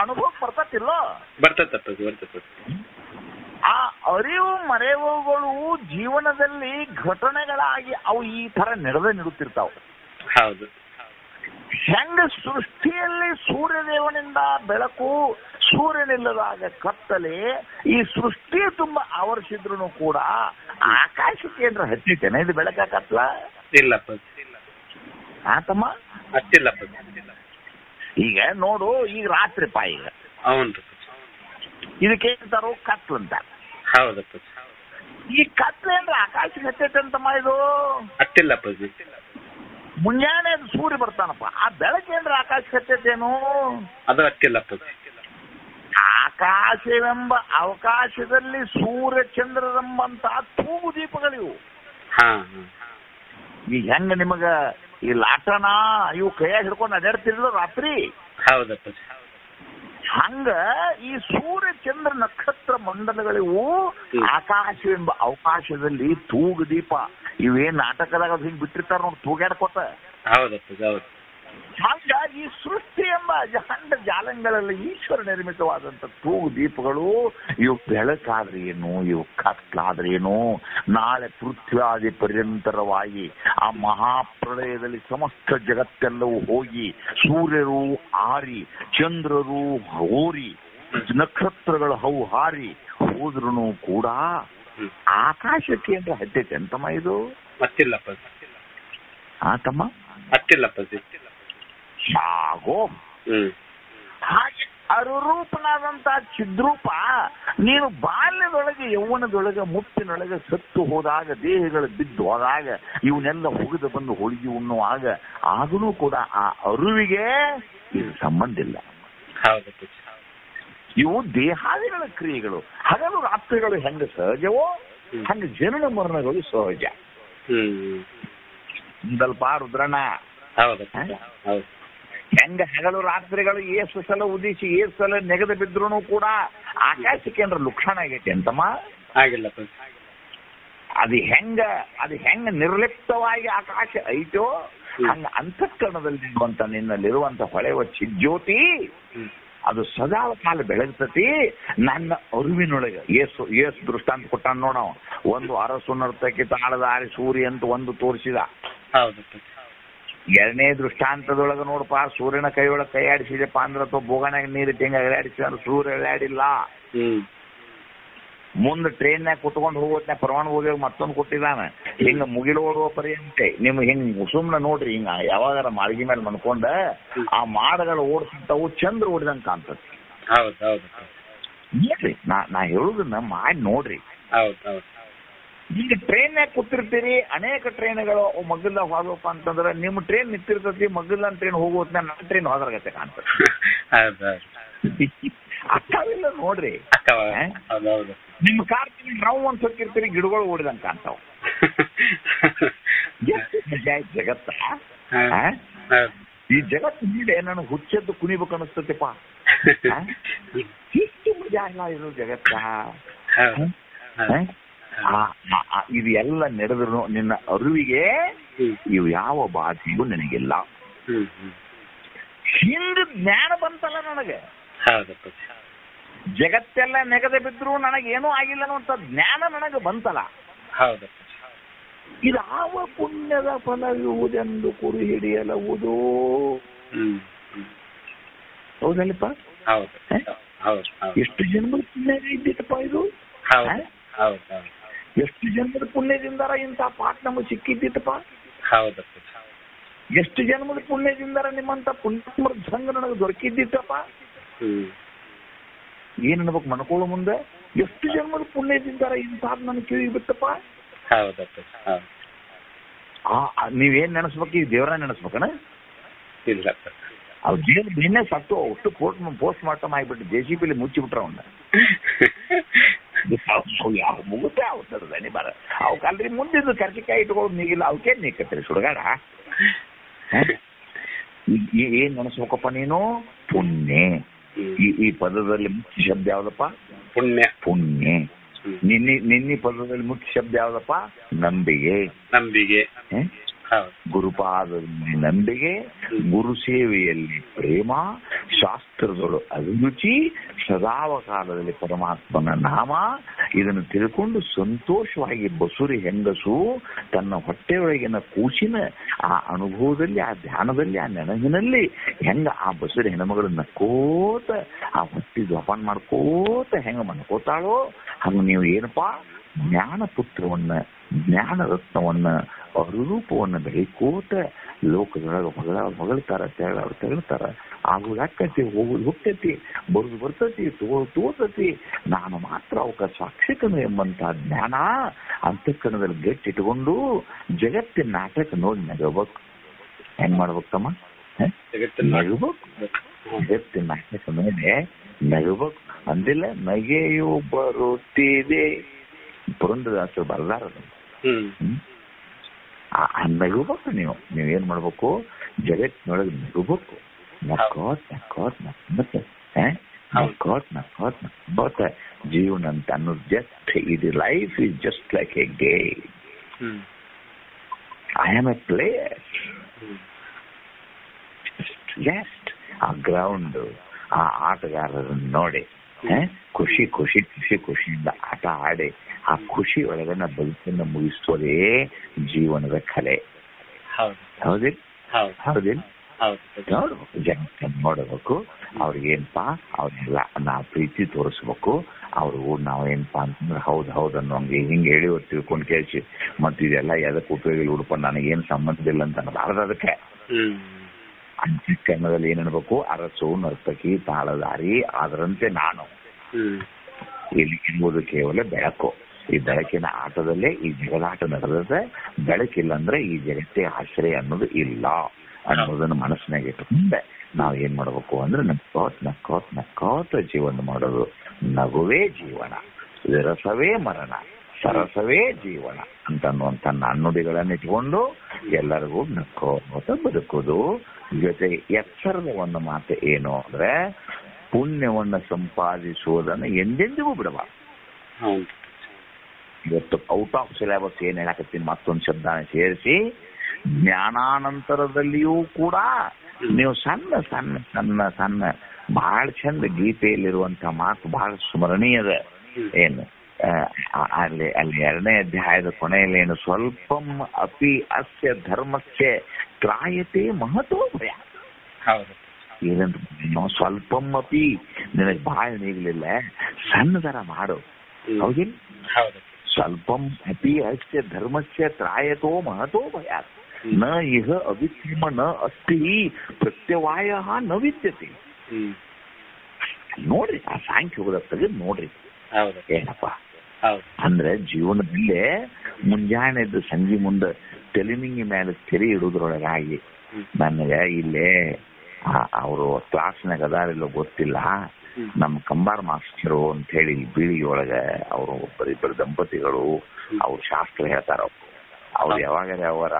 ಅನುಭವ ಬರ್ತತಿಲ್ಲೋ? ಬರ್ತತಪ್ಪ. ಆ ಅರಿವು ಮರೆವುಗಳು ಜೀವನದಲ್ಲಿ ಘಟನೆಗಳಾಗಿ ಅವು ಈ ತರ ನಡೆಯುತ್ತಿರ್ತಾವ. ಹೌದು. ಹೆಂಗ ಸೃಷ್ಟಿಯಲ್ಲಿ ಸೂರ್ಯದೇವನಿಂದ ಬೆಳಕು, ಸೂರ್ಯನಿಲ್ಲದಾಗ ಕತ್ತಲೆ, ಈ ಸೃಷ್ಟಿ ತುಂಬಾ ಆವರಿಸಿದ್ರು ಕೂಡ ಆಕಾಶಕ್ಕೆ ಏನ್ರ ಹಚ್ಚಿತೇನೆ ಇದು ಬೆಳಕ ಕತ್ಲ? ಇಲ್ಲಪ್ಪ. ಆತಮ್ಮ ಹಚ್ಚಿಲ್ಲಪ್ಪ. ಈಗ ನೋಡು, ಈಗ ರಾತ್ರಿಪ್ಪ, ಈಗ ಹೌದು, ಇದಕ್ಕೇಂತಾರೋ ಕತ್ಲು ಅಂತ. ಹೌದಪ್ಪ. ಈ ಕತ್ಲೆ ಅಂದ್ರೆ ಆಕಾಶಕ್ಕೆ ಹಚ್ಚೈತೆ ಅಂತಮ್ಮ ಇದು? ಹತ್ತಿಲ್ಲಪ್ಪ. ಮುಂಜಾನೆ ಸೂರ್ಯ ಬರ್ತಾನಪ್ಪ, ಆ ಬೆಳಕೇಂದ್ರ ಆಕಾಶಕ್ಕೆ ಹಚ್ಚೈತೇನು? ಅದು ಹತ್ತಿಲ್ಲಪ್ಪ. ಆಕಾಶವೆಂಬ ಅವಕಾಶದಲ್ಲಿ ಸೂರ್ಯ ಚಂದ್ರರೆಂಬಂತ ತೂಗು ದೀಪಗಳಿವು. ಈಗ ಹೆಂಗ ನಿಮಗ ಈ ಲಾಟನ ಇವು ಕೈಯಾಗ ಹಿಡ್ಕೊಂಡು ಅಡ್ಯಾಡ್ತಿರ್ಲಿಲ್ಲ ರಾತ್ರಿ? ಹೌದಪ್ಪ. ಹಂಗ ಈ ಸೂರ್ಯ ಚಂದ್ರ ನಕ್ಷತ್ರ ಮಂಡಲಗಳಿವು ಆಕಾಶವೆಂಬ ಅವಕಾಶದಲ್ಲಿ ತೂಗು ದೀಪ. ಇವೇನ್ ನಾಟಕದಾಗ ಹಿಂಗ್ ಬಿಟ್ಟಿರ್ತಾರ ನೋಡಿ ತೂಗಾಡ್ಕೊತ. ಹೌದಪ್ಪ. ಹೌದು. ಹಂಗ ಈ ಸೃಷ್ಟಿ ಎಂಬ ಅಜಾಂಡ ಜಾಲಂಗಳಲ್ಲಿ ಈಶ್ವರ ನಿರ್ಮಿತವಾದಂತ ತೂಗು ದೀಪಗಳು, ಇವು ಬೆಳಕಾದ್ರೆ ಏನು, ಇವು ಕತ್ಲಾದ್ರೆ ಏನು? ನಾಳೆ ಪೃಥ್ವಿಯಾದಿ ಪರ್ಯಂತರವಾಗಿ ಆ ಮಹಾಪ್ರಳಯದಲ್ಲಿ ಸಮಸ್ತ ಜಗತ್ತೆಲ್ಲವೂ ಹೋಗಿ ಸೂರ್ಯರು ಆರಿ, ಚಂದ್ರರು ಹೋರಿ, ನಕ್ಷತ್ರಗಳು ಹವು ಹಾರಿ ಹೋದ್ರೂ ಕೂಡ ಆಕಾಶಕ್ಕೆ ಅಂದ್ರೆ ಹತ್ತೈತೆ ಅಂತಮ್ಮ ಇದು? ಹತ್ತಿಲ್ಲಪ್ಪ. ಆತಮ್ಮ ಹತ್ತಿಲ್ಲಪ್ಪ. ಸಾಗೋ. ಹಾಗೆ ಅರುರೂಪನಾದಂತ ಚಿದ್ರೂಪ ನೀನು ಬಾಲ್ಯದೊಳಗೆ, ಯೌವನದೊಳಗೆ, ಮುಪ್ಪಿನೊಳಗೆ ಸತ್ತು ಹೋದಾಗ, ದೇಹಗಳು ಬಿದ್ದು ಹೋದಾಗ, ಇವನ್ನೆಲ್ಲ ಹುಗಿದು ಬಂದು ಹೋಳಿಗೆ ಉಣ್ಣುವಾಗ ಆಗಲೂ ಕೂಡ ಆ ಅರುವಿಗೆ ಇದು ಸಂಬಂಧ ಇಲ್ಲ. ಇವು ದೇಹಾದಿಗಳ ಕ್ರಿಯೆಗಳು. ಹಗಲು ರಾತ್ರಿಗಳು ಹೆಂಗ ಸಹಜವೋ ಹಂಗ ಜನನ ಮರಣಗಳು ಸಹಜ. ಸ್ವಲ್ಪ ರುದ್ರಣ್ಣ, ಹೆಂಗ ಹಗಲು ರಾತ್ರಿಗಳು ಏಸು ಸಲ ಉದಿಸಿ ಏಸು ಸಲ ನೆಗೆದು ಬಿದ್ರು ಕೂಡ ಆಕಾಶಕ್ಕೆ ಅಂದ್ರೆ ಲುಕ್ಷಣ ಆಗೈತಿ ಅಂತಮ್ಮ? ಆಗಿಲ್ಲಪ್ಪ. ಅದು ಹೆಂಗ ನಿರ್ಲಿಪ್ತವಾಗಿ ಆಕಾಶ ಐತೋ ಹಂಗ ಅಂತಃಕರಣದಲ್ಲಿ ಇರುವಂತ ನಿನ್ನಲ್ಲಿರುವಂತ ಹೊಳೆವ ಚಿಜ್ಯೋತಿ ಅದು ಸದಾ ಕಾಲ ಬೆಳಗ್ತತಿ. ನನ್ನ ಅರಿವಿನೊಳಗೆ ಏಸು ದೃಷ್ಟಾಂತ ಕೊಟ್ಟಾನ ನೋಡವ. ಒಂದು ಅರಸು ನರ್ತಕ್ಕೆ ತಾಳದ ಆರಿ ಸೂರ್ಯ ಅಂತ ಒಂದು ತೋರಿಸಿದ. ಎರಡನೇ ದೃಷ್ಟಾಂತದೊಳಗೆ ನೋಡಪ್ಪ, ಸೂರ್ಯನ ಕೈಯೊಳಗೆ ಕೈ ಆಡಿಸಿದೆಪ್ಪ ಅಂದ್ರೆ ಅಥವಾ ಬೋಗನಾಗ ನೀರಿಟ್ಟು ಹೆಂಗ ಅಲ್ಲಾಡಿಸಿ ಅಂದ್ರೆ ಸೂರ್ಯ ಅಲ್ಲಾಡಿಲ್ಲ. ಮುಂದೆ ಟ್ರೈನ್ಯಾಗ ಕುತ್ಕೊಂಡು ಹೋಗೋತ್ನ ಪರವಾನ ಹೋಗಿ ಮತ್ತೊಂದು ಕೊಟ್ಟಿದ್ದಾನ. ಹಿಂಗ ಮುಗಿಲೋಡುವ ಪರ್ಯಂತೆ ನಿಮ್ಗೆ ಹಿಂಗ್ ಸುಮ್ನೆ ನೋಡ್ರಿ, ಹಿಂಗ ಯಾವಾಗಾರ ಮಾಳಿಗೆ ಮೇಲೆ ಮನ್ಕೊಂಡ ಆ ಮಾಡಗಳು ಓಡಿಸಿಂತವು ಚಂದ್ರ ಓಡಿದಂಗ ಕಾಣ್ತದೆ. ನೋಡ್ರಿ, ನಾ ಹೇಳುದನ್ನ ಮಾಡಿ ನೋಡ್ರಿ. ಈಗ ಟ್ರೈನ್ಯಾಗ ಕೂತಿರ್ತೀರಿ, ಅನೇಕ ಟ್ರೈನ್ಗಳು ಮಗ್ಗಲ್ದಾಗ ಹೋಗಪ್ಪ ಅಂತಂದ್ರೆ ನಿಮ್ಮ ಟ್ರೈನ್ ನಿಂತಿರ್ತತಿ, ಮಗ್ಗಲ್ದಾನ ಟ್ರೈನ್ ಹೋಗೋತ್ನ ನನ್ನ ಟ್ರೈನ್ ಹೋದ್ರಾಗತ್ತೆ ಕಾಣ್ತದೆ. ಅಕ್ಕಾವಿಲ್ಲ ನೋಡ್ರಿ. ನಿಮ್ಮ ಕಾರ್ ನಾವು ಒಂದ್ ಸೊಕ್ಕಿರ್ತೀರಿ, ಗಿಡಗಳು ಓಡಿದಂಗ ಕಾಣ್ತಾವ. ಎಷ್ಟು ಮಜಾ ಆಯ್ತು ಜಗತ್ತ. ಈ ಜಗತ್ತು ನೀಡೆ ನನಗೆ ಹುಚ್ಚದ್ದು ಕುಣಿಬೇಕು ಅನಿಸ್ತತಿಪ್ಪ. ಎಷ್ಟು ಮಜಾ ಇಲ್ಲ ಇದು ಜಗತ್ತ. ಇದು ಎಲ್ಲ ನಡೆದ್ರು ನಿನ್ನ ಅರಿವಿಗೆ ಇವು ಯಾವ ಬಾಧಿಯೂ ನನಗಿಲ್ಲ. ಹಿಂದ ಜ್ಞಾನ ಬಂತಲ್ಲ ನನಗೆ, ಜಗತ್ತೆಲ್ಲ ನೆಗದೆ ಬಿದ್ರು ನನಗೇನೂ ಆಗಿಲ್ಲ ಅನ್ನುವಂಥ ಜ್ಞಾನ ನನಗೆ ಬಂತಲ್ಲ. ಇದಾವ ಪುಣ್ಯದ ಫಲವಿರುವುದೆಂದು ಕುರು ಹಿಡಿಯಲವುದು. ಹೌದಲ್ಲಪ್ಪ? ಎಷ್ಟು ಜನ್ಮದ ಪುಣ್ಯ ಇದ್ದಿತ್ತಪ್ಪ ಇದು. ಎಷ್ಟು ಜನ್ಮದ ಪುಣ್ಯದಿಂದ ಇಂಥ ಪಾಠ ನಮಗೆ ಸಿಕ್ಕಿದ್ದಿತ್ತಪ್ಪ. ಎಷ್ಟು ಜನ್ಮದ ಪುಣ್ಯದಿಂದ ನಿಮ್ಮಂತ ಪುಣ್ಯಾತ್ಮರ ಸಂಘ ನನಗೆ ದೊರಕಿದ್ದಿತ್ತಪ್ಪ. ಏನ್ ಅನ್ಬೇಕು ಮನ್ಕೊಳ್ಳೋ ಮುಂದೆ, ಎಷ್ಟು ಜನ್ಮದ ಪುಣ್ಯದಿಂದ ಇಂಥದ್ದು ನನಗೆ ಕಿವಿ ಬಿತ್ತಪ್ಪ. ನೀವೇನ್ ನೆನೆಸ್ಬೇಕು? ಈ ದೇವರ ನೆನೆಸ್ಬೇಕನ? ಅವ್ ಜೀವ ನಿನ್ನೆ ಸತ್ತು ಒಟ್ಟು ಪೋಸ್ಟ್ ಮಾರ್ಟಮ್ ಆಗಿಬಿಟ್ಟು JCB ಮುಚ್ಚಿಬಿಟ್ರ ಅವನ್ನ. ಯಾವ ಮುಗುತ್ತೆ ಅವತ್ತದ ಬರ ಅವಕ್ಕಲ್ರಿ ಮುಂದಿದ್ದು ಕರ್ಚಿಕಾಯಿ ಇಟ್ಕೊಳ್ಳೋದು ನೀಗಿಲ್ಲ, ಅವಕ್ಕೆ ನೀಕತ್ರಿ ಸುಡುಗಾಡ. ಏನ್ ನೆನೆಸ್ಬೇಕಪ್ಪ ನೀನು? ಪುಣ್ಯ. ಈ ಪದದಲ್ಲಿ ಮುಖ್ಯ ಶಬ್ದ ಯಾವ್ದಪ್ಪ? ಪುಣ್ಯ. ಪುಣ್ಯ. ನಿನ್ನೆ ಪದದಲ್ಲಿ ಮುಖ್ಯ ಶಬ್ದ ಯಾವ್ದಪ್ಪ? ನಂಬಿಕೆ. ಗುರುಪಾದದಲ್ಲಿ ನಂಬಿಕೆ, ಗುರು ಸೇವೆಯಲ್ಲಿ ಪ್ರೇಮ, ಶಾಸ್ತ್ರಗಳು ಅಭಿರುಚಿ, ಸದಾವಕಾಲದಲ್ಲಿ ಪರಮಾತ್ಮನ ನಾಮ. ಇದನ್ನು ತಿಳ್ಕೊಂಡು ಸಂತೋಷವಾಗಿ ಬಸುರಿ ಹೆಂಗಸು ತನ್ನ ಹೊಟ್ಟೆಯೊಳಗಿನ ಕೂಸಿನ ಆ ಅನುಭವದಲ್ಲಿ, ಆ ಧ್ಯಾನದಲ್ಲಿ, ಆ ನೆನಗಿನಲ್ಲಿ ಹೆಂಗ ಆ ಬಸುರಿ ಹೆಣ್ಮಗಳು ನಕ್ಕೋತ ಆ ಹೊಟ್ಟಿ ಜೋಪಾನ ಮಾಡ್ಕೋತ ಹೆಂಗ ಮನ್ಕೋತಾಳೋ ಹಂಗ ನೀವು ಏನಪ್ಪಾ ಜ್ಞಾನ ಪುತ್ರವನ್ನ, ಜ್ಞಾನ ರತ್ನವನ್ನ, ಅರುರೂಪವನ್ನ ಬೆಳಿಕೋತ ಲೋಕದೊಳಗೆ ಹೊಗಳ್ತಾರ, ತೆಗಳ್ತಾರ. ಆಗೋದು ಆಕತಿ, ಹೋಗುದು ಹೋಗ್ತೈತಿ, ಬರುದು ಬರ್ತೈತಿ, ತೋರ್ತತಿ. ನಾನು ಮಾತ್ರ ಅವಕ ಸಾಕ್ಷಿಕನು ಎಂಬಂತ ಜ್ಞಾನ ಅಂತಃಕರಣದಲ್ಲಿ ಗಟ್ಟಿಟ್ಕೊಂಡು ಜಗತ್ತಿನ ನಾಟಕ ನೋಡಿ ನಗಬೇಕು. ಹೆಂಗ್ ಮಾಡ್ಬೇಕಮ್ಮ? ನಗಬೇಕು. ಜಗತ್ತಿನ ನಾಟಕ ನೋಡಿ ನಗಬೇಕು. ಅಂದಿಲ್ಲ ನಗೆಯು ಬರುತ್ತಿದೆ, ಪುರಂದರದಾಸರು ಬರ್ದಾರದು. ನಗಬೇಕು. ನೀವೇನ್ ಮಾಡ್ಬೇಕು? ಜಗತ್ತಿನೊಳಗೆ ನಗಬೇಕು. ನಕ್ಕೋತ್ ಜೀವನ ಅಂತ ಅನ್ನೋದು ಜಸ್ಟ್ ಇದು life is just like A game. I am A player. Just ಆ ಗ್ರೌಂಡ್, ಆ ಆಟಗಾರರನ್ನು ನೋಡಿ ಖುಷಿಯಿಂದ ಆಟ ಆಡಿ ಆ ಖುಷಿ ಒಳಗನ್ನ ಬದುಕನ್ನು ಮುಗಿಸೋದೇ ಜೀವನದ ಕಲೆ. ಹೌದಿಲ್ಲ? ಜಗತ್ತನ್ನು ನೋಡಬೇಕು. ಅವ್ರಿಗೇನಪ್ಪಾ ಅವ್ರನ್ನೆಲ್ಲ ನಾವು ಪ್ರೀತಿ ತೋರಿಸ್ಬೇಕು. ಅವ್ರಿಗೂ ನಾವು ಏನಪ್ಪಾ ಅಂತಂದ್ರೆ ಹೌದು ಅನ್ನೋಂಗೆ ಹಿಂಗೆ ಹೇಳಿ ತಿಳ್ಕೊಂಡು ಕೇಳಿಸಿ ಮತ್ತೆ ಇದೆಲ್ಲ ಎದಕ್ಕೆ ಉಪಯೋಗ ಇಲ್ಲ ಉಡುಪ, ನನಗೇನು ಸಂಬಂಧ ಇಲ್ಲ ಅಂತ ಅನ್ನಬಾರ್ದು. ಅದಕ್ಕೆ ಅಂತಃಕರಣದಲ್ಲಿ ಏನ್ ಅನ್ಬೇಕು? ಅರಸು, ನರ್ತಕಿ, ತಾಳದಾರಿ ಅದರಂತೆ ನಾನು. ಇಲ್ಲಿ ಇರುವುದು ಕೇವಲ ಬೆಳಕು. ಈ ಬೆಳಕಿನ ಆಟದಲ್ಲೇ ಈ ಜಗದಾಟ ನಡೆದದೆ. ಬೆಳಕಿಲ್ಲ ಅಂದ್ರೆ ಈ ಜಗತ್ತೇ ಆಶ್ರಯ ಅನ್ನೋದು ಇಲ್ಲ ಅನ್ನೋದನ್ನ ಮನಸ್ಸಿನಾಗ ಇಟ್ಟುಕೊಂಡೆ ನಾವ್ ಏನ್ ಮಾಡ್ಬೇಕು ಅಂದ್ರೆ ನಕ್ಕೋತ್ ಜೀವನ ಮಾಡೋದು. ನಗುವೇ ಜೀವನ, ವಿರಸವೇ ಮರಣ, ಸರಸವೇ ಜೀವನ ಅಂತನ್ನುವಂತ ನಾಣ್ಣುಡಿಗಳನ್ನ ಇಟ್ಕೊಂಡು ಎಲ್ಲರಿಗೂ ನಕ್ಕೋತ ಬದುಕೋದು. ಜೊತೆ ಎಚ್ಚರದ ಒಂದು ಮಾತು ಏನು ಅಂದ್ರೆ ಪುಣ್ಯವನ್ನ ಸಂಪಾದಿಸುವುದನ್ನು ಎಂದೆಂದಿಗೂ ಬಿಡಬಾರ್ದು. ಇವತ್ತು ಔಟ್ ಆಫ್ ಸಿಲೆಬಸ್ ಏನ್ ಹೇಳಕತ್ತೀನಿ ಮತ್ತೊಂದು ಶಬ್ದ ಸೇರಿಸಿ, ಜ್ಞಾನಾನಂತರದಲ್ಲಿಯೂ ಕೂಡ ನೀವು ಸಣ್ಣ ಸಣ್ಣ ಸಣ್ಣ ಸಣ್ಣ ಬಹಳ ಚಂದ ಗೀತೆಯಲ್ಲಿರುವಂತ ಮಾತು ಬಹಳ ಸ್ಮರಣೀಯದ. ಏನು ಅಲ್ಲಿ 2ನೇ ಅಧ್ಯಾಯದ ಕೊನೆಯಲ್ಲಿ ಏನು ಸ್ವಲ್ಪಂ ಅಪಿ ಅಸ್ಯ ಧರ್ಮಸ್ಯ ತ್ರಾಯತೆ ಮಹತೋ ಭಯ. ಏನಂತ ಸ್ವಲ್ಪಂ ಅಪಿ ನಿನಗೆ ಬಹಳ ನೀಗಲಿಲ್ಲ, ಸಣ್ಣದರ ಮಾಡು. ಹೌದಿಲ್ಲ? ಹೌದು. ಸ್ವಲ್ಪಂ ಅಪಿ ಅಸ್ಯ ಧರ್ಮಸ್ಯ ತ್ರಾಯತೋ ಮಹತೋ ಭಯಾತ್ ನ ಇಹ ಅವಿತ್ರಿಮ ನ ಅಸ್ತಿ ಪ್ರತ್ಯವಾಯ ನ ವಿದ್ಯತೆ. ನೋಡ್ರಿ ಆ ಸಾಂಖ್ಯ ಹೋಗೋದ ತೆಗೆದು ನೋಡ್ರಿ ಏನಪ್ಪ ಅಂದ್ರೆ ಜೀವನದಲ್ಲೇ ಮುಂಜಾನೆದ್ದು ಸಂಜೆ ಮುಂದೆ ತೆಲಿಮಿಂಗಿ ಮೇಲೆ ತೆರೆ ಇಡುವುದ್ರೊಳಗಾಗಿ ನನಗೆ ಇಲ್ಲೇ ಅವರು ಕ್ಲಾಸ್ನಾಗ ಅದಾರಿಲ್ಲೋ ಗೊತ್ತಿಲ್ಲ, ನಮ್ಮ ಕಂಬಾರ ಮಾಸ್ತರು ಅಂತ ಹೇಳಿ ಬೀಳಿಗೆ ಒಳಗೆ ಅವರು ಒಬ್ಬರಿಬ್ಬರು ದಂಪತಿಗಳು ಅವ್ರು ಶಾಸ್ತ್ರ ಹೇಳ್ತಾರ. ಅವ್ರು ಯಾವಾಗಾರ ಅವ್ರ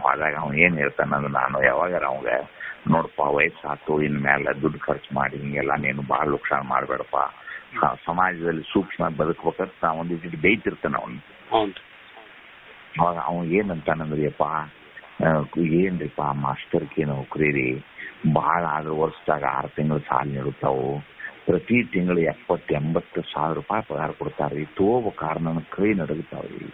ಹೋದಾಗ ಅವ್ನು ಏನ್ ಹೇಳ್ತಾನಂದ್ರೆ, ನಾನು ಯಾವಾಗಾರ ಅವಾಗ ನೋಡಪ್ಪ ವಯಸ್ಸಾತು ಇನ್ಮೇಲೆ ದುಡ್ಡು ಖರ್ಚು ಮಾಡಿ ಹಿಂಗೆಲ್ಲ ನೀನು ಬಹಳ ಲುಕ್ಷಾನ ಮಾಡ್ಬೇಡಪ್ಪ, ಸಮಾಜದಲ್ಲಿ ಸೂಕ್ಷ್ಮ ಬದುಕ್ಬೇಕಂತ ನಾ ಒಂದಿಟ್ಟು ಬೈತಿರ್ತಾನ ಅವನು. ಅವಾಗ ಅವನು ಏನಂತಾನಂದ್ರಿಯಪ್ಪ, ಏನ್ರಿಪ್ಪ ಮಾಸ್ತರ್ಗೆ ನೌಕರಿ ರೀ, ಭಾಳ ಆದ್ರೆ ವರ್ಷದಾಗ 6 ತಿಂಗಳು ಸಾಲ ನೀಡುತ್ತಾವು, ಪ್ರತಿ ತಿಂಗಳು 70-80 ರೂಪಾಯಿ ಪಗಾರ ಕೊಡ್ತಾರ್ರಿ, ತಗೋಬೇಕಾರ ನನ್ನ ಕೈ ನಡಗುತ್ತಾವ್ರಿ,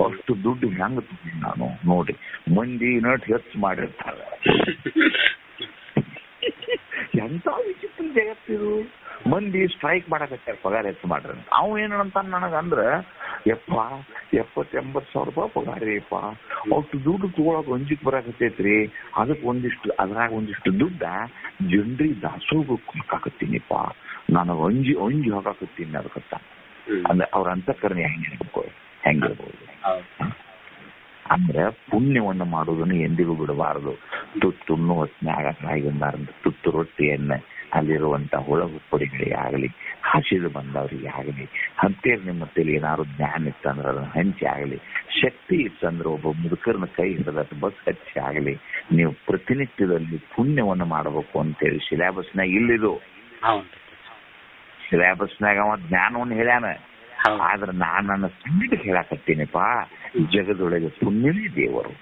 ಅಷ್ಟು ದುಡ್ಡು ಹೆಂಗ ನಾನು ನೋಡ್ರಿ ಮಂದಿ ನಟ್ ಹೆಚ್ಚು ಮಾಡಿರ್ತಾರೆ. ಎಂತ ವಿಚಿತ್ರ ಜಗತ್ತಿದು, ಮಂದಿ ಸ್ಟ್ರೈಕ್ ಮಾಡಕತ್ತಾರ ಪಗಾರ ಹೆಚ್ಚು ಮಾಡ್ರಿ ಅಂತ. ಅವ್ ಏನಂತ ನನಗಂದ್ರ, 70-80 ರೂಪಾಯಿ ಪಗಾರ ರೀಪ್ಪ, ಅಷ್ಟು ದುಡ್ಡು ತಗೊಳಕ್ ಒಂಜಿಕ್ ಬರಾಕತ್ತೈತ್ರಿ, ಅದಕ್ಕೆ ಅದ್ರಾಗ ಒಂದಿಷ್ಟು ದುಡ್ಡ ಜನರಿ ದಾಸೋಗ ಹಾಕಾಕತ್ತೀನಿಪ್ಪ, ನಾನು ಒಂಜಿ ಹೋಗಾಕತ್ತೀನಿ ಅದಕ್ಕತ್ತ. ಅಂದ್ರೆ ಅವ್ರ ಅಂತಃಕರಣ ಹೆಂಗಿರ್ಬೋದು ಅಂದ್ರೆ ಪುಣ್ಯವನ್ನು ಮಾಡುವುದನ್ನು ಎಂದಿಗೂ ಬಿಡಬಾರದು. ತುನ್ನು ಹೊತ್ನಾಗ ಕಾಯಿಗಂಬಾರದು, ತುತ್ತು ರೊಟ್ಟಿಯನ್ನ ಅಲ್ಲಿರುವಂತ ಹುಳ ಹುಪ್ಪಡಿಗಳೇ ಆಗಲಿ, ಹಸಿದು ಬಂದವರಿಗೆ ಆಗಲಿ, ಅಂತೇಳಿ ನಿಮ್ಮ ತಲೆ ಏನಾದ್ರು ಜ್ಞಾನ ಇತ್ತಂದ್ರೆ ಅದನ್ನ ಹಂಚಿ ಆಗಲಿ, ಶಕ್ತಿ ಇತ್ತಂದ್ರೆ ಒಬ್ಬ ಮುದುಕರನ್ನ ಕೈ ಹಿಡಿದ ಬಸ್ ಹಚ್ಚಿ ಆಗಲಿ, ನೀವು ಪ್ರತಿನಿತ್ಯದಲ್ಲಿ ಪುಣ್ಯವನ್ನು ಮಾಡಬೇಕು ಅಂತೇಳಿ ಸಿಲೆಬಸ್ನಾಗ ಇಲ್ಲಿದು. ಸಿಲೆಬಸ್ನಾಗ ಅವ ಜ್ಞಾನವನ್ನು ಹೇಳ್ಯಾನ, ಆದ್ರೆ ನಾನು ನನ್ನ ಸಂಗೀತ ಹೇಳಾಕತ್ತೀನಿಪ್ಪ, ಜಗದೊಳಗೆ ಪುಣ್ಯವೇ ದೇವರು.